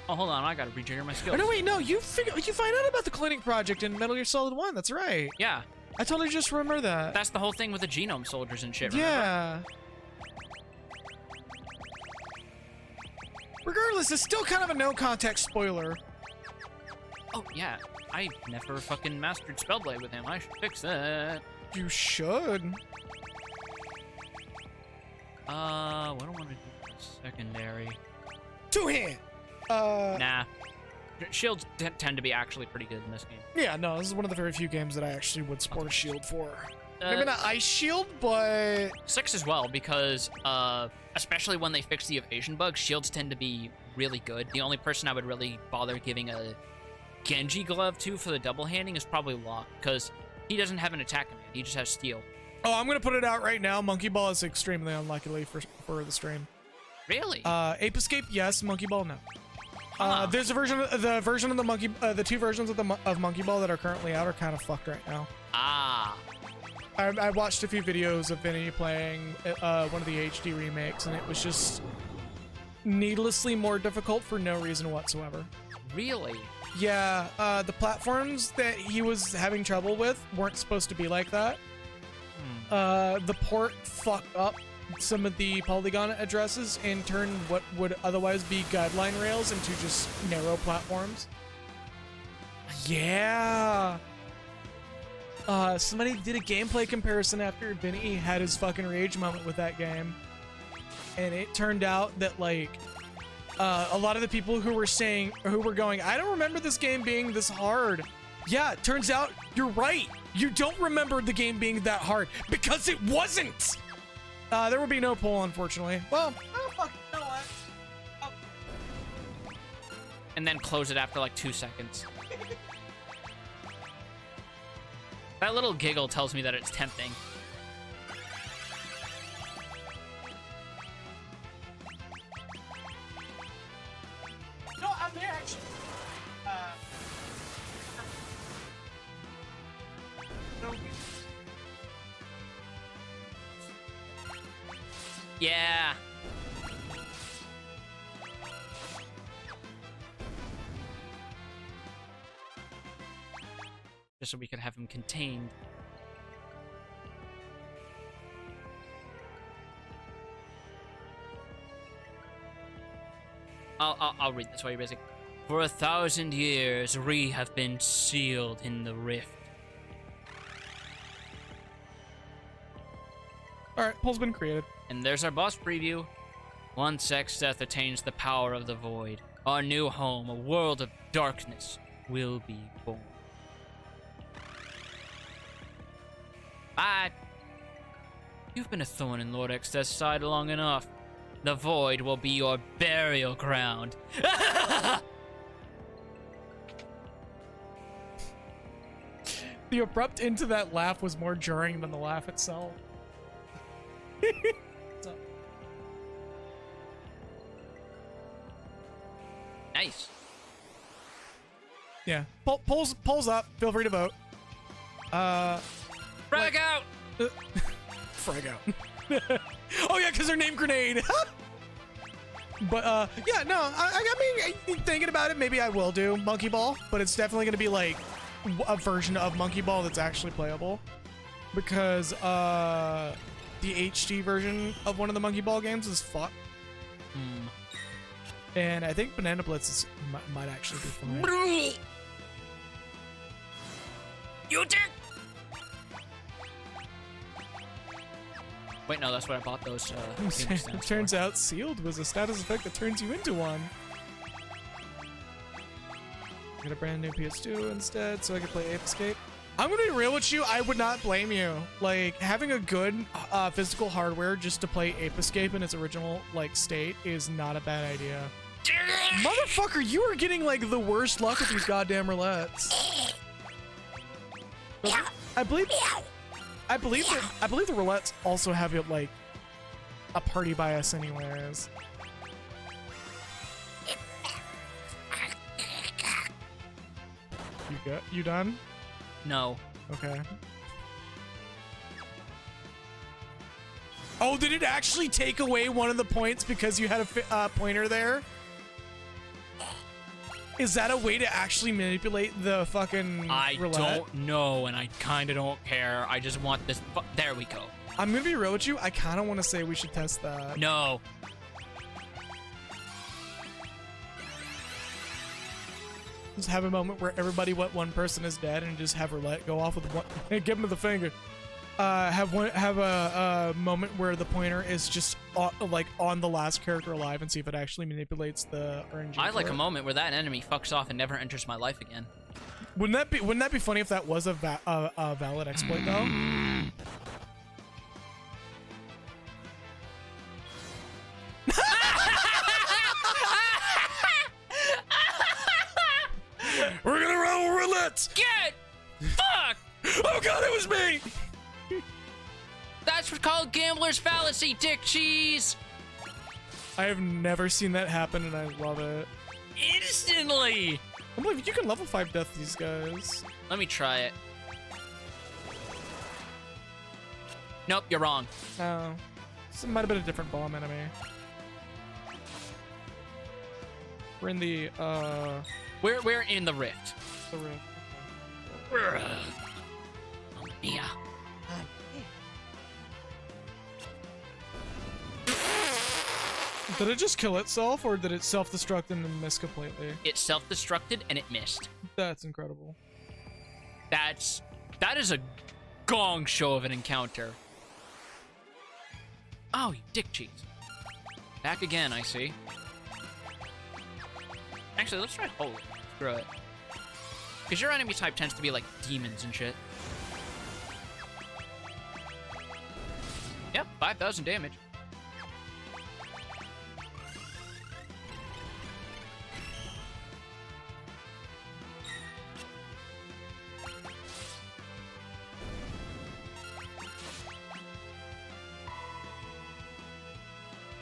Oh, hold on, I gotta rejigger my skills. Oh, no, wait, no, you find out about the cloning project in Metal Gear Solid 1, that's right. Yeah. I totally just remember that. That's the whole thing with the genome soldiers and shit, remember? Yeah. Regardless, it's still kind of a no-context spoiler. Oh, yeah. I never fucking mastered Spellblade with him. I should fix that. You should. What do I want to do for secondary? Two-hand! Nah. Shields tend to be actually pretty good in this game. Yeah, no, this is one of the very few games that I actually would sport a shield for. Maybe not Ice Shield, but... 6 as well, because, especially when they fix the evasion bug, shields tend to be really good. The only person I would really bother giving a Genji glove to for the double handing is probably Locke, because he doesn't have an attack command, he just has steel. Oh, I'm gonna put it out right now. Monkey Ball is extremely unlucky for the stream. Really? Ape Escape, yes. Monkey Ball, no. Huh. There's the version of the monkey, the two versions of Monkey Ball that are currently out are kind of fucked right now. Ah. I watched a few videos of Vinny playing one of the HD remakes, and it was just needlessly more difficult for no reason whatsoever. Really? Yeah, the platforms that he was having trouble with weren't supposed to be like that. The port fucked up some of the polygon addresses and turned what would otherwise be guideline rails into just narrow platforms. Yeah. Somebody did a gameplay comparison after Vinny had his fucking rage moment with that game. And it turned out that, like, a lot of the people who were going, I don't remember this game being this hard. Yeah, it turns out you're right. You don't remember the game being that hard because it wasn't. There will be no poll, unfortunately. Well, I don't fucking know what. Oh. And then close it after like 2 seconds. That little giggle tells me that it's tempting. No, I'm there actually. No. Yeah. Just so we can have him contained. I'll read this while you're busy. For 1,000 years, we have been sealed in the rift. Alright, poll's been created. And there's our boss preview. Once Exdeath attains the power of the void, our new home, a world of darkness, will be born. But you've been a thorn in Lord Exdeath's side long enough. The void will be your burial ground. The abrupt end to that laugh was more jarring than the laugh itself. Nice. Yeah. Polls up. Feel free to vote. Frag out! Frag out. Oh yeah, because they're named Grenade. But yeah, no, I mean, thinking about it, maybe I will do Monkey Ball, but it's definitely gonna be like a version of Monkey Ball that's actually playable, because the HD version of one of the Monkey Ball games is fucked. And I think Banana Blitz might actually be fun. You dick! Wait, no, that's what I bought those. It turns out sealed was a status effect that turns you into one. Get a brand new PS2 instead so I can play Ape Escape. I'm gonna be real with you, I would not blame you. Like, having a good physical hardware just to play Ape Escape in its original, like, state is not a bad idea. Motherfucker, you are getting, like, the worst luck with these goddamn roulettes. I believe the roulettes also have it, like, a party bias anyways. You good? You done? No. Okay. Oh, did it actually take away one of the points because you had a pointer there? Is that a way to actually manipulate the fucking I roulette? don't know, and I kind of don't care. I just want this. There we go. I'm gonna be real with you. I kind of want to say we should test that. No. Just have a moment where everybody, one person is dead, and just have roulette go off with one. Give him the finger. Have a moment where the pointer is just on the last character alive, and see if it actually manipulates the RNG. I like a moment where that enemy fucks off and never enters my life again. Wouldn't that be funny if that was a valid exploit though? We're gonna roll roulette! Get! Fuck! Oh god, it was me! That's what's called gambler's fallacy, dick cheese. I have never seen that happen, and I love it. Instantly. I believe you can level 5 death these guys. Let me try it. Nope, you're wrong. Oh. This might have been a different bomb enemy. We're in the, We're in the rift. the rift. Yeah. Did it just kill itself, or did it self-destruct and then miss completely? It self-destructed and it missed. That's incredible. That is a gong show of an encounter. Oh, you dick cheese. Back again, I see. Actually, let's try holy. Screw it. Because your enemy type tends to be like demons and shit. Yep, 5,000 damage.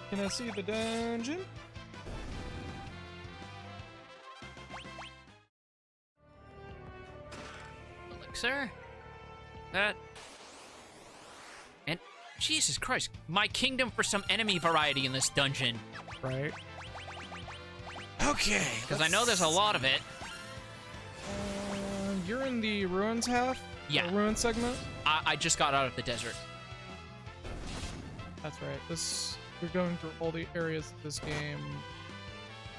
Can I see the dungeon? Elixir? That... And... Jesus Christ. My kingdom for some enemy variety in this dungeon. Right. Okay. Because I know there's a lot of it. You're in the ruins half? Yeah. The ruin segment? I just got out of the desert. That's right. We're going through all the areas of this game,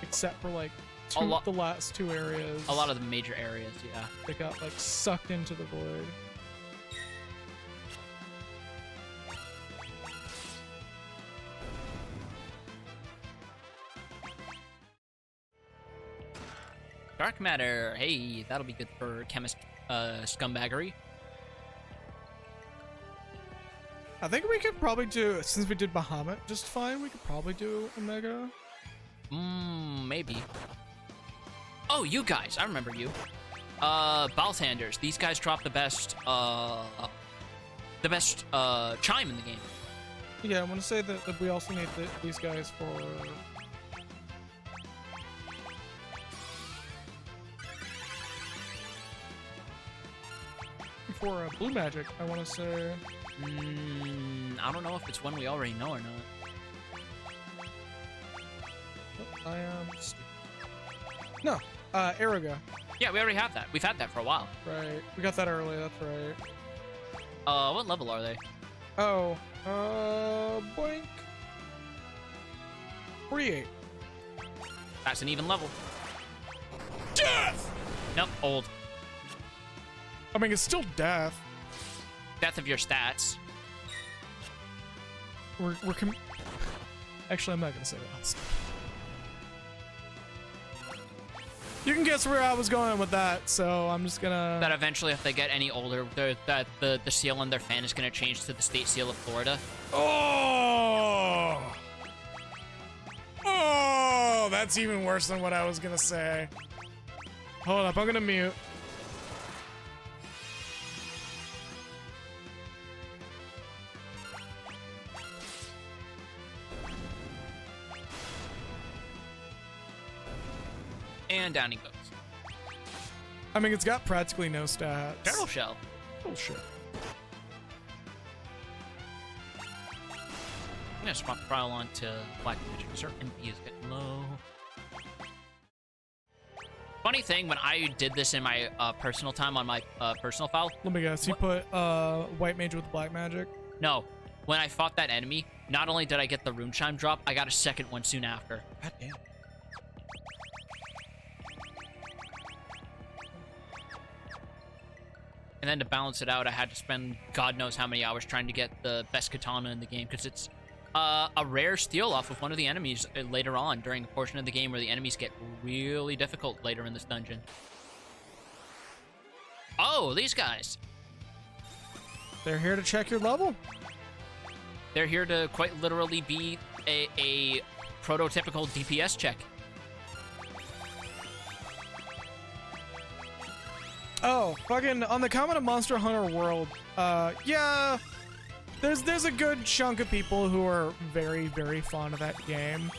except for like the last 2 areas. A lot of the major areas, yeah. They got like sucked into the void. Dark matter. Hey, that'll be good for chemist scumbaggery. I think we could probably do, since we did Bahamut just fine, we could probably do Omega. Maybe. Oh, you guys, I remember you. Balthanders. These guys drop the best chime in the game. Yeah, I want to say that we also need these guys for blue magic, I want to say. I don't know if it's one we already know or not. Oh, I am stupid. No, Araga. Yeah, we already have that. We've had that for a while. Right, we got that early, that's right. What level are they? Oh, boink. 48. That's an even level. Death! Nope, old. I mean, it's still death. Death of your stats. Actually, I'm not gonna say that. You can guess where I was going with that, so I'm just gonna... That eventually, if they get any older, the seal on their fan is gonna change to the state seal of Florida. Oh! Oh, that's even worse than what I was gonna say. Hold up, I'm gonna mute. And down he goes. I mean, it's got practically no stats. Turtle shell. Bullshit. I'm gonna swap the trial on to black magic because our MP is getting low. Funny thing, when I did this in my personal time on my personal file. Let me guess, you put white mage with black magic? No. When I fought that enemy, not only did I get the rune chime drop, I got a second one soon after. God damn. And then to balance it out, I had to spend God knows how many hours trying to get the best katana in the game, because it's a rare steal off of one of the enemies later on during a portion of the game where the enemies get really difficult later in this dungeon. Oh, these guys. They're here to check your level. They're here to quite literally be a prototypical DPS check. Oh, fucking on the comment of Monster Hunter World, yeah, there's a good chunk of people who are very, very fond of that game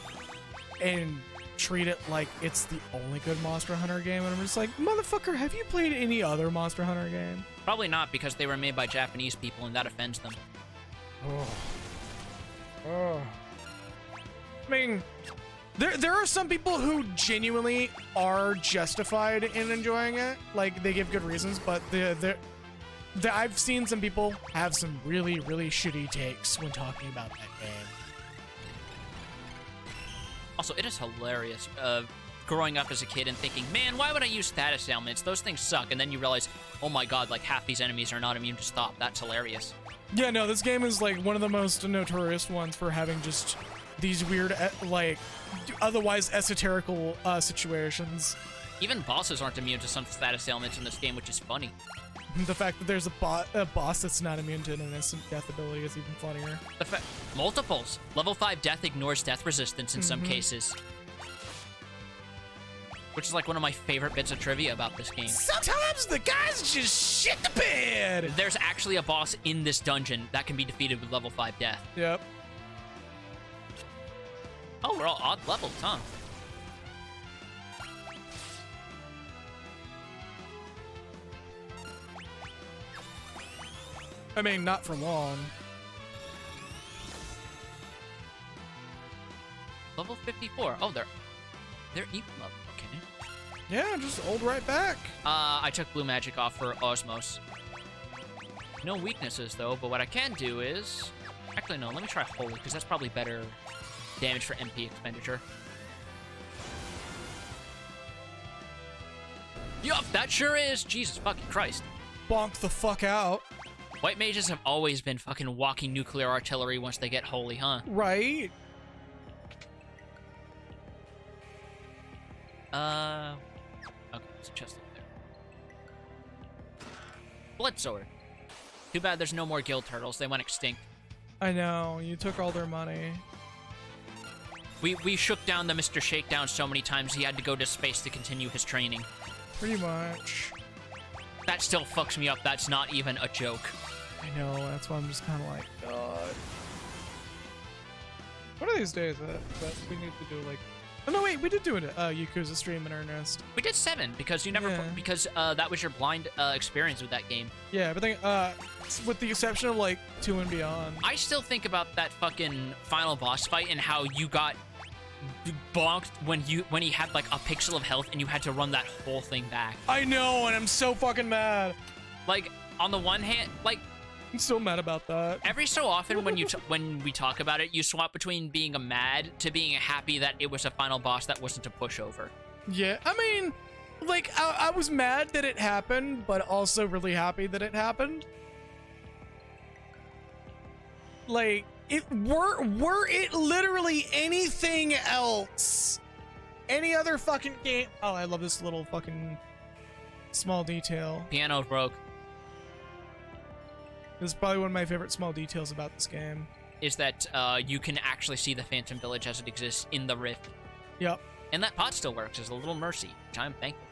and treat it like it's the only good Monster Hunter game, and I'm just like, motherfucker, have you played any other Monster Hunter game? Probably not, because they were made by Japanese people, and that offends them. Oh. I mean, there are some people who genuinely are justified in enjoying it. Like, they give good reasons, but I've seen some people have some really, really shitty takes when talking about that game. Also, it is hilarious growing up as a kid and thinking, man, why would I use status ailments? Those things suck. And then you realize, oh my god, like half these enemies are not immune to stop. That's hilarious. Yeah, no, this game is like one of the most notorious ones for having just these weird, like, otherwise esoterical situations. Even bosses aren't immune to some status ailments in this game, which is funny. The fact that there's a boss that's not immune to an instant death ability is even funnier. Multiples. Level 5 death ignores death resistance in some cases. Which is like one of my favorite bits of trivia about this game. Sometimes the guys just shit the bed! There's actually a boss in this dungeon that can be defeated with level 5 death. Yep. Oh, we're all odd levels, huh? I mean, not for long. Level 54. Oh, they're even level. Okay. Yeah, just old right back. I took blue magic off for Osmos. No weaknesses, though, but what I can do is... Actually, no, let me try Holy, because that's probably better damage for MP expenditure. Yup, that sure is! Jesus fucking Christ. Bonk the fuck out. White mages have always been fucking walking nuclear artillery once they get holy, huh? Right? Okay, there's a chest up there. Blood sword. Too bad there's no more guild turtles. They went extinct. I know, you took all their money. We shook down the Mr. Shakedown so many times he had to go to space to continue his training. Pretty much. That still fucks me up. That's not even a joke. I know, that's why I'm just kind of like, God. One of these days that we need to do, like... Oh, no, wait, we did do a Yakuza stream in earnest. We did 7, because you never... Yeah. Because that was your blind experience with that game. Yeah, everything, with the exception of, like, 2 and beyond. I still think about that fucking final boss fight and how you got bonked when he had, like, a pixel of health and you had to run that whole thing back. I know, and I'm so fucking mad. Like, on the one hand, like... I'm so mad about that. Every so often when we talk about it, you swap between being mad to being happy that it was a final boss that wasn't a pushover. Yeah, I mean, like, I was mad that it happened, but also really happy that it happened. Like, were it literally anything else, any other fucking game... Oh, I love this little fucking small detail. Piano broke. This is probably one of my favorite small details about this game. Is that you can actually see the Phantom Village as it exists in the Rift. Yep. And that pot still works as a little mercy, which I'm thankful.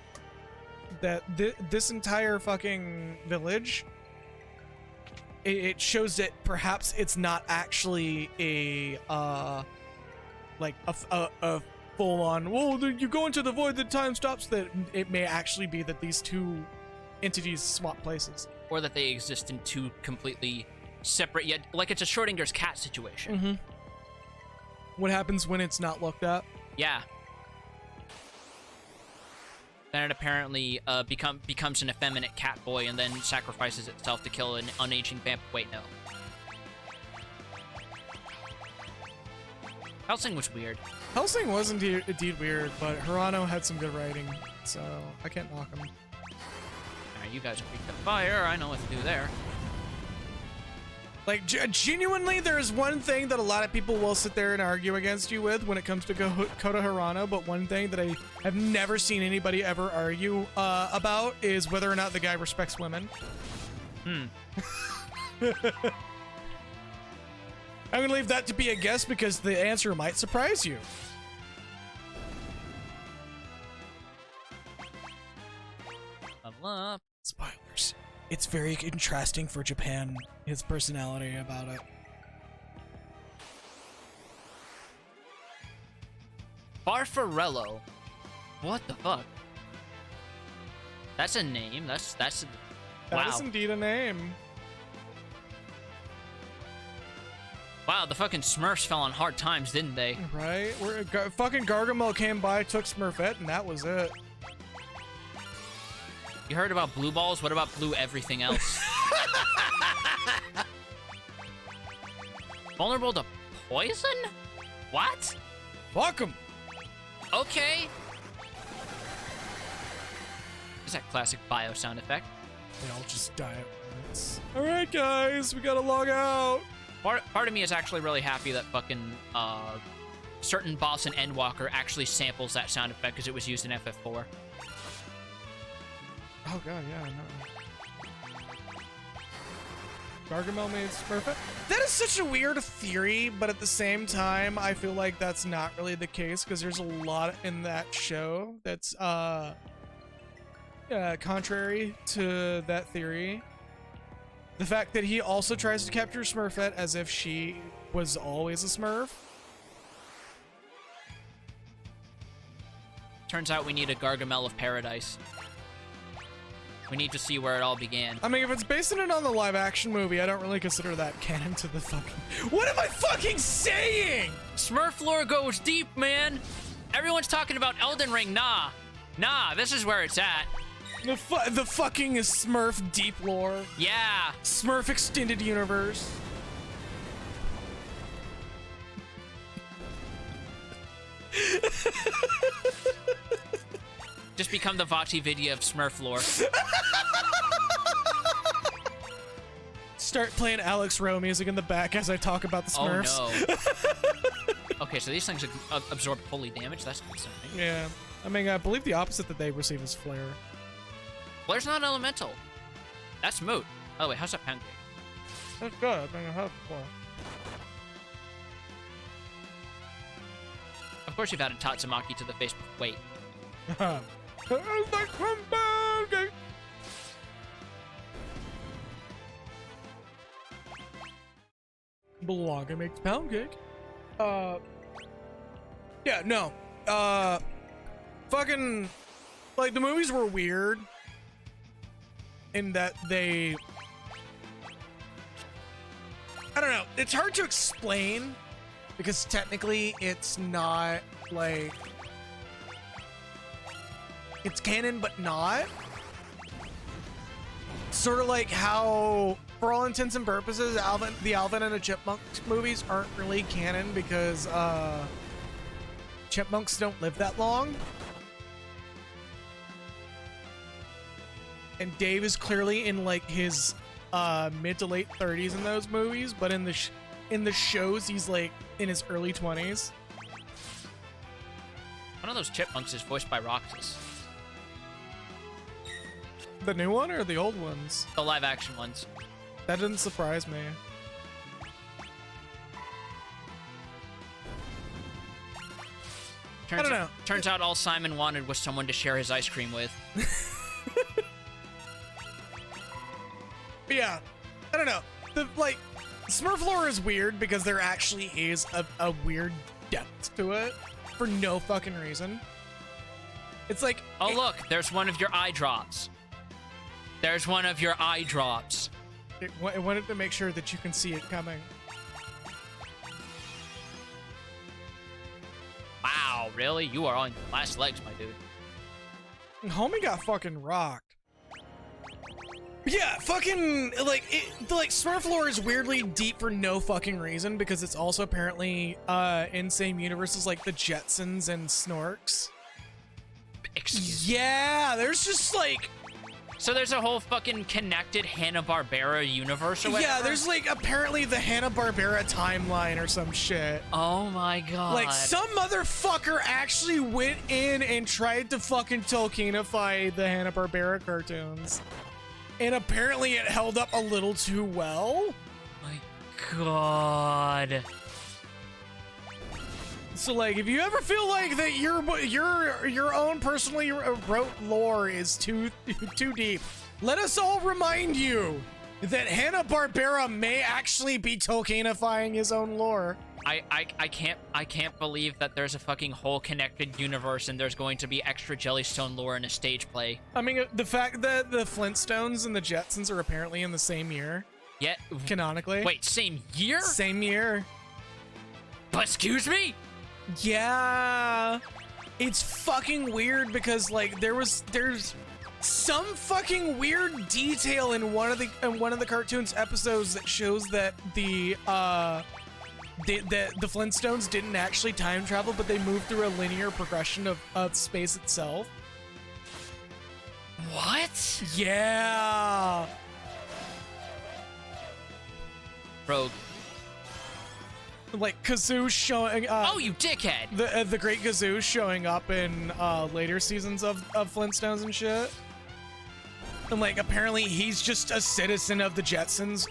That this entire fucking village, it shows that perhaps it's not actually a like a full-on, well, you go into the void, the time stops. That it may actually be that these two entities swap places. Or that they exist in two completely separate, yet like it's a Schrodinger's cat situation. Mm-hmm. What happens when it's not looked at? Yeah. Then it apparently becomes an effeminate cat boy and then sacrifices itself to kill an unaging vamp. Wait, no. Hellsing was weird. Hellsing was indeed weird, but Hirano had some good writing, so I can't knock him. You guys are weak to fire. I know what to do there. Like, genuinely, there is one thing that a lot of people will sit there and argue against you with when it comes to Kota Hirano, but one thing that I have never seen anybody ever argue about is whether or not the guy respects women. I'm gonna leave that to be a guess because the answer might surprise you. Level up. Spoilers. it's very contrasting for Japan, his personality about it. Farfarello. What the fuck? That's a name. That's wow. That is indeed a name. Wow, the fucking Smurfs fell on hard times, didn't they? Right? Fucking Gargamel came by, took Smurfette, and that was it. You heard about blue balls? What about blue everything else? Vulnerable to poison? What? Fuck him. Okay. Is that classic bio sound effect? They all just die at once. Alright, guys, we gotta log out. Part of me is actually really happy that fucking certain boss in Endwalker actually samples that sound effect because it was used in FF4. Oh god, yeah, no. Gargamel made Smurfette? That is such a weird theory, but at the same time, I feel like that's not really the case because there's a lot in that show that's contrary to that theory. The fact that he also tries to capture Smurfette as if she was always a Smurf. Turns out we need a Gargamel of Paradise. We need to see where it all began. I mean, if it's basing it on the live-action movie, I don't really consider that canon to the fucking... What am I fucking saying?! Smurf lore goes deep, man! Everyone's talking about Elden Ring. Nah, this is where it's at. The fucking Smurf deep lore. Yeah. Smurf extended universe. Just become the Vachi video of Smurf lore. Start playing Alex Rowe music in the back as I talk about the Smurfs. Oh no. Okay, so these things absorb holy damage. That's concerning. Yeah. I mean, I believe the opposite that they receive is flare. Flare's not elemental. That's moot. Oh wait, how's that pancake? That's good. I think I have before. Of course you've added Tatsumaki to the face. Wait. Blanca makes pound cake. Yeah, no. Fucking, like, the movies were weird in that they, I don't know, it's hard to explain because technically it's not, like, it's canon but not. Sort of like how, for all intents and purposes, the Alvin and the Chipmunks movies aren't really canon because chipmunks don't live that long. And Dave is clearly in like his mid to late 30s in those movies, but in the shows he's like in his early 20s. One of those chipmunks is voiced by Roxas. The new one or the old ones? The live action ones. That didn't surprise me. I don't know. Turns out all Simon wanted was someone to share his ice cream with. But yeah, I don't know. Like, Smurf lore is weird because there actually is a weird depth to it for no fucking reason. It's like, oh look, there's one of your eye drops. There's one of your eye drops. It wanted to make sure that you can see it coming. Wow, really? You are on your last legs, my dude. Homie got fucking rocked. Yeah, fucking, like, Smurf lore is weirdly deep for no fucking reason because it's also apparently in same universes like the Jetsons and Snorks. Excuse me. Yeah, there's just like... So there's a whole fucking connected Hanna-Barbera universe or whatever? Yeah, there's like apparently the Hanna-Barbera timeline or some shit. Oh my god. Like some motherfucker actually went in and tried to fucking Tolkienify the Hanna-Barbera cartoons. And apparently it held up a little too well. My god. So like, if you ever feel like that your own personally wrote lore is too deep, let us all remind you that Hanna-Barbera may actually be Tolkienifying his own lore. I can't believe that there's a fucking whole connected universe and there's going to be extra Jellystone lore in a stage play. I mean, the fact that the Flintstones and the Jetsons are apparently in the same year, Yeah. canonically. Wait, same year? Same year. But excuse me? Yeah. It's fucking weird because like there's some fucking weird detail in one of the cartoon's episodes that shows that the Flintstones didn't actually time travel, but they moved through a linear progression of space itself. What? Yeah. Bro. Like Kazoo showing Oh, you dickhead! the Great Kazoo showing up in later seasons of Flintstones and shit. And like apparently he's just a citizen of the Jetsons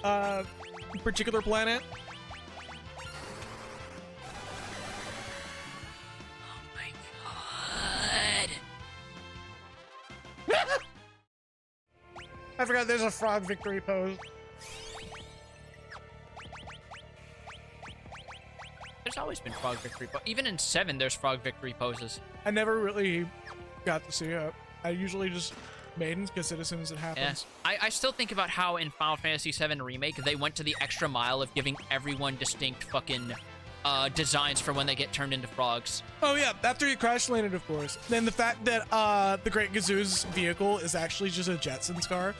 particular planet. Oh my god. I forgot there's a frog victory pose. There's always been frog victory, but even in 7, there's frog victory poses. I never really got to see it. I usually just maidens because citizens it happens. Yeah. I still think about how in Final Fantasy VII Remake, they went to the extra mile of giving everyone distinct fucking designs for when they get turned into frogs. Oh yeah, after you crash landed, of course. Then the fact that the Great Kazoo's vehicle is actually just a Jetsons car.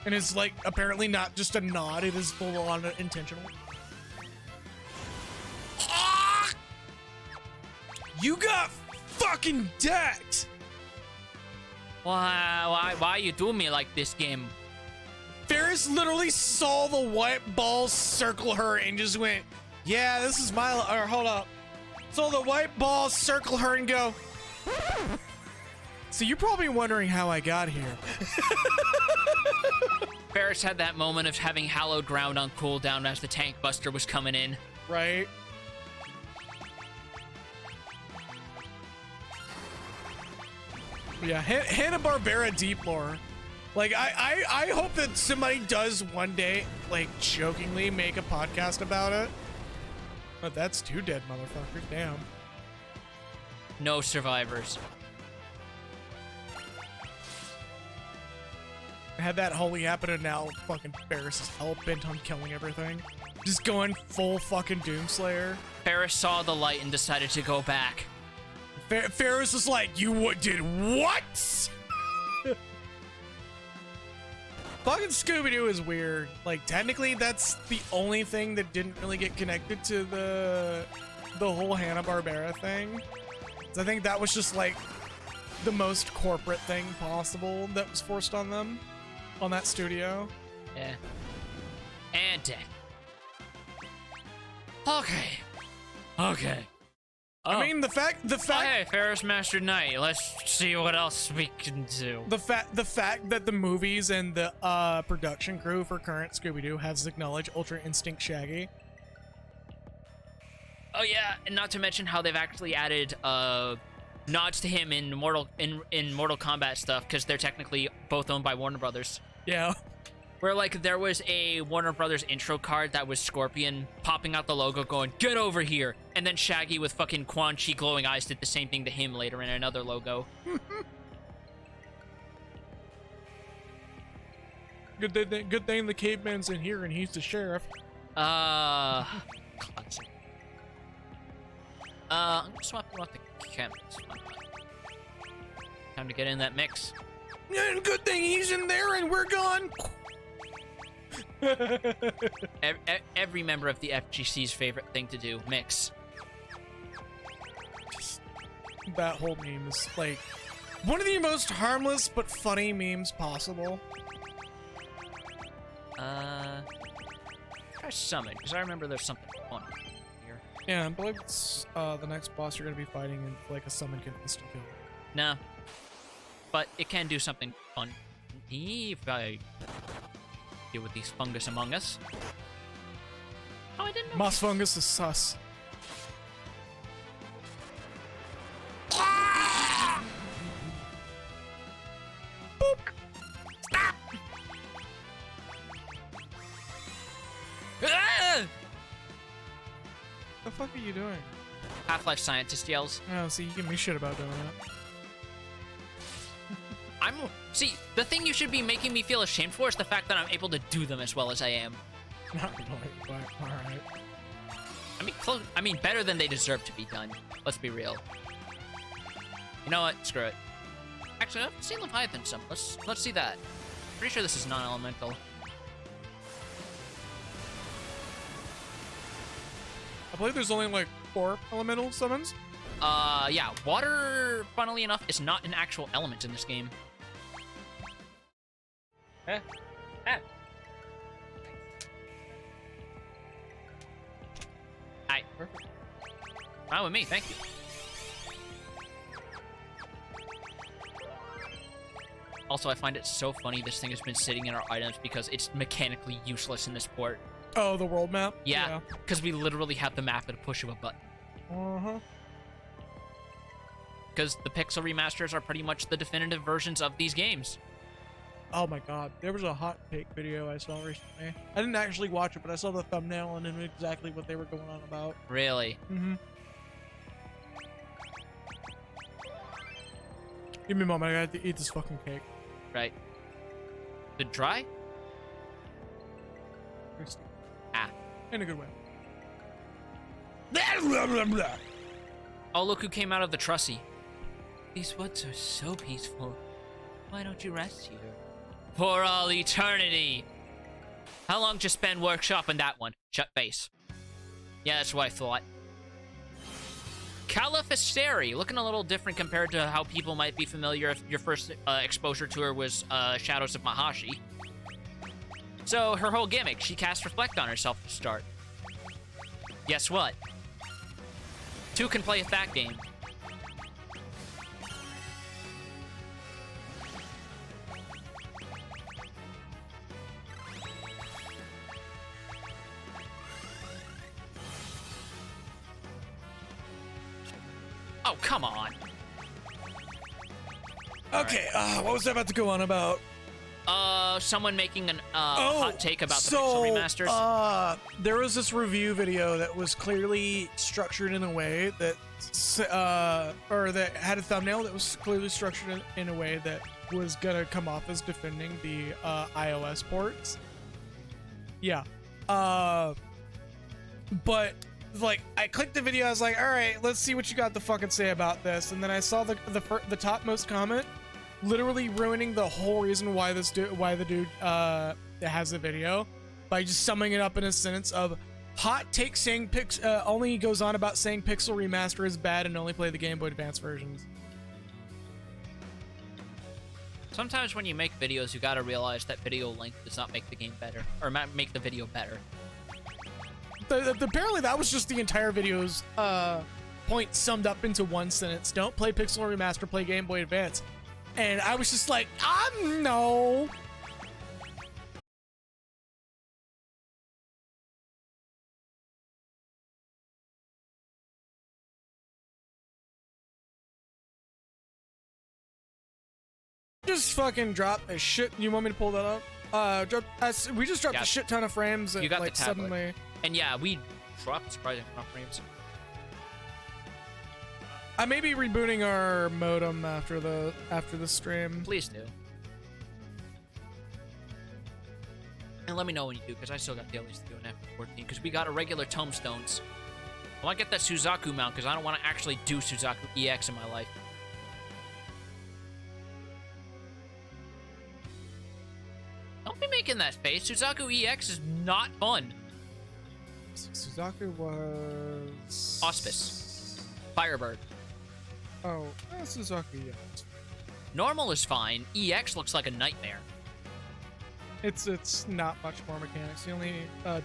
And it's like apparently not just a nod, it is full on intentional. You got fucking decked! Why you do me like this, game? Ferris literally saw the white ball circle her and just went, yeah, this is my, or hold up. Saw the white ball circle her and go, so you're probably wondering how I got here. Ferris had that moment of having hallowed ground on cooldown as the tank buster was coming in. Right? Yeah, Hanna-Barbera deep lore. Like, I hope that somebody does one day, like, jokingly make a podcast about it. But that's 2 dead motherfuckers, damn. No survivors. Had that wholly happen and now fucking Ferris is hell bent on killing everything. Just going full fucking Doomslayer. Ferris saw the light and decided to go back. Ferris was like, you did what? Fucking Scooby-Doo is weird. Like, technically, that's the only thing that didn't really get connected to the whole Hanna-Barbera thing. So I think that was just, like, the most corporate thing possible that was forced on them, on that studio. Yeah. And dead. Okay. Okay. I mean, the fact. Hey, Ferris Master Knight. Let's see what else we can do. The fact that the movies and the production crew for current Scooby-Doo has acknowledged Ultra Instinct Shaggy. Oh yeah, and not to mention how they've actually added nods to him in Mortal Kombat stuff, because they're technically both owned by Warner Brothers. Yeah. Where, like, there was a Warner Brothers intro card that was Scorpion popping out the logo going, "Get over here!" And then Shaggy with fucking Quan Chi glowing eyes did the same thing to him later in another logo. Good thing the caveman's in here and he's the sheriff. Classic. I'm gonna swap you out the cameras. Time to get in that mix. And good thing he's in there and we're gone. Every member of the FGC's favorite thing to do, mix. That whole meme is like one of the most harmless but funny memes possible. Try summon, because I remember there's something fun here. Yeah, I believe it's the next boss you're gonna be fighting, and like a summon can instant kill. No. But it can do something fun. If I deal with these fungus among us. Oh, I didn't know. Moss fungus is sus. Boop. Stop! The fuck are you doing? Half-Life scientist yells. Oh, see, you give me shit about doing that. See, the thing you should be making me feel ashamed for is the fact that I'm able to do them as well as I am. Not really, but alright. I mean, I mean, better than they deserve to be done. Let's be real. You know what? Screw it. Actually, I've seen Leviathan some. Let's see that. Pretty sure this is non-elemental. I believe there's only like 4 elemental summons. Yeah. Water, funnily enough, is not an actual element in this game. Eh. Eh. Hi. Perfect. Fine with me, thank you. Also, I find it so funny this thing has been sitting in our items because it's mechanically useless in this port. Oh, the world map? Yeah, because we literally have the map at a push of a button. Uh-huh. Because the pixel remasters are pretty much the definitive versions of these games. Oh my god, there was a hot take video I saw recently. I didn't actually watch it, but I saw the thumbnail and knew exactly what they were going on about. Really? Mm-hmm. Give me a moment, I have to eat this fucking cake. Right. The dry? Thirsty. Ah. In a good way. Oh, look who came out of the Trussy. These woods are so peaceful. Why don't you rest here? For all eternity! How long did you spend workshopping that one? Shut face. Yeah, that's what I thought. Califasteri, looking a little different compared to how people might be familiar if your first exposure to her was Shadows of Mahashi. So, her whole gimmick, she casts Reflect on herself to start. Guess what? 2 can play at that game. Oh, come on. Okay, what was I about to go on about? Someone making an hot take about the pixel remasters. There was this review video that was clearly structured in a way that, or that had a thumbnail that was clearly structured in a way that was gonna come off as defending the iOS ports. Yeah. But like, I clicked the video, I was like, all right, let's see what you got to fucking say about this. And then I saw the topmost comment literally ruining the whole reason why the dude has the video by just summing it up in a sentence of hot take saying only goes on about saying pixel remaster is bad and only play the Game Boy Advance versions. Sometimes when you make videos, you gotta realize that video length does not make the game better, or make the video better. Apparently that was just the entire video's point summed up into one sentence. Don't play pixel remaster, play Game Boy Advance. And I was just like, no. Just fucking drop a shit. You want me to pull that up? We just dropped a shit ton of frames. You got like, the tablet. Suddenly. And yeah, we dropped surprising amount of frames. I may be rebooting our modem after the stream. Please do. And let me know when you do, because I still got dailies to do in F14, because we got a regular tomestones. I want to get that Suzaku mount, because I don't want to actually do Suzaku EX in my life. Don't be making that face. Suzaku EX is not fun. Suzaku was... Auspice. Firebird. Oh, Suzaku, yeah. Normal is fine. EX looks like a nightmare. It's not much more mechanics. The only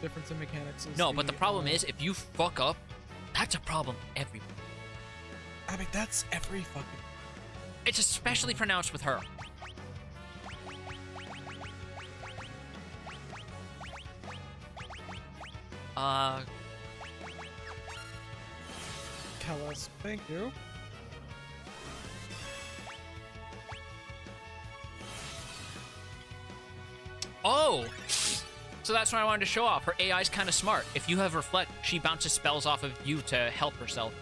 difference in mechanics is no, but the problem is, if you fuck up, that's a problem everywhere. I mean, that's every fucking... It's especially pronounced with her. Kellis, thank you. Oh! So that's what I wanted to show off. Her AI's kind of smart. If you have Reflect, she bounces spells off of you to help herself.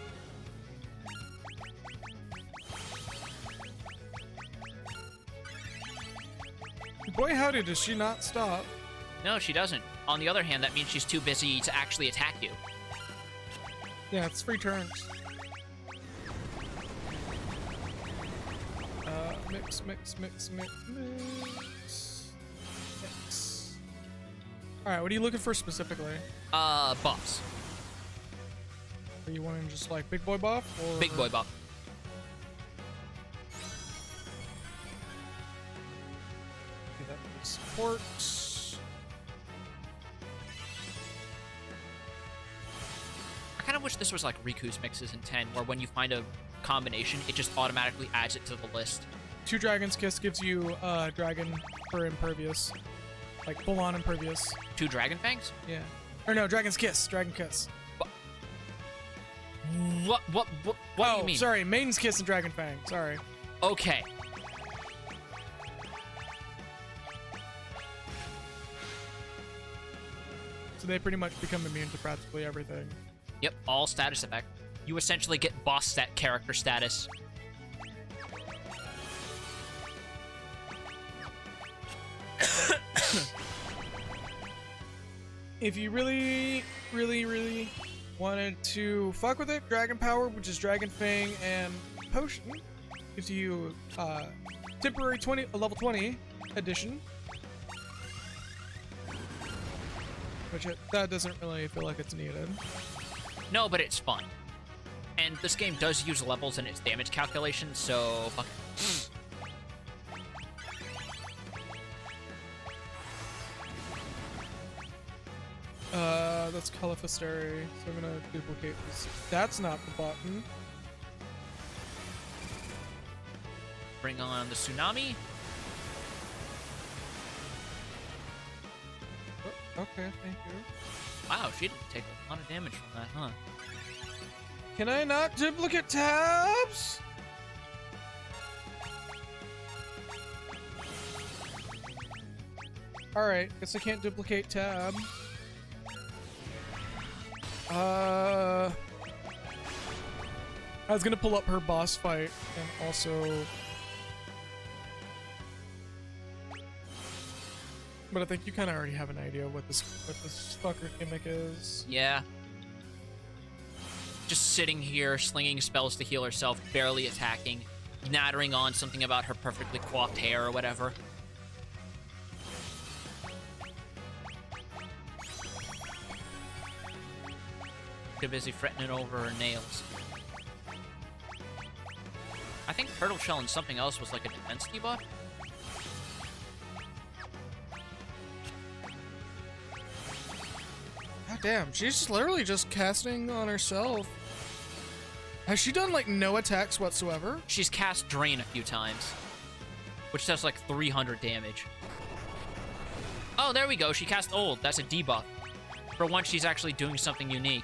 Boy howdy, does she not stop. No, she doesn't. On the other hand, that means she's too busy to actually attack you. Yeah, it's 3 turns. Mix. Alright, what are you looking for specifically? Buffs. Are you wanting just like big boy buff or Big boy buff. do that with support? I kind of wish this was like Riku's mixes in 10, where when you find a combination, it just automatically adds it to the list. 2 Dragon's Kiss gives you dragon for impervious. Like full on impervious. 2 Dragon Fangs? Yeah. Or no, Dragon's Kiss. Dragon Kiss. What do you mean? Sorry, Maiden's Kiss and Dragon Fang. Sorry. Okay. So they pretty much become immune to practically everything. Yep, all status effect. You essentially get boss stat character status. If you really wanted to fuck with it, Dragon Power, which is Dragon Fang and Potion, gives you temporary level 20 addition. Which that doesn't really feel like it's needed. No, but it's fun. And this game does use levels in its damage calculation, so fuck it. That's Califasteri, so I'm gonna duplicate this. That's not the button. Bring on the tsunami. Oh, okay, thank you. Wow, she didn't take a lot of damage from that, huh? Can I not duplicate tabs? Alright, guess I can't duplicate tab. I was gonna pull up her boss fight and also... But I think you kind of already have an idea what this fucker gimmick is. Yeah. Just sitting here, slinging spells to heal herself, barely attacking, nattering on something about her perfectly coiffed hair or whatever. Too busy fretting over her nails. I think Turtle Shell and something else was like a defense debuff. God damn, she's literally just casting on herself. Has she done like no attacks whatsoever? She's cast Drain a few times, which does like 300 damage. Oh, there we go. She cast Old. That's a debuff. For once, she's actually doing something unique.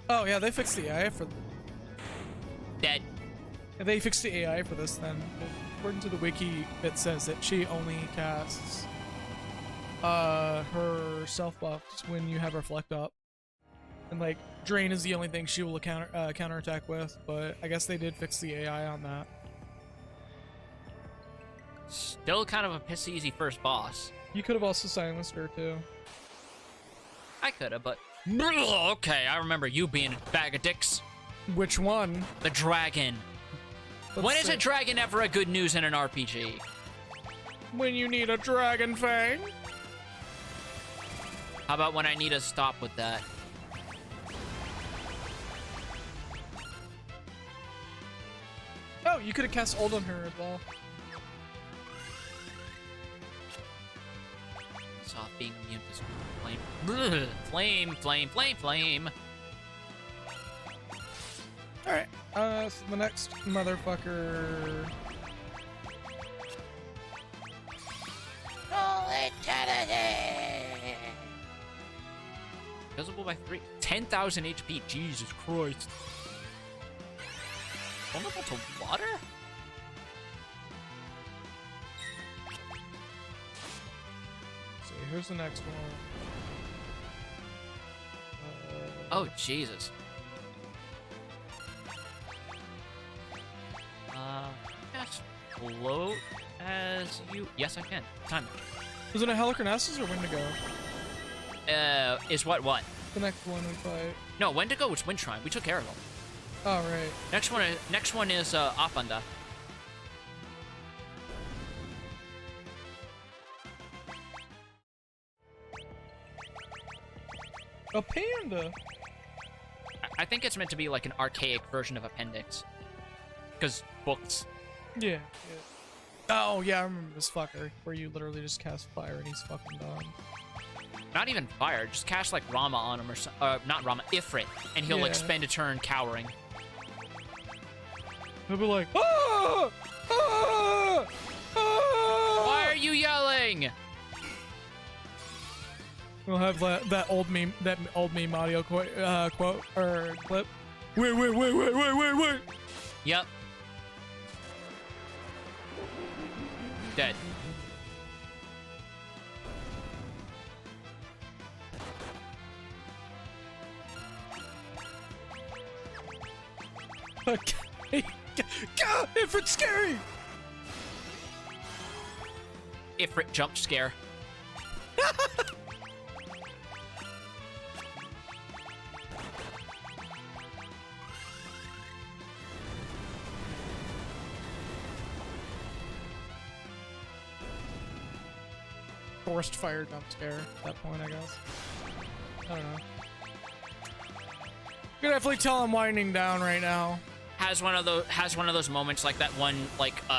Oh yeah, they fixed the AI for... Dead. They fixed the AI for this then. According to the wiki, it says that she only casts her self buffs when you have Reflect up. And like, Drain is the only thing she will counterattack with, but I guess they did fix the AI on that. Still kind of a piss easy first boss. You could have also silenced her too. I could have, but... Okay, I remember you being a bag of dicks. Which one? The dragon. When is a dragon ever a good news in an RPG? When you need a Dragon Fang. How about when I need to stop with that? Oh, you could have cast Old on her as well. Soft being immune to flame. Blech. Flame, flame, flame, flame. Alright, so the next motherfucker... Visible by 3. 10,000 HP. Jesus Christ. Vulnerable to water? here's the next one. Oh, Jesus. Just float as you... Yes, I can. Time it. Was it a Helicronessus or Wendigo? Is what? The next one we fight. No, Wendigo was Wind Shrine. We took care of them. Oh, right. Next one is Apanda. A panda. I think it's meant to be like an archaic version of Appendix. Because books. Yeah. Oh, yeah, I remember this fucker, where you literally just cast fire and he's fucking done. Not even fire, just cast like Rama on him or not Rama, Ifrit, and he'll like spend a turn cowering. He'll be like, ah! Ah! Ah! Why are you yelling? We'll have that old meme audio quote or clip. Wait. Yep. Dead. Okay. God, Ifrit's scary. Ifrit jump scare. Forced fire jump scare at that point, I guess. I don't know. You can definitely tell I'm winding down right now. Has one of those moments like that one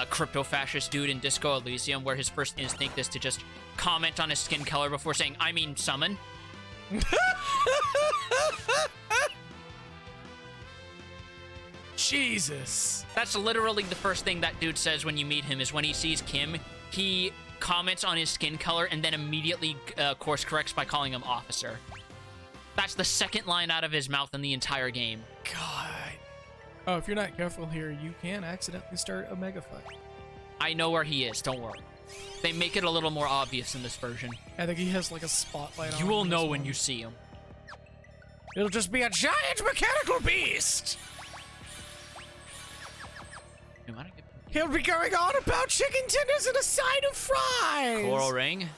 crypto fascist dude in Disco Elysium where his first instinct is to just comment on his skin color before saying I mean summon. Jesus. That's literally the first thing that dude says when you meet him is when he sees Kim, he comments on his skin color and then immediately course corrects by calling him officer. That's the second line out of his mouth in the entire game. God. Oh, if you're not careful here, you can accidentally start a mega fight. I know where he is, don't worry. They make it a little more obvious in this version. I think he has like a spotlight on him. You will in know this when one. you see him. It'll just be a giant mechanical beast! He'll be going on about chicken tenders and a side of fries! Coral ring.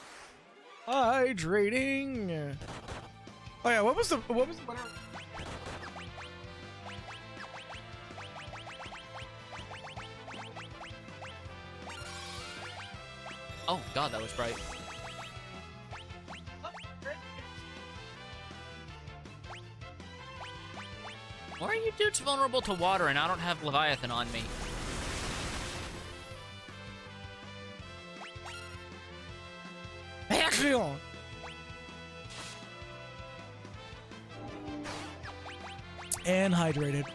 Hydrating. Oh yeah, what was the winner? Oh god, that was bright. Why are you dudes vulnerable to water and I don't have Leviathan on me? Action! And hydrated.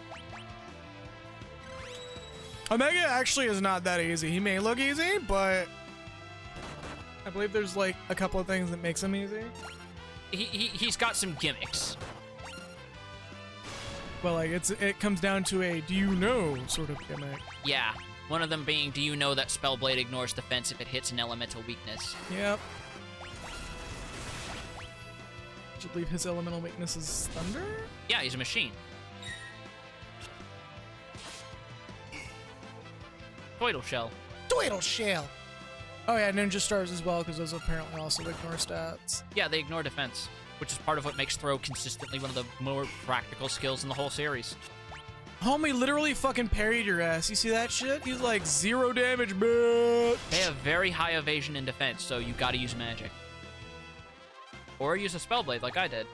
Omega actually is not that easy. He may look easy, but I believe there's like a couple of things that makes him easy. He's got some gimmicks. But like it comes down to a do you know sort of gimmick. Yeah, one of them being, do you know that Spellblade ignores defense if it hits an elemental weakness? Yep. I believe his elemental weakness is thunder? Yeah, he's a machine. Toidle Shell. Doidle shell. Oh yeah, Ninja Stars as well, because those apparently also ignore stats. Yeah, they ignore defense, which is part of what makes throw consistently one of the more practical skills in the whole series. Homie literally fucking parried your ass. You see that shit? He's like 0 damage, bitch. They have very high evasion and defense, so you gotta use magic. Or use a Spellblade like I did.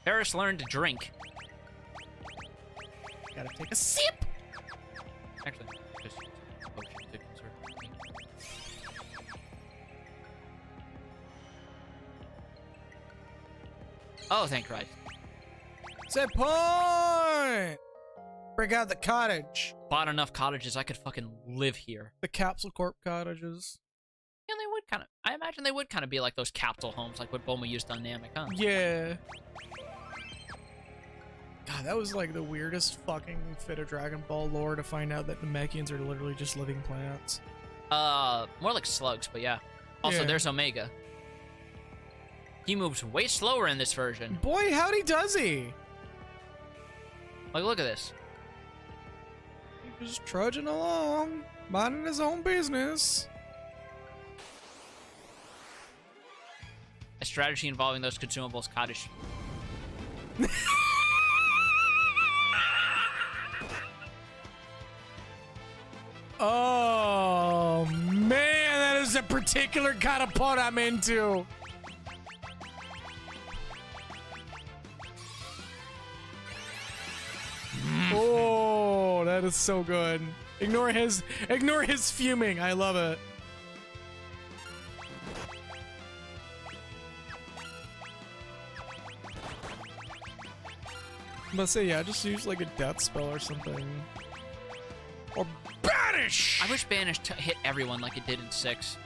Paris learned to drink. Gotta take a sip. Actually, just potion to conserve me. Oh, thank Christ. Set point. Break out the cottage. Bought enough cottages, I could fucking live here. The Capsule Corp cottages. Yeah, they would kind of. I imagine they would kind of be like those capsule homes, like what Bulma used on Namek, huh? Yeah. God, that was like the weirdest fucking fit of Dragon Ball lore to find out that Namekians are literally just living plants. More like slugs, but yeah. Also, Yeah. there's Omega. He moves way slower in this version. Boy, howdy does he. Like, look at this. He's just trudging along, minding his own business. A strategy involving those consumables, cottage. Oh, man, that is a particular kind of pot I'm into. Oh, that is so good. Ignore his fuming. I love it. I'm gonna say, yeah, just use like a death spell or something. Or banish! I wish banish hit everyone like it did in 6.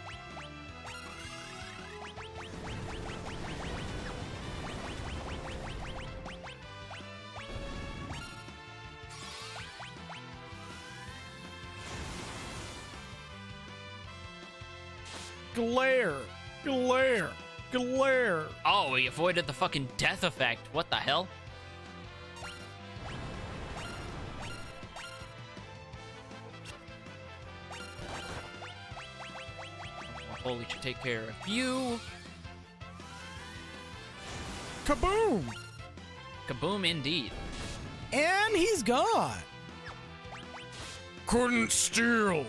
Glare! Glare! Glare! Oh, he avoided the fucking death effect. What the hell? Holy should take care of you. Kaboom! Kaboom indeed. And he's gone. Couldn't steal.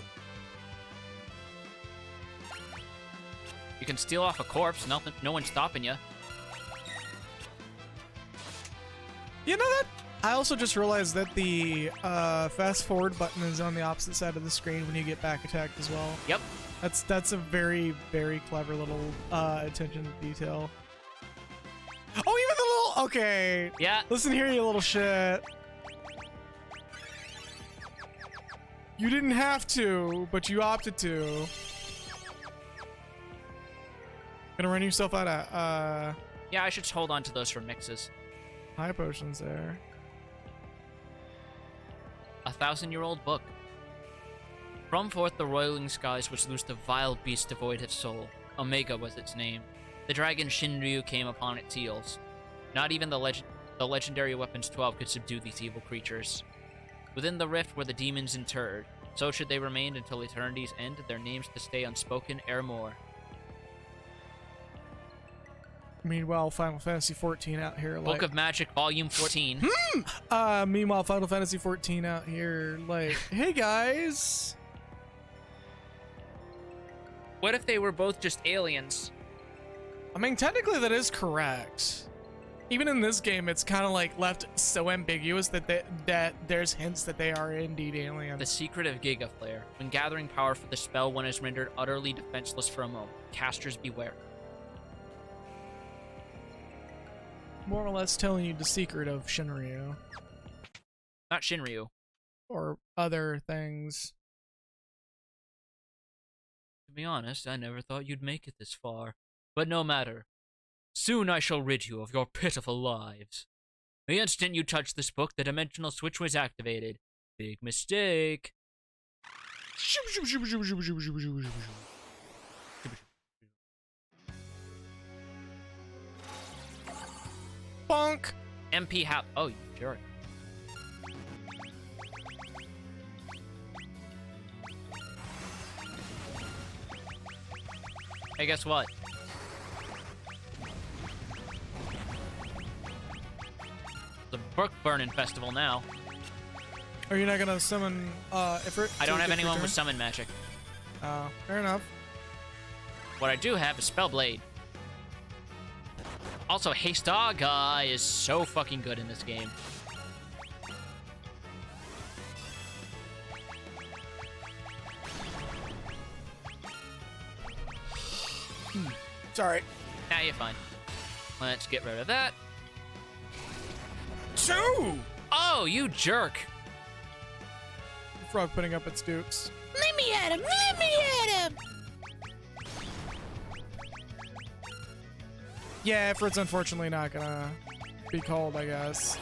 You can steal off a corpse, nothing, no one's stopping you. You know that? I also just realized that the fast forward button is on the opposite side of the screen when you get back attacked as well. Yep. That's a very, very clever little attention to detail. Oh, even the little... Okay. Yeah. Listen here, you little shit. You didn't have to, but you opted to. Gonna run yourself out of Yeah, I should hold on to those for mixes. high potions there. 1,000-year-old book. From forth the roiling skies which loosed a vile beast devoid of soul. Omega was its name. The dragon Shinryu came upon its heels. Not even the legendary weapons 12 could subdue these evil creatures. Within the rift were the demons interred. So should they remain until eternity's end, their names to stay unspoken evermore. Meanwhile, Final Fantasy 14 out here like... Book of Magic, Volume 14. Meanwhile, Final Fantasy 14 out here like, hey guys. What if they were both just aliens? I mean, technically that is correct. Even in this game, it's kind of like left so ambiguous that that there's hints that they are indeed aliens. The secret of Giga Flare. When gathering power for the spell, one is rendered utterly defenseless for a moment. Casters beware. More or less telling you the secret of Shinryu. Not Shinryu. Or other things. To be honest, I never thought you'd make it this far. But no matter. Soon I shall rid you of your pitiful lives. The instant you touched this book, the dimensional switch was activated. Big mistake. Bonk! MP how? Oh, you jerk. Hey, guess what? The Brook Burning Festival now. Are you not gonna summon Ifrit? I don't have anyone with summon magic. Oh, fair enough. What I do have is Spellblade. Also, Hastaga is so fucking good in this game. Sorry. Nah, you're fine. Let's get rid of that. 2! Oh, you jerk. Frog putting up its dukes. Let me at him! Let me at him! Yeah, Ifrit's unfortunately not gonna be called, I guess.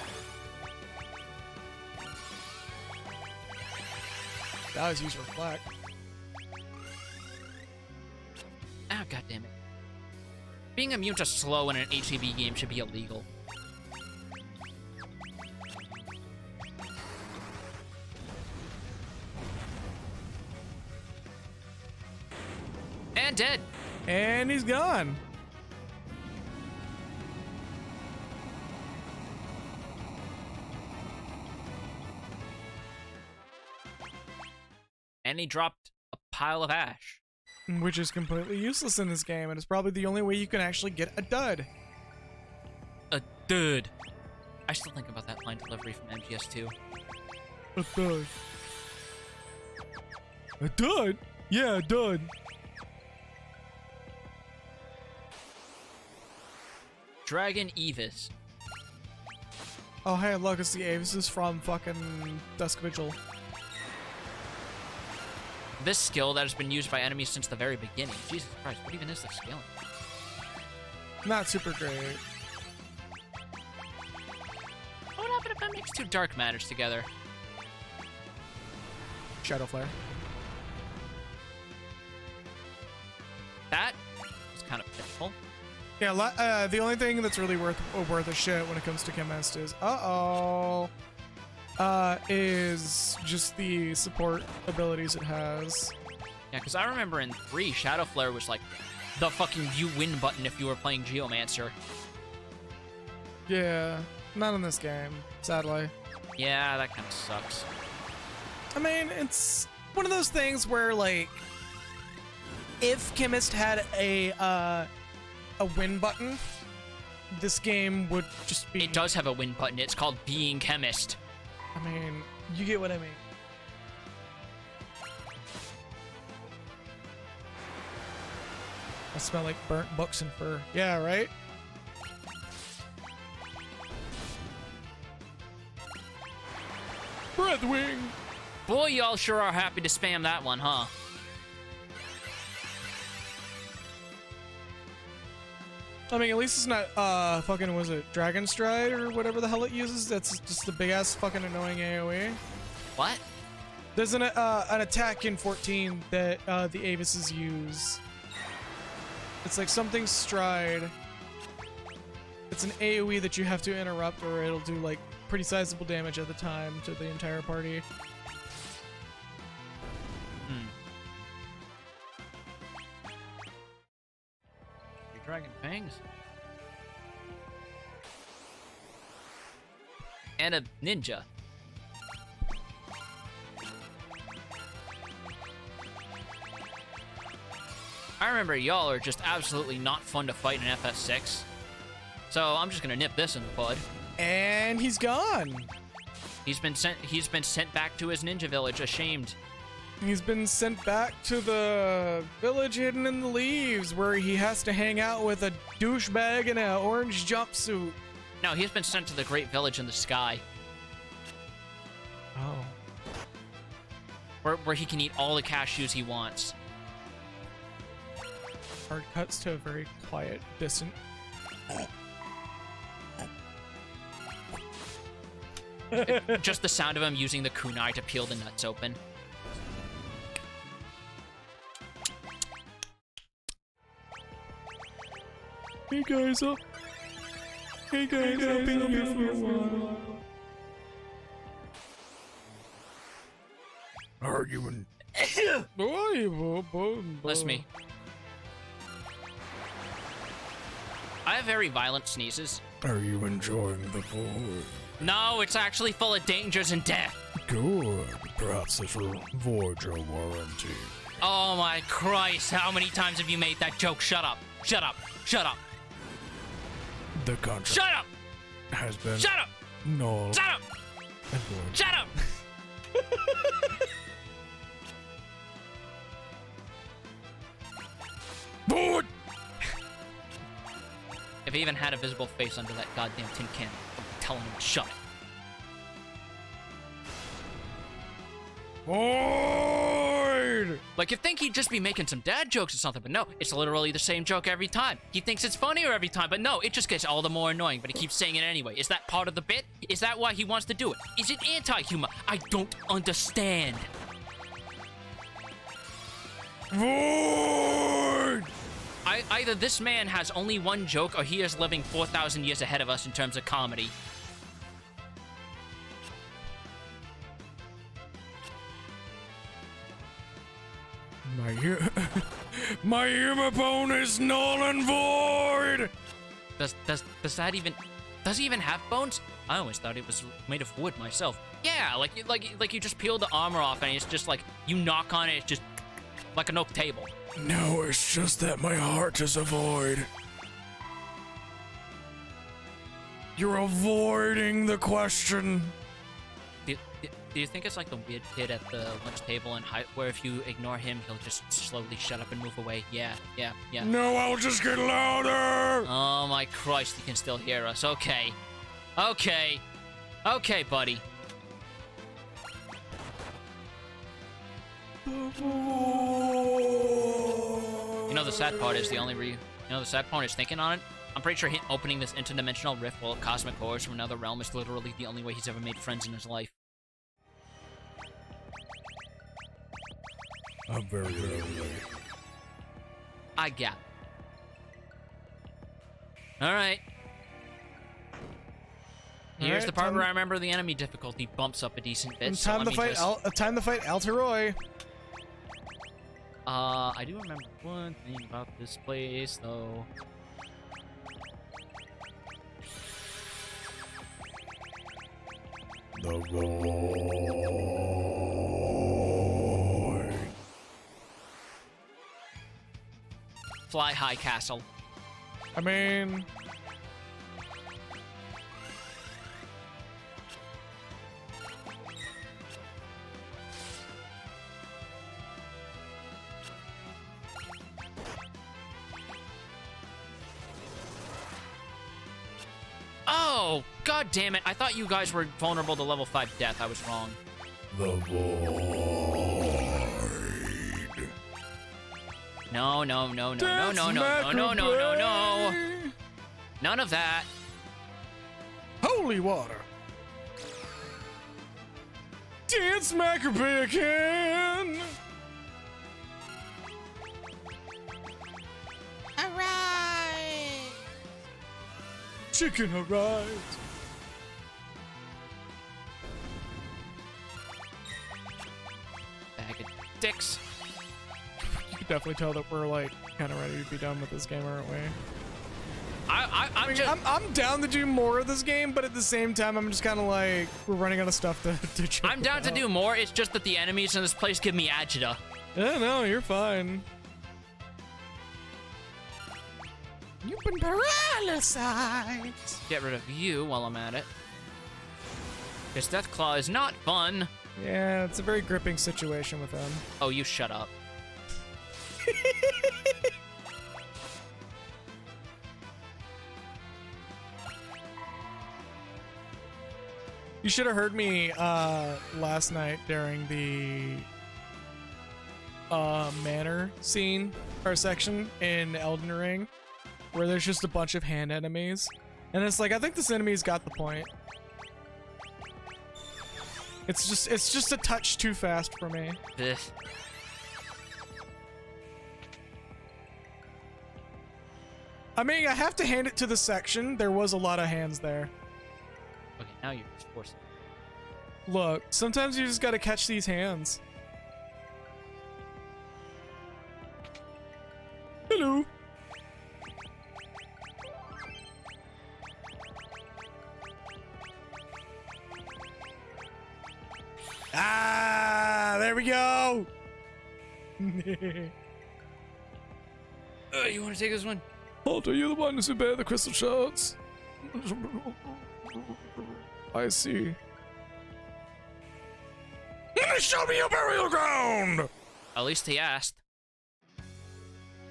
That was use Reflect. Oh, goddammit. Being immune to slow in an HCB game should be illegal. And dead. And he's gone. And he dropped a pile of ash. Which is completely useless in this game, and it's probably the only way you can actually get a dud. A dud. I still think about that line delivery from MGS2. A dud. A dud? Yeah, a dud. Dragon Evis. Oh, hey, look, it's the Avis from fucking Dusk Vigil. This skill that has been used by enemies since the very beginning. Jesus Christ, what even is this skill? Not super great. What would happen if I mix two dark matters together? Shadow Flare. That was kind of pitiful. Yeah, the only thing that's really worth a shit when it comes to Chemist is is just the support abilities it has. Yeah, because I remember in 3, Shadow Flare was like the fucking you win button if you were playing Geomancer. Yeah, not in this game, sadly. Yeah, that kind of sucks. I mean, it's one of those things where, like, if Chemist had a win button, this game would just be... It does have a win button. It's called Being Chemist. I mean, you get what I mean. I smell like burnt books and fur. Yeah, right? Breathwing! Boy, y'all sure are happy to spam that one, huh? I mean, at least it's not, fucking, was it Dragon Stride or whatever the hell it uses? That's just the big-ass fucking annoying AoE. What? There's an attack in 14 that, the Avises use. It's like something Stride. It's an AoE that you have to interrupt or it'll do, like, pretty sizable damage at the time to the entire party. Dragon Fangs. And a ninja. I remember y'all are just absolutely not fun to fight in FS6. So I'm just gonna nip this in the bud. And he's gone. He's been sent back to his ninja village, ashamed. He's been sent back to the village hidden in the leaves where he has to hang out with a douchebag in an orange jumpsuit. No, he's been sent to the great village in the sky. Oh. Where he can eat all the cashews he wants. Hard cuts to a very quiet, distant. Just the sound of him using the kunai to peel the nuts open. Hey guys, I've been here for a while. Arguing. Bless me. I have very violent sneezes. Are you enjoying the void? No, it's actually full of dangers and death. Good. Perhaps this will void your warranty. Oh my Christ, how many times have you made that joke? Shut up. Shut up. Shut up. The contract Shut up. has been Shut up. null Shut up. and void. Shut up. Void! If he even had a visible face under that goddamn tin can, I'm telling him to shut it. Void! Like, you'd think he'd just be making some dad jokes or something, but no, it's literally the same joke every time. He thinks it's funnier every time, but no, it just gets all the more annoying, but he keeps saying it anyway. Is that part of the bit? Is that why he wants to do it? Is it anti-humor? I don't understand. Void! Either this man has only one joke, or he is living 4,000 years ahead of us in terms of comedy. My opponent is null and void. Does that even... Does he even have bones? I always thought it was made of wood myself. Yeah, like you just peel the armor off and it's just like, you knock on it, it's just like an oak table. No, it's just that my heart is a void. You're avoiding the question. Do you think it's like the weird kid at the lunch table in height, where if you ignore him, he'll just slowly shut up and move away? Yeah. No, I'll just get louder. Oh my Christ, he can still hear us. Okay, buddy. You know the sad part is the sad part is thinking on it. I'm pretty sure opening this interdimensional rift full of cosmic horrors from another realm is literally the only way he's ever made friends in his life. I'm very lonely. I got it. Alright. Here's the part where I remember the enemy difficulty bumps up a decent bit. Time to fight Alteroy. I do remember one thing about this place, though. The void. Fly high castle. I mean... Oh, god damn it. I thought you guys were vulnerable to level 5 death. I was wrong. The void. No. None of that. Holy water. Dance Maccabee again. Alright! Chicken arrived. Bag of dicks. You can definitely tell that we're like kind of ready to be done with this game, aren't we? I'm down to do more of this game, but at the same time, I'm just kind of like, we're running out of stuff to check. I'm down to do more. It's just that the enemies in this place give me agita. Yeah, no, you're fine. You've been paralyzed! Get rid of you while I'm at it. Because Deathclaw is not fun. Yeah, it's a very gripping situation with him. Oh, you shut up. You should have heard me last night during the manor scene or section in Elden Ring, where there's just a bunch of hand enemies, and it's like, I think this enemy's got the point. It's just a touch too fast for me. Ugh. I mean, I have to hand it to the section. There was a lot of hands there. Okay, now you're just forcing. Look, sometimes you just gotta catch these hands. Hello. Ah, there we go. You want to take this one? Halt, are you the one who bear the crystal shards? I see. Show me your burial ground! At least he asked.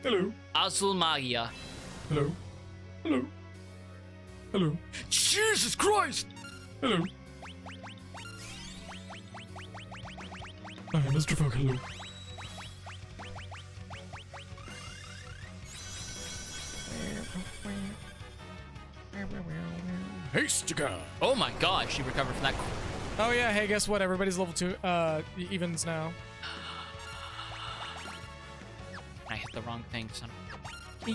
Hello. Azul Magia. Hello. Hello. Hello. Jesus Christ! Hello. Hi, Mr. Folk, hello. Haste, God. Oh my god, she recovered from that. Oh yeah, hey, guess what? Everybody's level 2 evens now. I hit the wrong thing, son.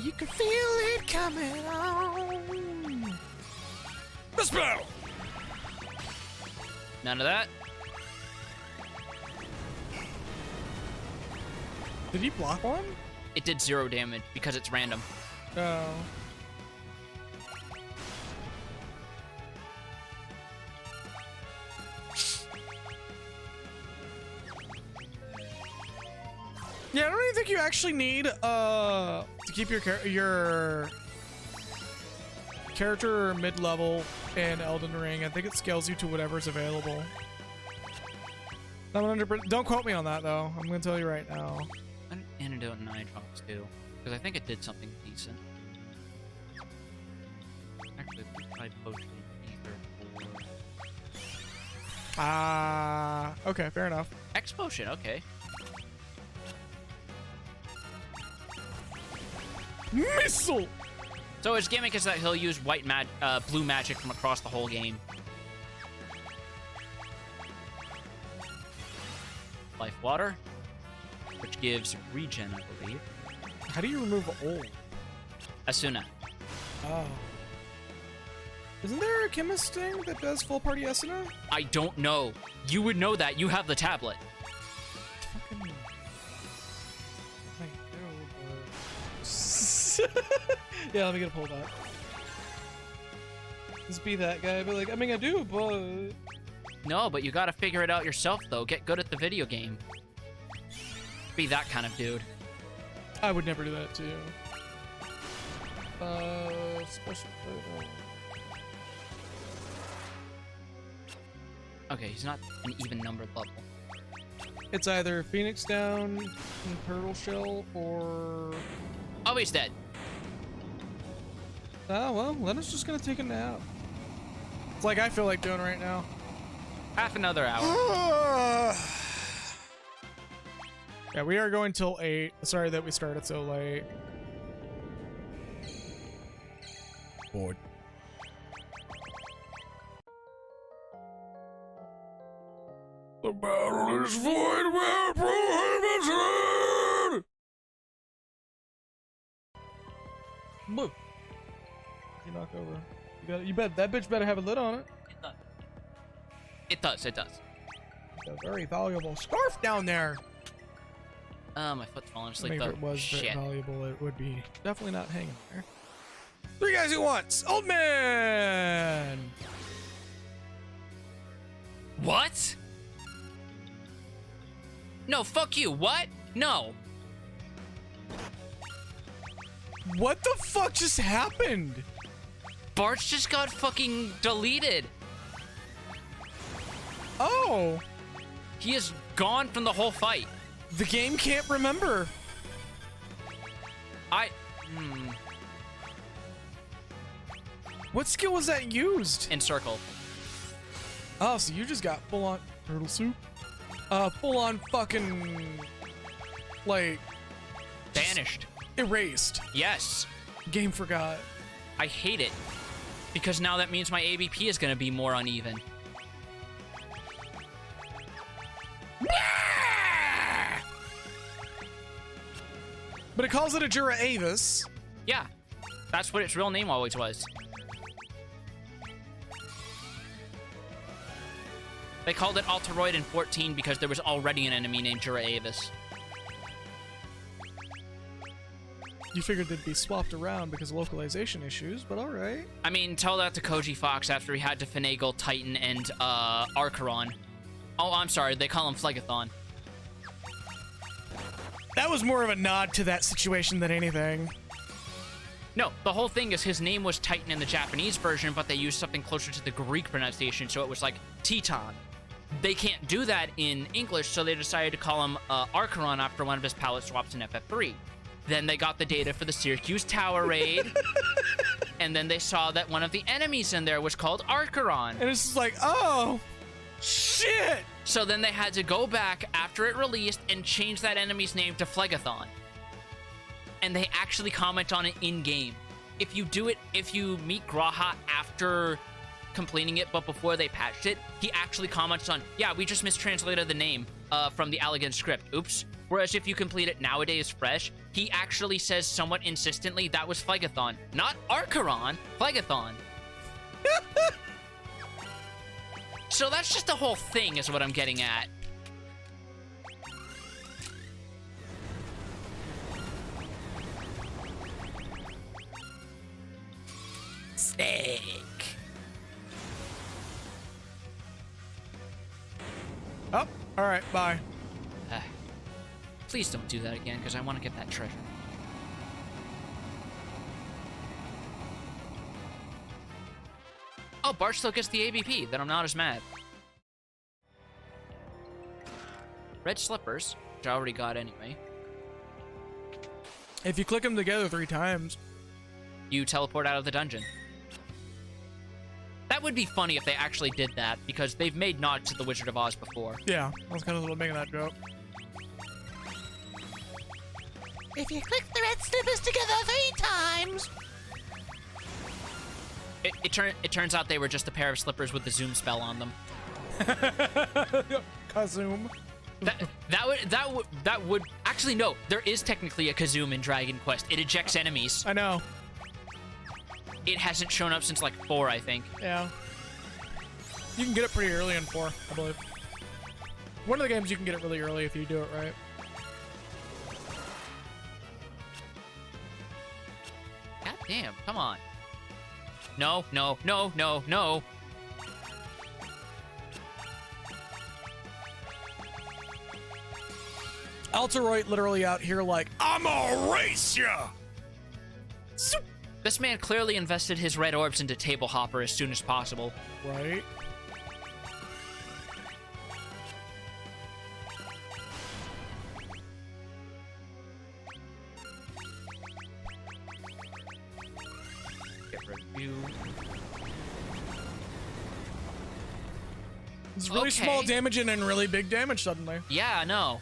You can feel it coming on. Let's battle! None of that. Did he block one? It did 0 damage because it's random. Oh. Yeah, I don't even think you actually need to keep your character mid-level in Elden Ring. I think it scales you to whatever's available. Not 100%. Don't quote me on that though. I'm gonna tell you right now. An antidote and eye drops too, because I think it did something decent. Actually, we tried potion either. Okay, fair enough. X potion, okay. Missile! So his gimmick is that he'll use blue magic from across the whole game. Life water, which gives regen, I believe. How do you remove old? Asuna. Oh. Isn't there a chemist thing that does full party Asuna? I don't know. You would know that. You have the tablet. Fucking... Yeah, let me get a pull back. Just be that guy, but like, I mean, I do, but... No, but you gotta figure it out yourself, though. Get good at the video game. Be that kind of dude. I would never do that, too. Special... Okay, he's not an even numbered level. It's either Phoenix Down and Turtle Shell, or... Oh, he's dead. Oh, well, Leonard's just gonna take a nap. It's like I feel like doing right now. Half another hour. Yeah, we are going till 8. Sorry that we started so late. Bored. The battle is void where prohibited! Blue. You knock over. You bet that bitch better have a lid on it. It does, it does. A very valuable scarf down there. My foot's falling I asleep, mean, though. if it was Shit. valuable, it would be definitely not hanging there. 3 guys at once. Old man. What? No, fuck you. What? No. What the fuck just happened? Bart's just got fucking deleted. Oh. He is gone from the whole fight. The game can't remember. What skill was that used? Encircle. Oh, so you just got full on turtle soup? Full on fucking, like... Banished. Erased. Yes. Game forgot. I hate it. Because now that means my ABP is gonna be more uneven. But it calls it a Jura Avis. Yeah. That's what its real name always was. They called it Alteroid in 14 because there was already an enemy named Jura Avis. You figured they'd be swapped around because of localization issues, but alright. I mean, tell that to Koji Fox after he had to finagle Titan and Archeron. Oh, I'm sorry, they call him Phlegathon. That was more of a nod to that situation than anything. No, the whole thing is his name was Titan in the Japanese version, but they used something closer to the Greek pronunciation, so it was like Teton. They can't do that in English, so they decided to call him Archeron after one of his palette swaps in FF3. Then they got the data for the Syracuse Tower raid, and then they saw that one of the enemies in there was called Archeron. And it's just like, oh, shit! So then they had to go back after it released and change that enemy's name to Phlegathon. And they actually comment on it in-game. If you do it, if you meet Graha after completing it, but before they patched it, he actually comments on, yeah, we just mistranslated the name from the Elegant script. Oops. Whereas if you complete it nowadays fresh, he actually says somewhat insistently, that was Phlegathon. Not Archeron, Phlegathon. So that's just the whole thing is what I'm getting at. Snake. Oh, all right, bye. Please don't do that again, because I want to get that treasure. Oh, Bart still gets the ABP, then I'm not as mad. Red slippers, which I already got anyway. If you click them together 3 times, You teleport out of the dungeon. That would be funny if they actually did that, because they've made nods to the Wizard of Oz before. yeah, I was kind of making that joke. If you click the red slippers together 3 times. It turns out they were just a pair of slippers with the zoom spell on them. Kazoom. That would actually no. There is technically a Kazoom in Dragon Quest. It ejects enemies. I know. It hasn't shown up since like 4, I think. Yeah. You can get it pretty early in 4, I believe. One of the games you can get it really early if you do it right. God damn! Come on. No, no, no, no, no. Alteroid literally out here like, I'ma race ya! This man clearly invested his red orbs into Table Hopper as soon as possible. right? Get rid of you. It's really Okay. small damage and then really big damage suddenly. Yeah, I know.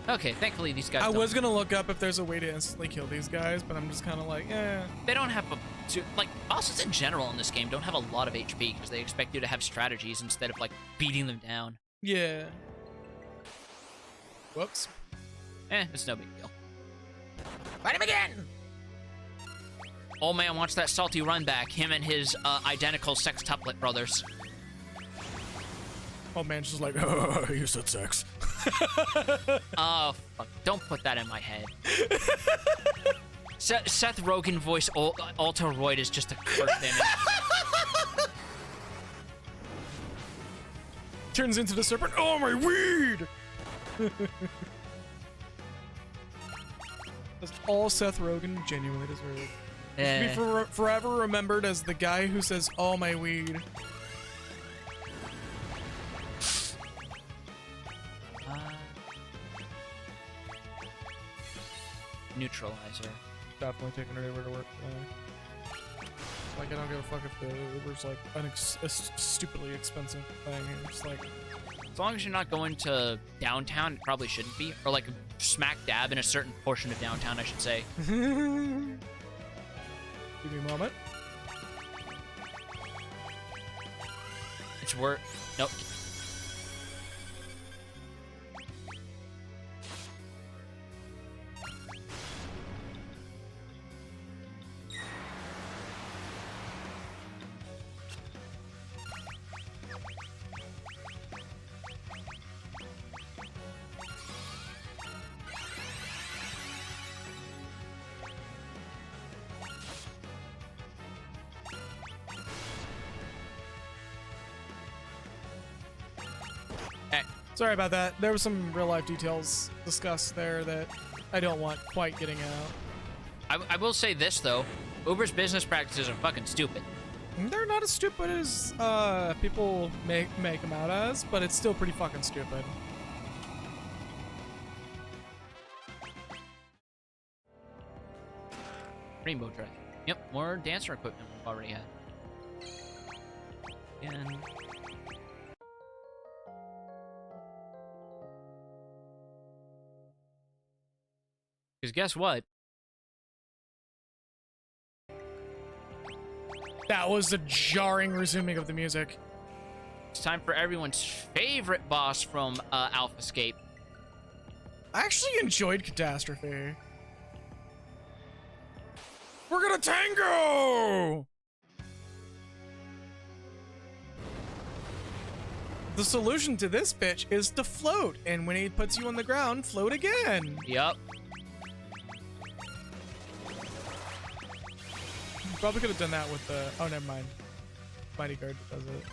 Okay, thankfully these guys I don't, was gonna look up if there's a way to instantly kill these guys, but I'm just kind of like, eh. they don't have like bosses in general in this game don't have a lot of HP because they expect you to have strategies instead of like beating them down. Yeah. Whoops. It's no big deal. Fight him again! Old man wants that salty run back. Him and his identical sextuplet brothers. Oh man, just like, You said sex. Oh, fuck. Don't put that in my head. Seth Rogen voice Alteroid is just a cursed image. turns into the serpent. Oh my weed! That's all Seth Rogen genuinely deserved. To be forever remembered as the guy who says, "Oh my weed." Neutralizer. Definitely taking her Uber to work today. Like, I don't give a fuck if the Uber's like a stupidly expensive thing. It's like, As long as you're not going to downtown, it probably shouldn't be. Or like smack dab in a certain portion of downtown, I should say. give me a moment. It's worth. Nope. Sorry about that. There were some real life details discussed there that I don't want quite getting out. I will say this though, Uber's business practices are fucking stupid. They're not as stupid as people make them out as, but it's still pretty fucking stupid. Rainbow Dress. Yep, more dancer equipment we've already had. And because guess what? That was the jarring resuming of the music. It's time for everyone's favorite boss from Alpha Escape. I actually enjoyed Catastrophe. We're gonna tango! The solution to this bitch is to float, and when he puts you on the ground, float again. Yup. Probably could have done that with the... Oh, never mind. Mighty Guard does it.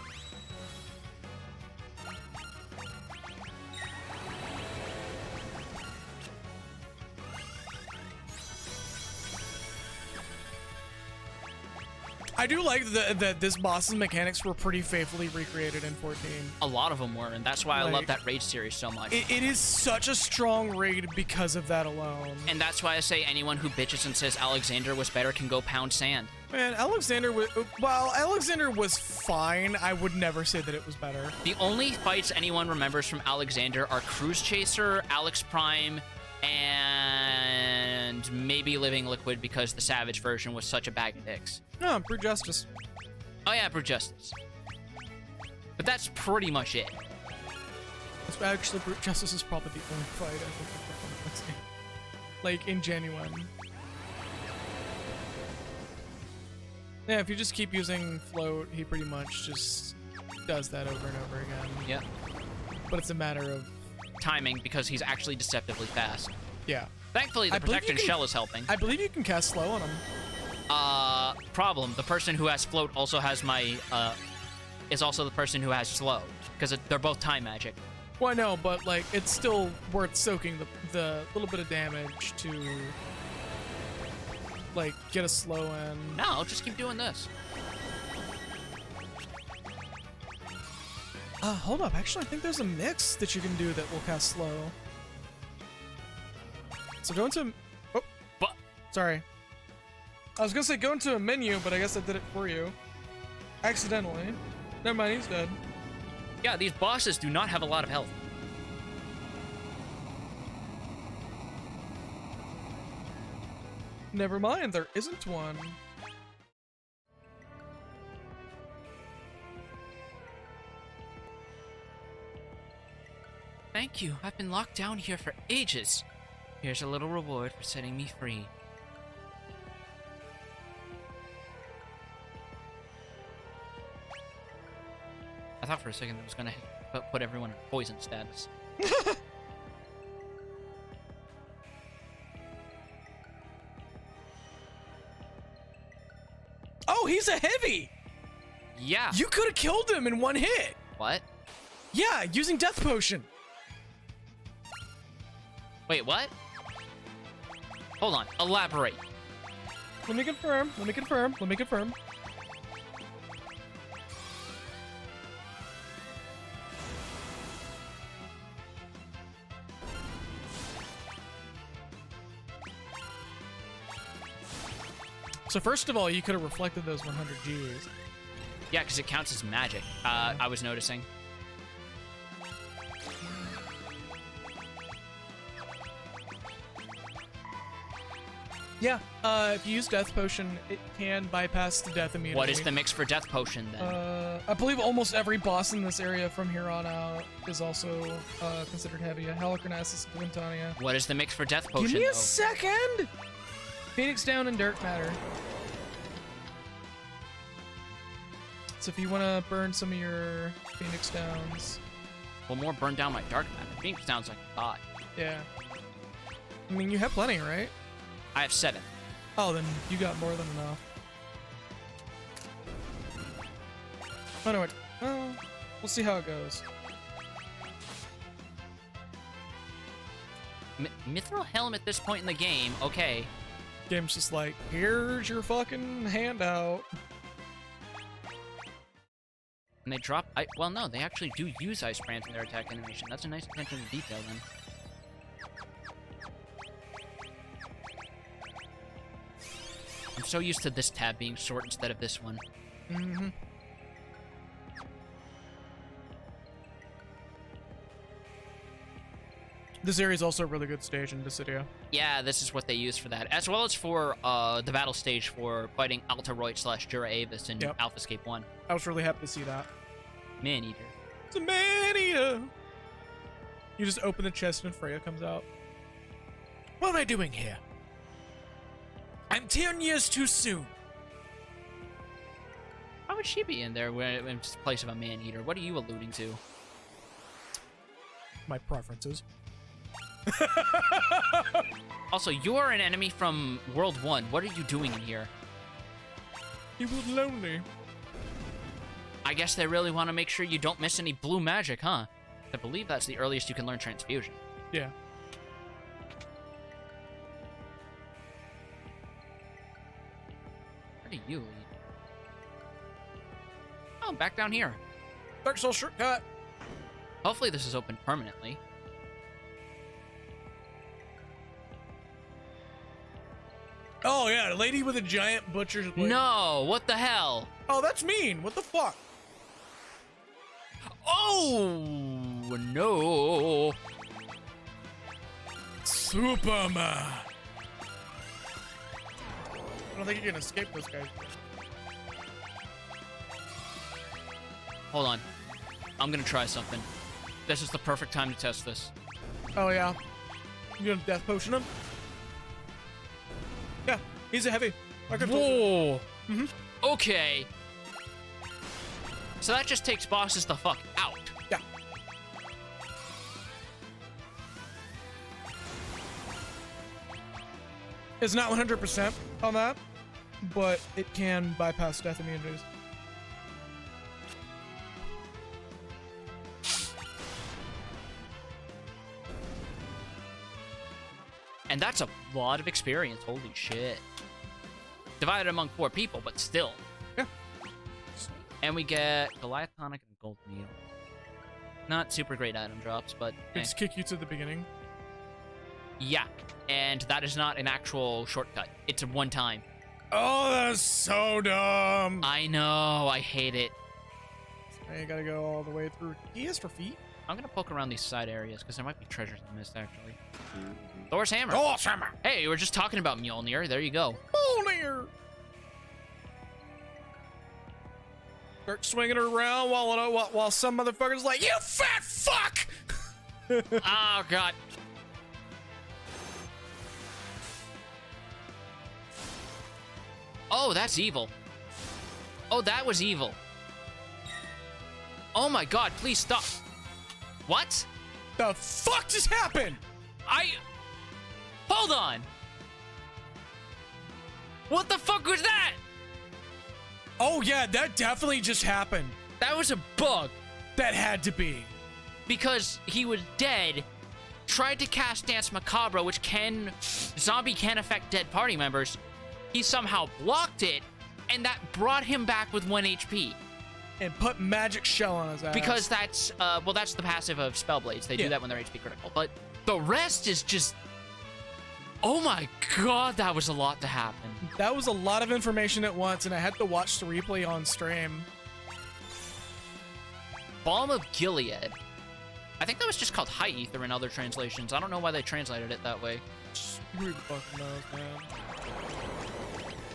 I do like that this boss's mechanics were pretty faithfully recreated in 14. A lot of them were, and that's why I love that raid series so much. It is such a strong raid because of that alone. And that's why I say anyone who bitches and says Alexander was better can go pound sand. Man, Alexander was... While Alexander was fine, I would never say that it was better. The only fights anyone remembers from Alexander are Cruise Chaser, Alex Prime, and maybe Living Liquid because the Savage version was such a bag of dicks. No, Brute Justice. Oh yeah, Brute Justice. But that's pretty much it. Actually, Brute Justice is probably the only fight I think I've performed. Like, in genuine. Yeah, if you just keep using float, he pretty much just does that over and over again. Yeah. But it's a matter of timing because he's actually deceptively fast. Yeah. Thankfully, the Protected Shell is helping. I believe you can cast slow on him. Problem. The person who has float also has my, is also the person who has slow. Because they're both time magic. Well, I know, but, like, it's still worth soaking the little bit of damage to, like, get a slow in. No, I'll just keep doing this. Hold up. Actually, I think there's a mix that you can do that will cast slow. So go into... Oh, but sorry. I was gonna say go into a menu, but I guess I did it for you. Accidentally. Never mind, he's dead. Yeah, these bosses do not have a lot of health. Never mind, there isn't one. Thank you. I've been locked down here for ages. Here's a little reward for setting me free. I thought for a second that was gonna put everyone in poison status. Oh, he's a heavy! Yeah. You could have killed him in one hit! What? Yeah, using Death Potion! Wait, what? Hold on. Elaborate. Let me confirm. Let me confirm. Let me confirm. So first of all, you could have reflected those 100 Gs. Yeah, because it counts as magic. I was noticing. Yeah, if you use Death Potion, it can bypass the death immunity. What is the mix for Death Potion, then? I believe almost every boss in this area from here on out is also considered heavy. Halicarnassus and Quintania. What is the mix for Death Potion, Give me a though? second! Phoenix Down and Dark Matter. So if you want to burn some of your Phoenix Downs... Well, more burn down my Dark Matter. Phoenix Down's like a thought. Yeah. I mean, you have plenty, right? I have 7. Oh, then you got more than enough. Oh, no, wait. Well, we'll see how it goes. Mithril Helm at this point in the game, okay. Game's just like, here's your fucking handout. And they drop... well, no, they actually do use Ice Brands in their attack animation. That's a nice attention to detail, then. I'm so used to this tab being short instead of this one. Mm-hmm. This area is also a really good stage in Dissidia. Yeah, this is what they use for that, as well as for the battle stage for fighting Altaroid / Jura Avis in Alpha Escape 1. I was really happy to see that. Man-eater. It's a man-eater! You just open the chest and Freya comes out. What am I doing here? I'm 10 years too soon. How would she be in there in place of a man-eater? What are you alluding to? My preferences. Also, you are an enemy from World 1. What are you doing in here? He was lonely. I guess they really want to make sure you don't miss any blue magic, huh? I believe that's the earliest you can learn Transfusion. Yeah. Where do you lead? Oh, back down here. Dark Soul shortcut. Hopefully this is open permanently. Oh yeah, lady with a giant butcher's blade. No, what the hell? Oh, that's mean. What the fuck? Oh, no. Superman. I don't think you can escape those guys. Hold on. I'm gonna try something. This is the perfect time to test this. Oh yeah. You gonna death potion him? Yeah, he's a heavy. Like I told you. Whoa. Mm-hmm. Okay. So that just takes bosses the fuck out. Yeah. It's not 100% on that, but it can bypass death immunities. And that's a lot of experience. Holy shit. Divided among 4 people, but still. Yeah. And we get Goliath Tonic and Gold Needle. Not super great item drops, but They just kick you to the beginning. yeah. And that is not an actual shortcut. It's a one-time. Oh, that's so dumb. I know. I hate it. Now you gotta go all the way through. He is for feet. I'm going to poke around these side areas, because there might be treasures I missed, actually. Thor's Hammer. Thor's Hammer. Hey, we were just talking about Mjolnir. There you go. Mjolnir. Start swinging her around while some motherfucker's like, "You fat fuck!" Oh, God. Oh, that's evil. Oh, that was evil. Oh, my God. Please stop. What? The fuck just happened? Hold on. What the fuck was that? Oh yeah, that definitely just happened. That was a bug. That had to be. Because he was dead, tried to cast Dance Macabre, which zombie can affect dead party members. He somehow blocked it, and that brought him back with 1 HP. And put magic shell on his ass. Because that's, well, that's the passive of Spellblades. They do that when they're HP critical. But the rest is just... Oh my God, that was a lot to happen. That was a lot of information at once, and I had to watch the replay on stream. Balm of Gilead. I think that was just called High Ether in other translations. I don't know why they translated it that way. Who the fuck knows, man?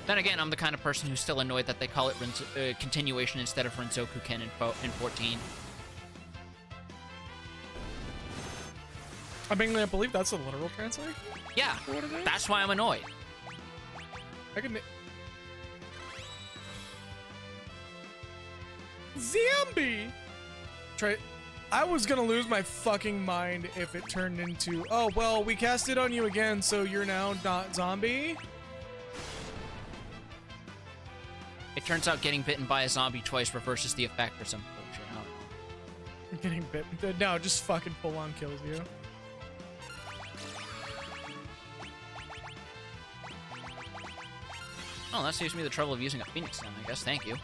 Then again, I'm the kind of person who's still annoyed that they call it continuation instead of Renzoku Ken in 14. I mean, I believe that's a literal translation. Yeah, What it is? that's why I'm annoyed. I can. Zombie. Try. I was gonna lose my fucking mind if it turned into, oh well, we cast it on you again, so you're now not zombie. It turns out getting bitten by a zombie twice reverses the effect or some bullshit. I don't know. I'm getting bitten. No, just fucking full on kills you. Oh, that saves me the trouble of using a Phoenix Stone, I guess. Thank you.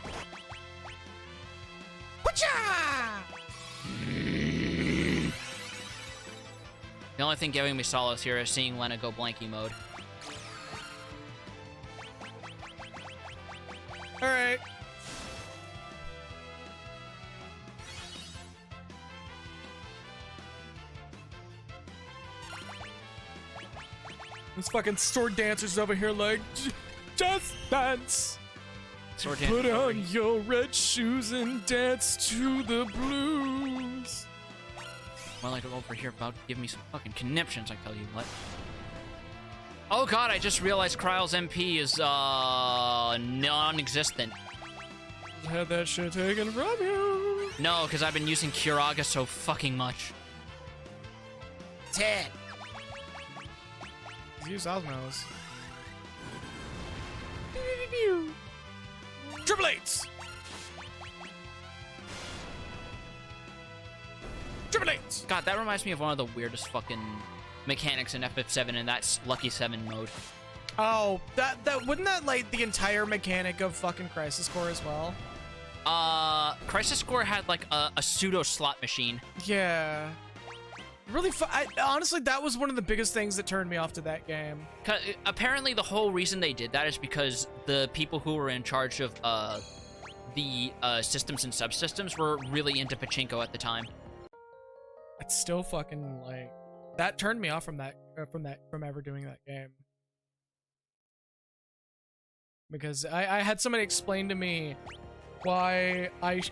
The only thing giving me solace here is seeing Lena go blanky mode. Alright. This fucking sword dancers over here like, just dance. Sword Put dance. on your red shoes and dance to the blues. Well, like over here about to give me some fucking conniptions, I tell you what. Oh god, I just realized Kryle's MP is, non-existent. Had that shit taken from you. No, because I've been using Kiraga so fucking much. 10. Use Osmos. Triple eights. Triple eights. God, that reminds me of one of the weirdest fucking mechanics in FF7, and that's Lucky 7 mode. Oh, that wouldn't that like the entire mechanic of fucking Crisis Core as well? Crisis Core had like a pseudo slot machine. Yeah. Really, honestly, that was one of the biggest things that turned me off to that game. Apparently, the whole reason they did that is because the people who were in charge of the systems and subsystems were really into pachinko at the time. It's still fucking like that turned me off from ever doing that game. Because I had somebody explain to me why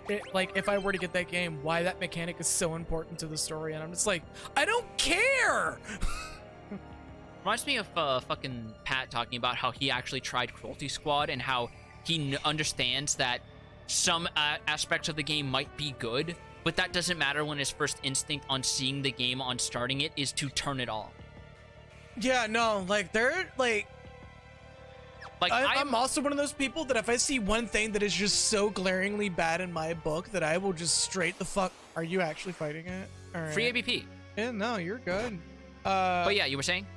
if I were to get that game, why that mechanic is so important to the story, and I'm just like, I don't care. Reminds me of fucking Pat talking about how he actually tried Cruelty Squad and how he understands that some aspects of the game might be good, but that doesn't matter when his first instinct on seeing the game on starting it is to turn it off. Yeah, no, like they're like. I'm also one of those people that if I see one thing that is just so glaringly bad in my book that I will just straight the fuck. Are you actually fighting it? All right. Free ABP. Yeah, no, you're good. But yeah, you were saying?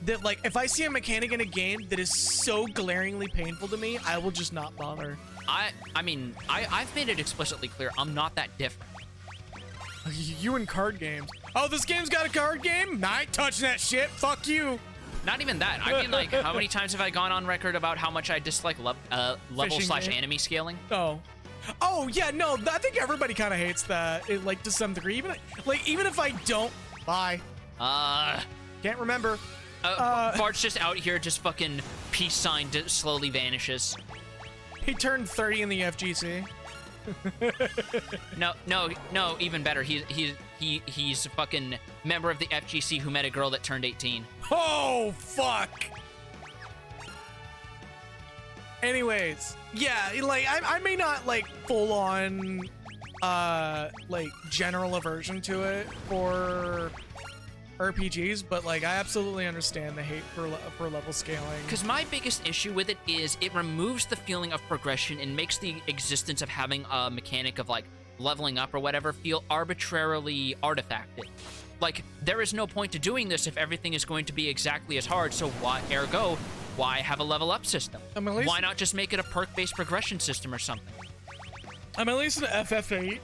That like if I see a mechanic in a game that is so glaringly painful to me, I will just not bother. I mean, I've made it explicitly clear I'm not that different. You in card games. Oh, this game's got a card game? I ain't touching that shit. Fuck you. Not even that. I mean, like, how many times have I gone on record about how much I dislike level/enemy scaling? Oh yeah, no, I think everybody kind of hates that, like to some degree. Even if I don't, bye. Can't remember. Bart's just out here, just fucking peace sign slowly vanishes. He turned 30 in the FGC. No, even better. He's a fucking member of the FGC who met a girl that turned 18. Oh, fuck. Anyways, yeah, like, I may not, like, full-on, like, general aversion to it for RPGs, but, like, I absolutely understand the hate for level scaling. Because my biggest issue with it is it removes the feeling of progression and makes the existence of having a mechanic of, like, leveling up or whatever feel arbitrarily artifacted. Like, there is no point to doing this if everything is going to be exactly as hard, so why have a level up system? I mean, why not just make it a perk-based progression system or something? I mean, at least in FF8,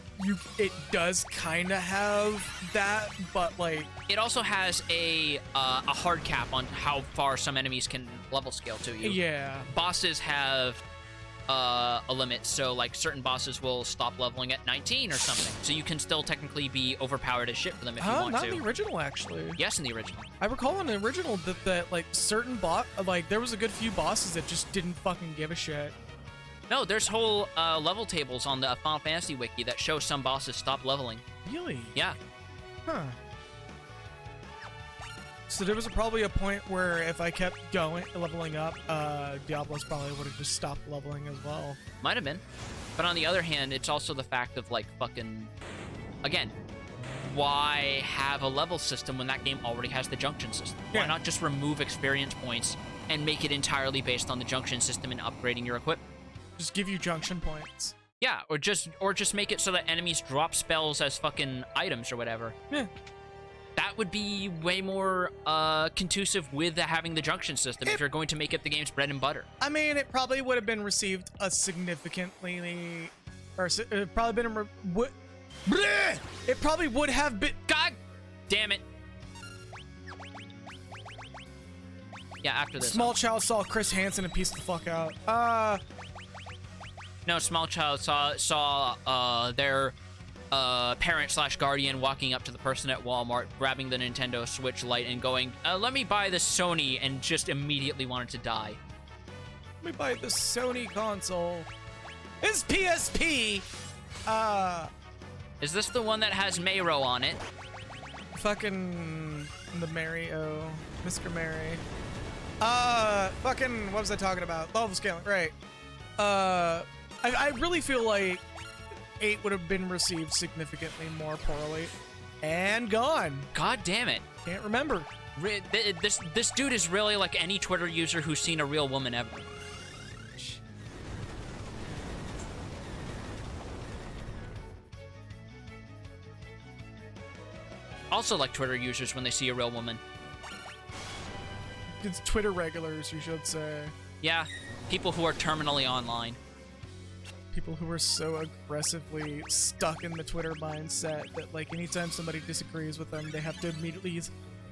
it does kind of have that, but like it also has a hard cap on how far some enemies can level scale to you. Yeah. Bosses have a limit, so like certain bosses will stop leveling at 19 or something. So you can still technically be overpowered as shit for them if you want not to. in the original, actually. Yes, in the original. I recall in the original that like certain there was a good few bosses that just didn't fucking give a shit. No, there's whole level tables on the Final Fantasy wiki that show some bosses stop leveling. Really? Yeah. Huh. So there was probably a point where if I kept leveling up, Diablos probably would have just stopped leveling as well. Might have been. But on the other hand, it's also the fact of, like, fucking... Again, why have a level system when that game already has the junction system? Yeah. Why not just remove experience points and make it entirely based on the junction system and upgrading your equipment? Just give you junction points. Yeah, or just make it so that enemies drop spells as fucking items or whatever. Yeah. That would be way more conducive with having the junction system if you're going to make it the game's bread and butter. I mean, it probably would have been received significantly, or it probably been it probably would have been. God damn it! Yeah, after this. Small child saw Chris Hansen and pieced the fuck out. No, small child saw their parent/guardian walking up to the person at Walmart, grabbing the Nintendo Switch Lite and going, let me buy this Sony, and just immediately wanted to die. Let me buy the Sony console. It's PSP! Is this the one that has Mayro on it? Fucking the Mario, Mr. Mary. Fucking, what was I talking about? Level scaling, right. I really feel like 8 would have been received significantly more poorly. And gone. God damn it. Can't remember. This dude is really like any Twitter user who's seen a real woman ever. Also like Twitter users when they see a real woman. It's Twitter regulars, you should say. Yeah, people who are terminally online. People who are so aggressively stuck in the Twitter mindset that, like, anytime somebody disagrees with them, they have to immediately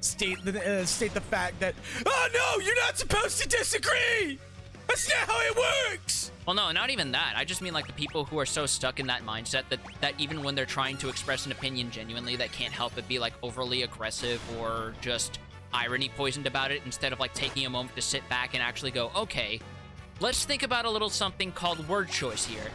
state the fact that, oh no, you're not supposed to disagree! That's not how it works! Well, no, not even that. I just mean, like, the people who are so stuck in that mindset that even when they're trying to express an opinion genuinely, that can't help but be, like, overly aggressive or just irony poisoned about it, instead of, like, taking a moment to sit back and actually go, okay, let's think about a little something called word choice here.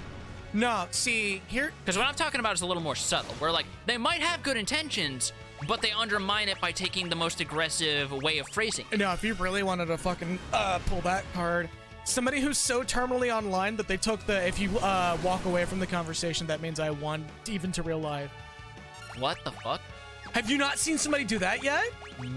No, see, here... Because what I'm talking about is a little more subtle, where, like, they might have good intentions, but they undermine it by taking the most aggressive way of phrasing it. No, if you really wanted to fucking pull that card, somebody who's so terminally online that they took the, if you walk away from the conversation, that means I won, even to real life. What the fuck? Have you not seen somebody do that yet?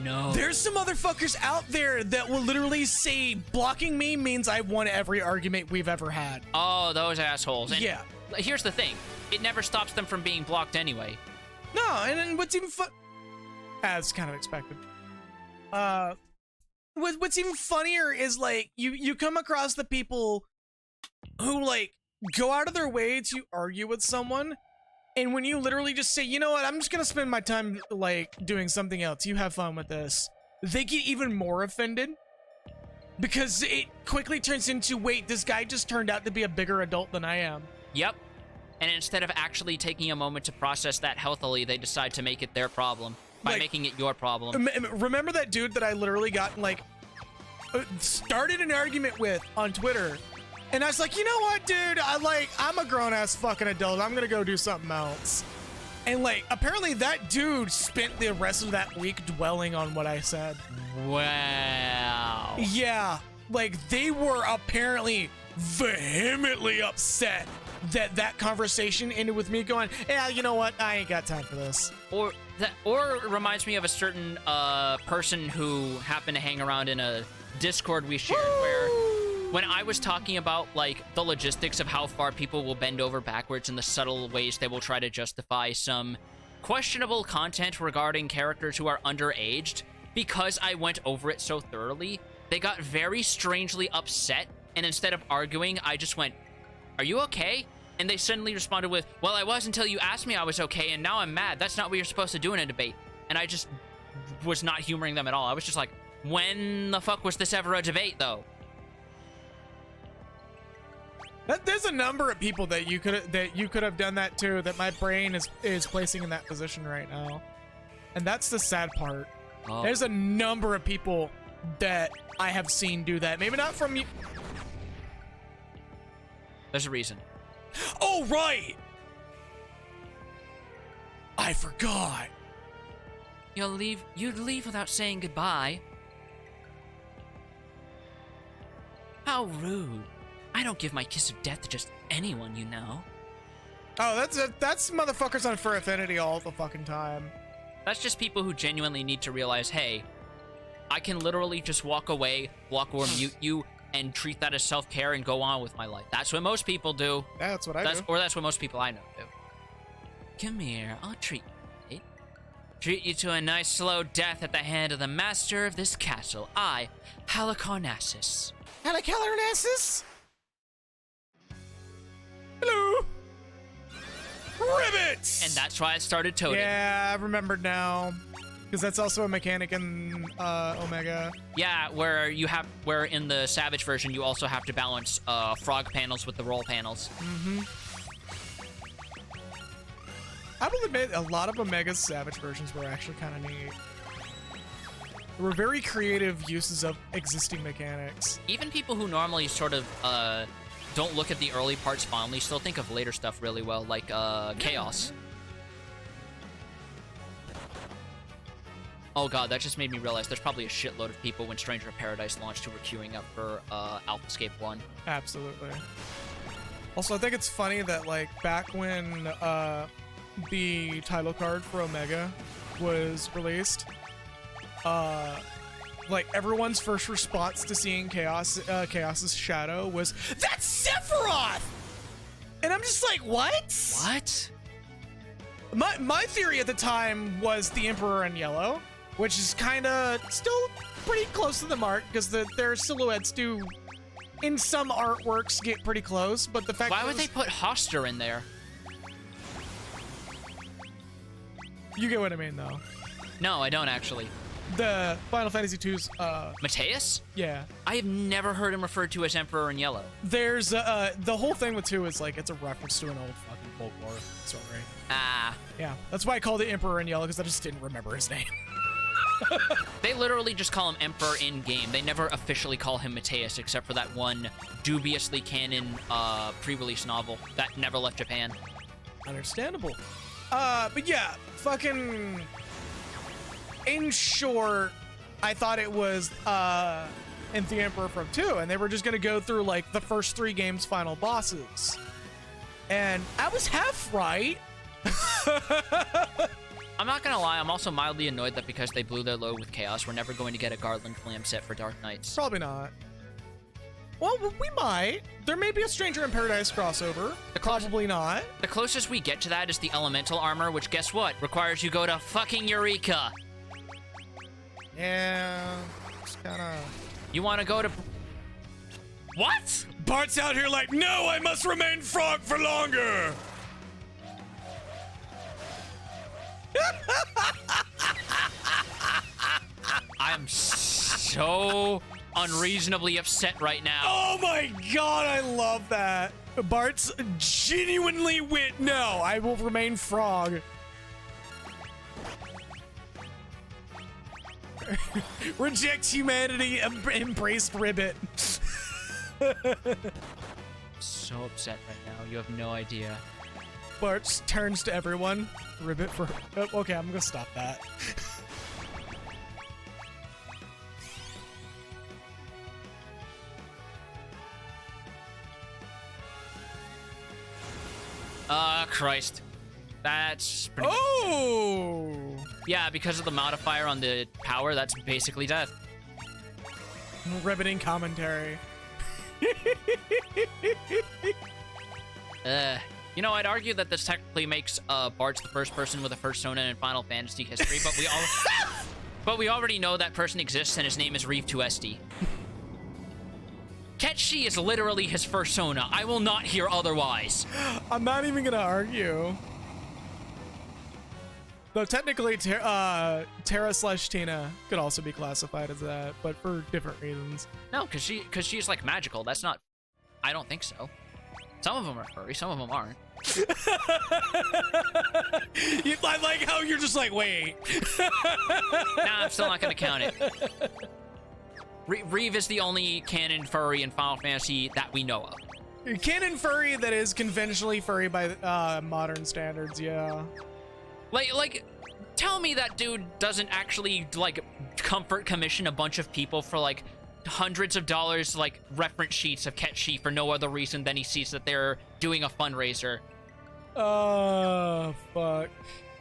No. There's some motherfuckers out there that will literally say, blocking me means I won every argument we've ever had. Oh, those assholes. And yeah. Here's the thing. It never stops them from being blocked anyway. No, and then what's even as kind of expected. What's even funnier is, like, you come across the people who, like, go out of their way to argue with someone, and when you literally just say, you know what, I'm just gonna spend my time, like, doing something else, you have fun with this, they get even more offended, because it quickly turns into, wait, this guy just turned out to be a bigger adult than I am. Yep. And instead of actually taking a moment to process that healthily, they decide to make it their problem by, like, making it your problem. Remember that dude that I literally got, like, started an argument with on Twitter? And I was like, you know what, dude? I'm a grown-ass fucking adult. I'm gonna go do something else. And, like, apparently that dude spent the rest of that week dwelling on what I said. Wow. Yeah. Like, they were apparently vehemently upset that conversation ended with me going, yeah, you know what? I ain't got time for this. Or it reminds me of a certain person who happened to hang around in a Discord we shared. Woo! Where when I was talking about, like, the logistics of how far people will bend over backwards and the subtle ways they will try to justify some questionable content regarding characters who are underaged, because I went over it so thoroughly, they got very strangely upset, and instead of arguing, I just went, are you okay? And they suddenly responded with, well, I was until you asked me I was okay, and now I'm mad. That's not what you're supposed to do in a debate. And I just was not humoring them at all. I was just like, when the fuck was this ever a debate, though? There's a number of people that you could have done that to, that my brain is placing in that position right now. And that's the sad part. Oh. There's a number of people that I have seen do that. Maybe not from you. There's a reason. Oh, right! I forgot. You'd leave without saying goodbye. How rude. I don't give my kiss of death to just anyone, you know. Oh, that's motherfuckers on Fur Affinity all the fucking time. That's just people who genuinely need to realize, hey, I can literally just walk away, block or mute you, and treat that as self-care and go on with my life. That's what most people do. Yeah, that's what I do. Or that's what most people I know do. Come here, I'll treat you, right? Treat you to a nice slow death at the hand of the master of this castle, I, Halicarnassus. Halicarnassus? Hello! Ribbits! And that's why I started toading. Yeah, I remembered now. Because that's also a mechanic in Omega. Yeah, where in the Savage version, you also have to balance frog panels with the roll panels. Mm-hmm. I will admit, a lot of Omega's Savage versions were actually kind of neat. There were very creative uses of existing mechanics. Even people who normally sort of don't look at the early parts fondly still think of later stuff really well, like Chaos. Oh god, that just made me realize there's probably a shitload of people when Stranger of Paradise launched who were queuing up for AlphaScape 1. Absolutely. Also, I think it's funny that, like, back when the title card for Omega was released, like, everyone's first response to seeing Chaos's shadow was, "That's Sephiroth!" And I'm just like, what? What? My theory at the time was the Emperor in yellow, which is kind of still pretty close to the mark, because their silhouettes do, in some artworks, get pretty close, but the fact Why would they put Hoster in there? You get what I mean, though. No, I don't actually. The Final Fantasy II's, Mateus? yeah. I have never heard him referred to as Emperor in Yellow. There's, the whole thing with 2 is, like, it's a reference to an old fucking folklore story. Ah. Yeah, that's why I called it Emperor in Yellow, because I just didn't remember his name. They literally just call him Emperor in-game. They never officially call him Mateus, except for that one dubiously canon, pre-release novel that never left Japan. Understandable. But yeah, fucking... In short, I thought it was, and the Emperor from 2, and they were just gonna go through, like, the first 3 games' final bosses. And I was half right. I'm not gonna lie, I'm also mildly annoyed that because they blew their load with Chaos, we're never going to get a Garland Flam set for Dark Knights. Probably not. Well, we might. There may be a Stranger in Paradise crossover. Probably not. The closest we get to that is the Elemental Armor, which, guess what? Requires you go to fucking Eureka. Yeah, it's kind of... You want to go to... What? Bart's out here like, no, I must remain frog for longer. I am so unreasonably upset right now. Oh my god, I love that. Bart's genuinely wit. No, I will remain frog. Reject humanity, embrace ribbit. So upset right now. You have no idea. Bart turns to everyone. Ribbit for... Oh, okay, I'm gonna stop that. Christ. That's pretty... Oh! Yeah, because of the modifier on the power, that's basically death. Riveting commentary. You know, I'd argue that this technically makes Bart's the first person with a persona in Final Fantasy history, but we already know that person exists, and his name is Reeve 2SD. Ketchi is literally his persona. I will not hear otherwise. I'm not even gonna argue. Though technically, Terra/Tina could also be classified as that, but for different reasons. No, because she's like magical. That's not... I don't think so. Some of them are furry, some of them aren't. I like how you're just like, wait. Nah, I'm still not gonna count it. Reeve is the only canon furry in Final Fantasy that we know of. Canon furry that is conventionally furry by modern standards, yeah. Like, tell me that dude doesn't actually, like, comfort commission a bunch of people for, like, hundreds of dollars, like, reference sheets of Ketchi for no other reason than he sees that they're doing a fundraiser. Oh, fuck.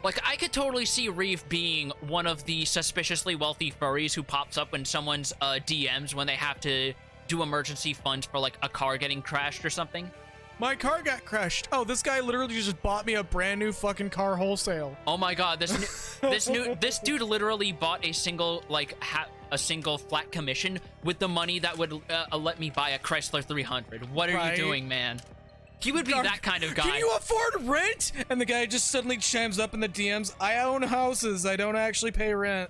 Like, I could totally see Reeve being one of the suspiciously wealthy furries who pops up in someone's DMs when they have to do emergency funds for, like, a car getting crashed or something. My car got crashed. Oh, this guy literally just bought me a brand new fucking car wholesale. Oh my god, this dude literally bought a single, like, a single flat commission with the money that would let me buy a Chrysler 300. What are you doing, man? He would be that kind of guy. Can you afford rent? And the guy just suddenly chimes up in the DMs, I own houses, I don't actually pay rent.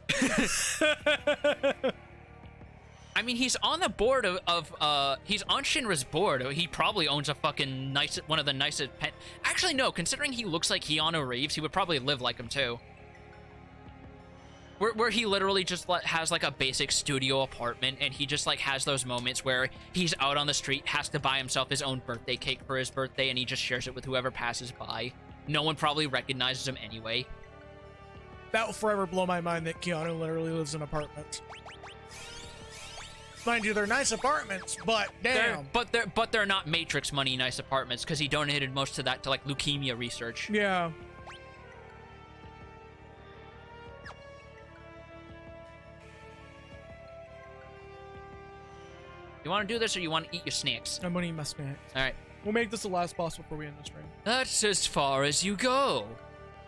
I mean, he's on the board he's on Shinra's board. He probably owns a fucking one of the nicest Actually, no, considering he looks like Keanu Reeves, he would probably live like him too. Where he literally just has like a basic studio apartment, and he just like has those moments where he's out on the street, has to buy himself his own birthday cake for his birthday, and he just shares it with whoever passes by. No one probably recognizes him anyway. That will forever blow my mind that Keanu literally lives in apartments. Mind you, they're nice apartments, but damn. But they're not Matrix money nice apartments, because he donated most of that to like leukemia research. Yeah. You want to do this, or you want to eat your snacks? I'm gonna eat my snacks. All right. We'll make this the last boss before we end the stream. That's as far as you go.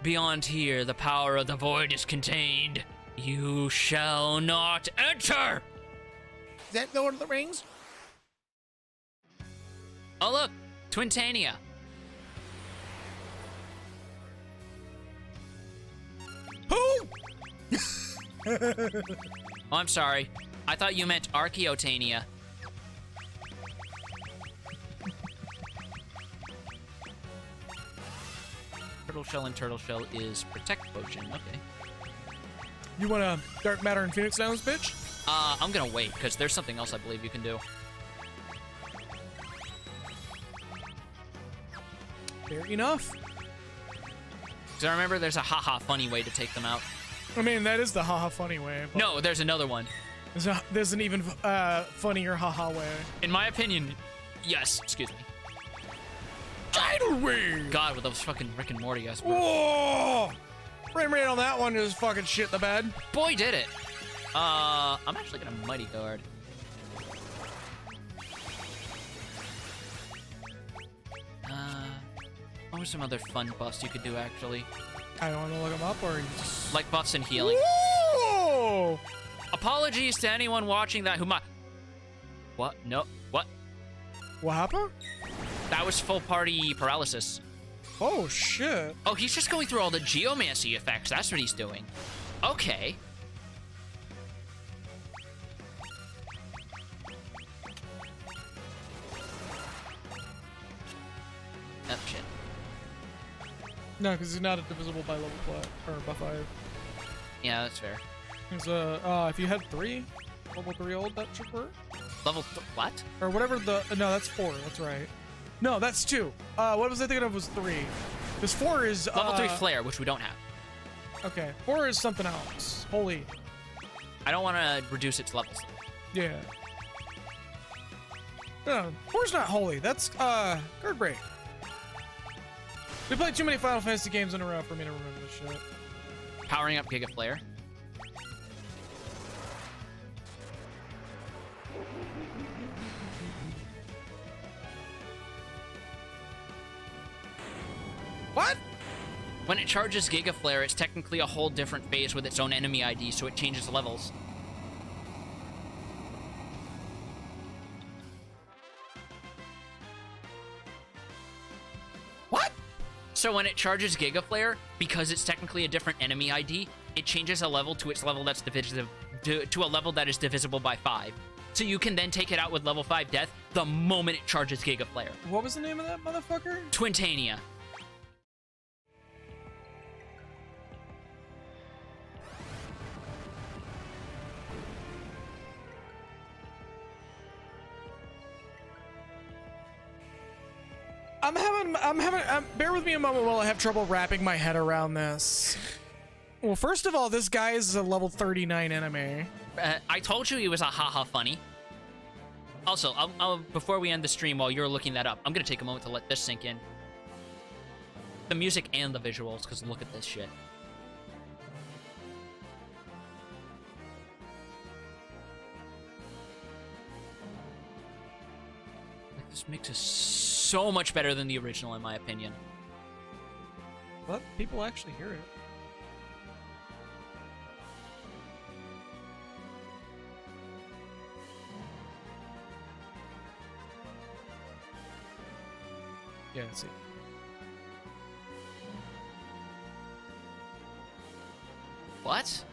Beyond here, the power of the void is contained. You shall not enter! Is that Lord of the Rings? Oh look, Twintania. Who? Oh, I'm sorry. I thought you meant Archaeotania. Turtle Shell and Turtle Shell is Protect Potion. Okay. You want a Dark Matter and Phoenix Downs, bitch? I'm gonna wait, because there's something else I believe you can do. Fair enough. Because I remember there's a haha funny way to take them out. I mean, that is the haha funny way. But No, there's another one. there's an even funnier haha way. In my opinion, yes. Excuse me. Tidal Wave! God, with those fucking Rick and Morty guys. Bro. Whoa! Frame rate on that one is fucking shit the bed. Boy, did it. I'm actually gonna Mighty Guard. What were some other fun buffs you could do, actually? I don't want to look them up, or you just... Like buffs and healing. Whoa! Apologies to anyone watching that who might... What? No. What? What happened? That was full party paralysis. Oh, shit. Oh, he's just going through all the geomancy effects. That's what he's doing. Okay. Oh, shit. No, because he's not divisible by level 5, or by 5. Yeah, that's fair. Because, if you had 3, level 3 old, that should work. What? Or whatever the... No, that's 4. That's right. No, that's 2. What was I thinking of was 3. Because 4 is... Level 3 flare, which we don't have. Okay. 4 is something else. Holy. I don't want to reduce its levels. Yeah. No, 4's not holy. That's, guard break. We played too many Final Fantasy games in a row for me to remember this shit. Powering up Giga Flare. What? When it charges Giga Flare, it's technically a whole different phase with its own enemy ID, so it changes levels. What? So when it charges Giga Flare, because it's technically a different enemy ID, it changes a level to its level that's divisible to a level that is divisible by 5. So you can then take it out with level 5 death the moment it charges Giga Flare. What was the name of that motherfucker? Twintania. Bear with me a moment while I have trouble wrapping my head around this. Well, first of all, this guy is a level 39 enemy. I told you he was a haha funny. Also, before we end the stream, while you're looking that up, I'm gonna take a moment to let this sink in. The music and the visuals, because look at this shit. Like, this mix is so much better than the original, in my opinion. Let people actually hear it. Yeah, let's see. What?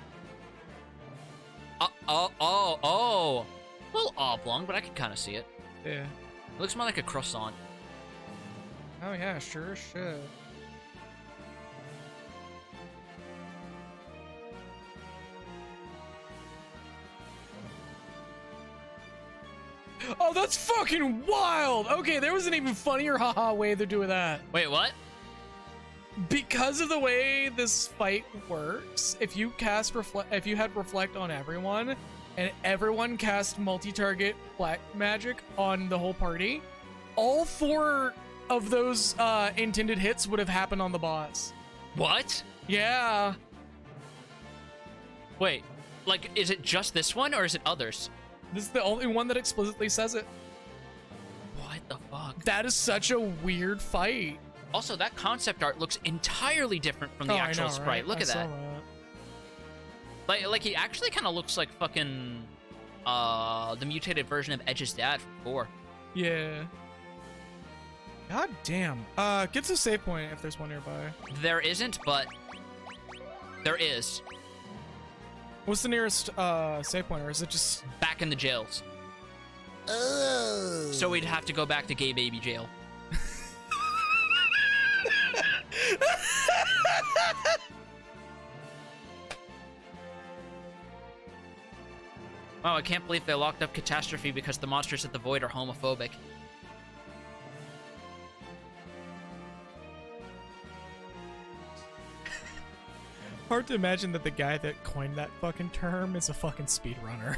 Oh. A little oblong, but I can kind of see it. Yeah. It looks more like a croissant. Oh yeah, sure as shit. Oh, that's fucking wild! Okay, there was an even funnier haha way they're doing that. Wait, what? Because of the way this fight works, if you had reflect on everyone, and everyone cast multi-target black magic on the whole party, all 4 of those intended hits would have happened on the boss. What? Yeah. Wait, like, is it just this one, or is it others? This is the only one that explicitly says it. What the fuck? That is such a weird fight. Also, that concept art looks entirely different from the actual sprite. Right? Look at that. Like he actually kind of looks like fucking the mutated version of Edge's dad from 4. Yeah. God damn. Get to a save point if there's one nearby. There isn't, but there is. What's the nearest save point, or is it just Back in the jails. Oh. So we'd have to go back to gay baby jail. Wow, I can't believe they locked up Catastrophe because the monsters at the Void are homophobic. hard to imagine that the guy that coined that fucking term is a fucking speedrunner.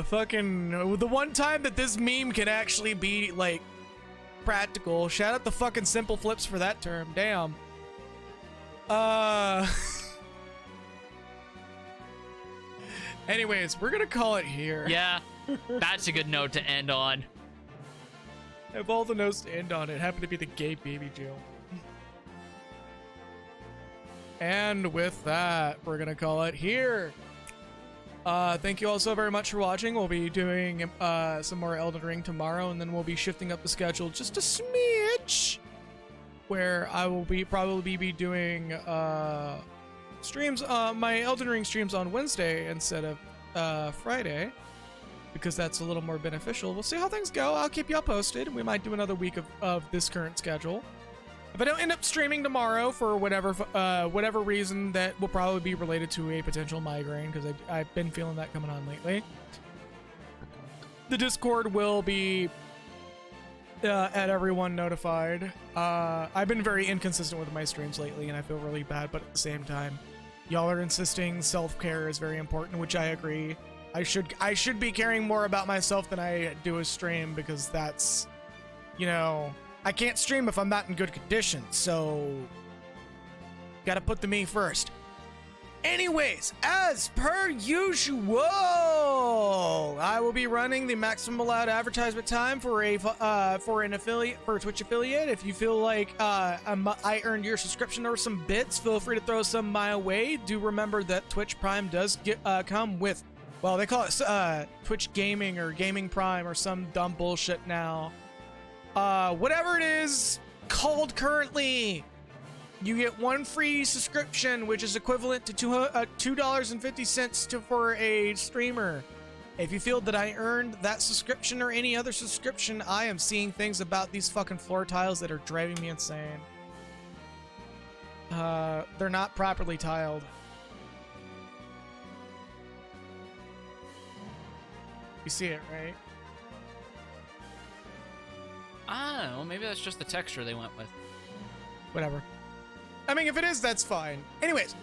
Fucking the one time that this meme can actually be like practical. Shout out the fucking Simple Flips for that term. Damn. Anyways, we're gonna call it here. Yeah, that's a good note to end on. Of all the notes to end on, it happened to be the gay baby jail. And with that, we're gonna call it here. Thank you all so very much for watching. We'll be doing some more Elden Ring tomorrow, and then we'll be shifting up the schedule just a smidge, where I will probably be doing streams, my Elden Ring streams on Wednesday instead of Friday, because that's a little more beneficial. We'll see how things go. I'll keep y'all posted. We might do another week of this current schedule. If I don't end up streaming tomorrow for whatever reason, that will probably be related to a potential migraine, because I've been feeling that coming on lately. The Discord will be at everyone notified. I've been very inconsistent with my streams lately, and I feel really bad, but at the same time, y'all are insisting self-care is very important, which I agree. I should be caring more about myself than I do a stream, because that's, you know, I can't stream if I'm not in good condition, so gotta put the me first. Anyways, as per usual, I will be running the maximum allowed advertisement time for a Twitch affiliate. If you feel like I earned your subscription or some bits, feel free to throw some my way. Do remember that Twitch Prime does come with, well, they call it Twitch Gaming or Gaming Prime or some dumb bullshit now. Whatever it is called currently, you get one free subscription, which is equivalent to $2.50 for a streamer. If you feel that I earned that subscription or any other subscription, I am seeing things about these fucking floor tiles that are driving me insane. They're not properly tiled. You see it, right? I don't know, maybe that's just the texture they went with. Whatever. I mean, if it is, that's fine. Anyways,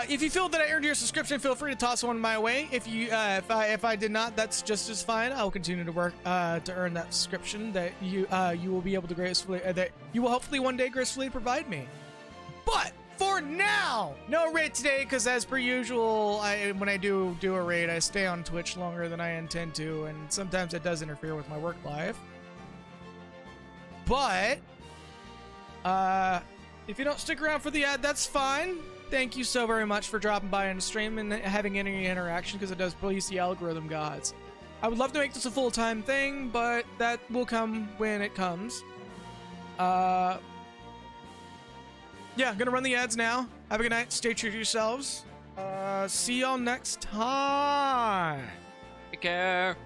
if you feel that I earned your subscription, feel free to toss one my way. If you, if I did not, that's just as fine. I will continue to work to earn that subscription that you will be able to gracefully, that you will hopefully one day gracefully provide me. But for now, no raid today, because as per usual, when I do a raid, I stay on Twitch longer than I intend to, and sometimes it does interfere with my work life. But, if you don't stick around for the ad, that's fine. Thank you so very much for dropping by on the stream and having any interaction, because it does please the algorithm gods. I would love to make this a full-time thing, but that will come when it comes. Yeah, I'm gonna run the ads now. Have a good night. Stay true to yourselves. see y'all next time. Take care.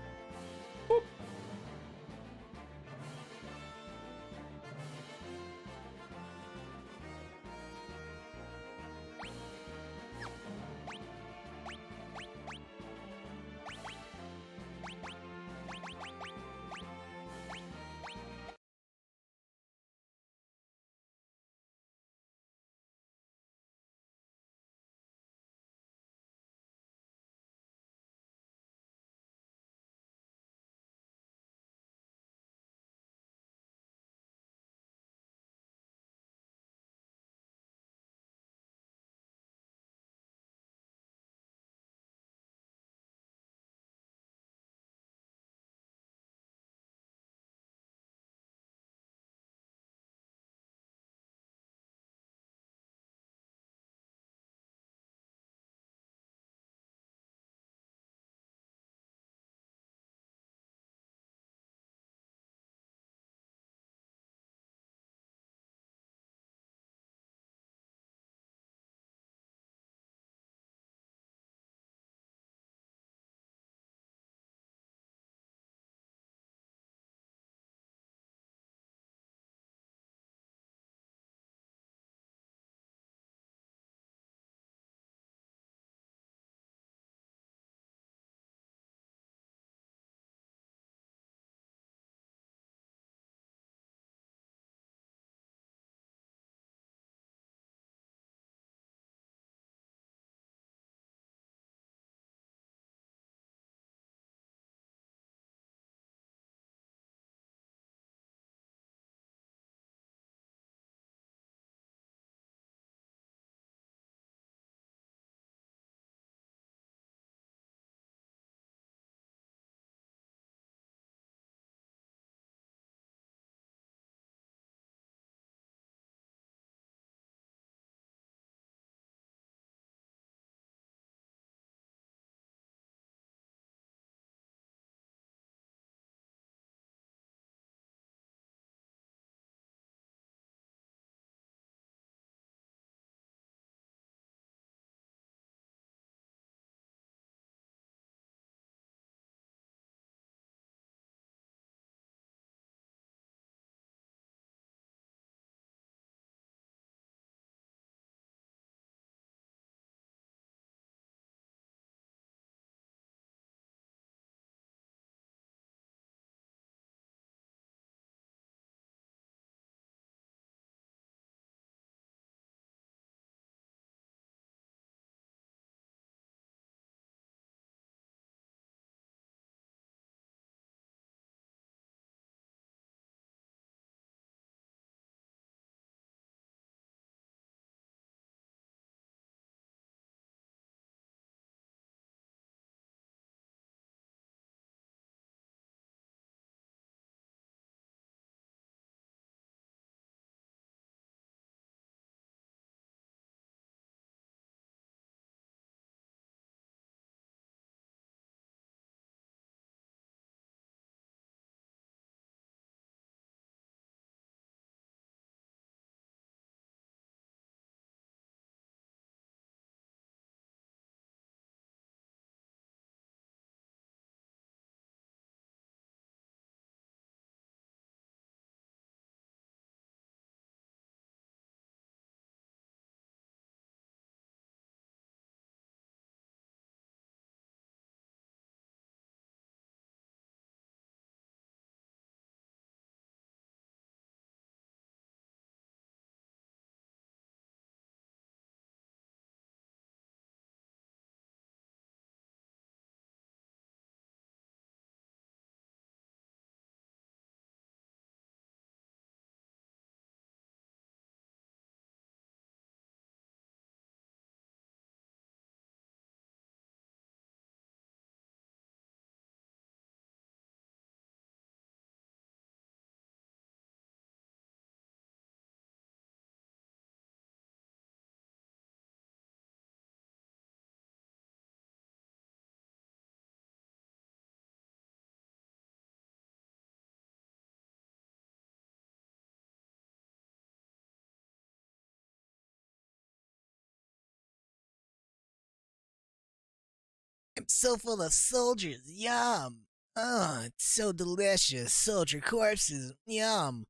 so full of soldiers. Yum. Oh, it's so delicious. Soldier corpses. Yum.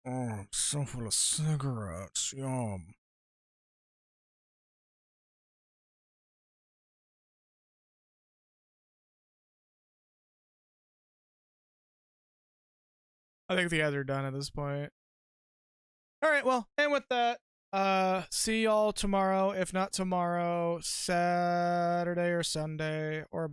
Oh, it's so full of cigarettes. Yum. I think the ads are done at this point. All right, well, and with that, see y'all tomorrow. If not tomorrow, Saturday or Sunday or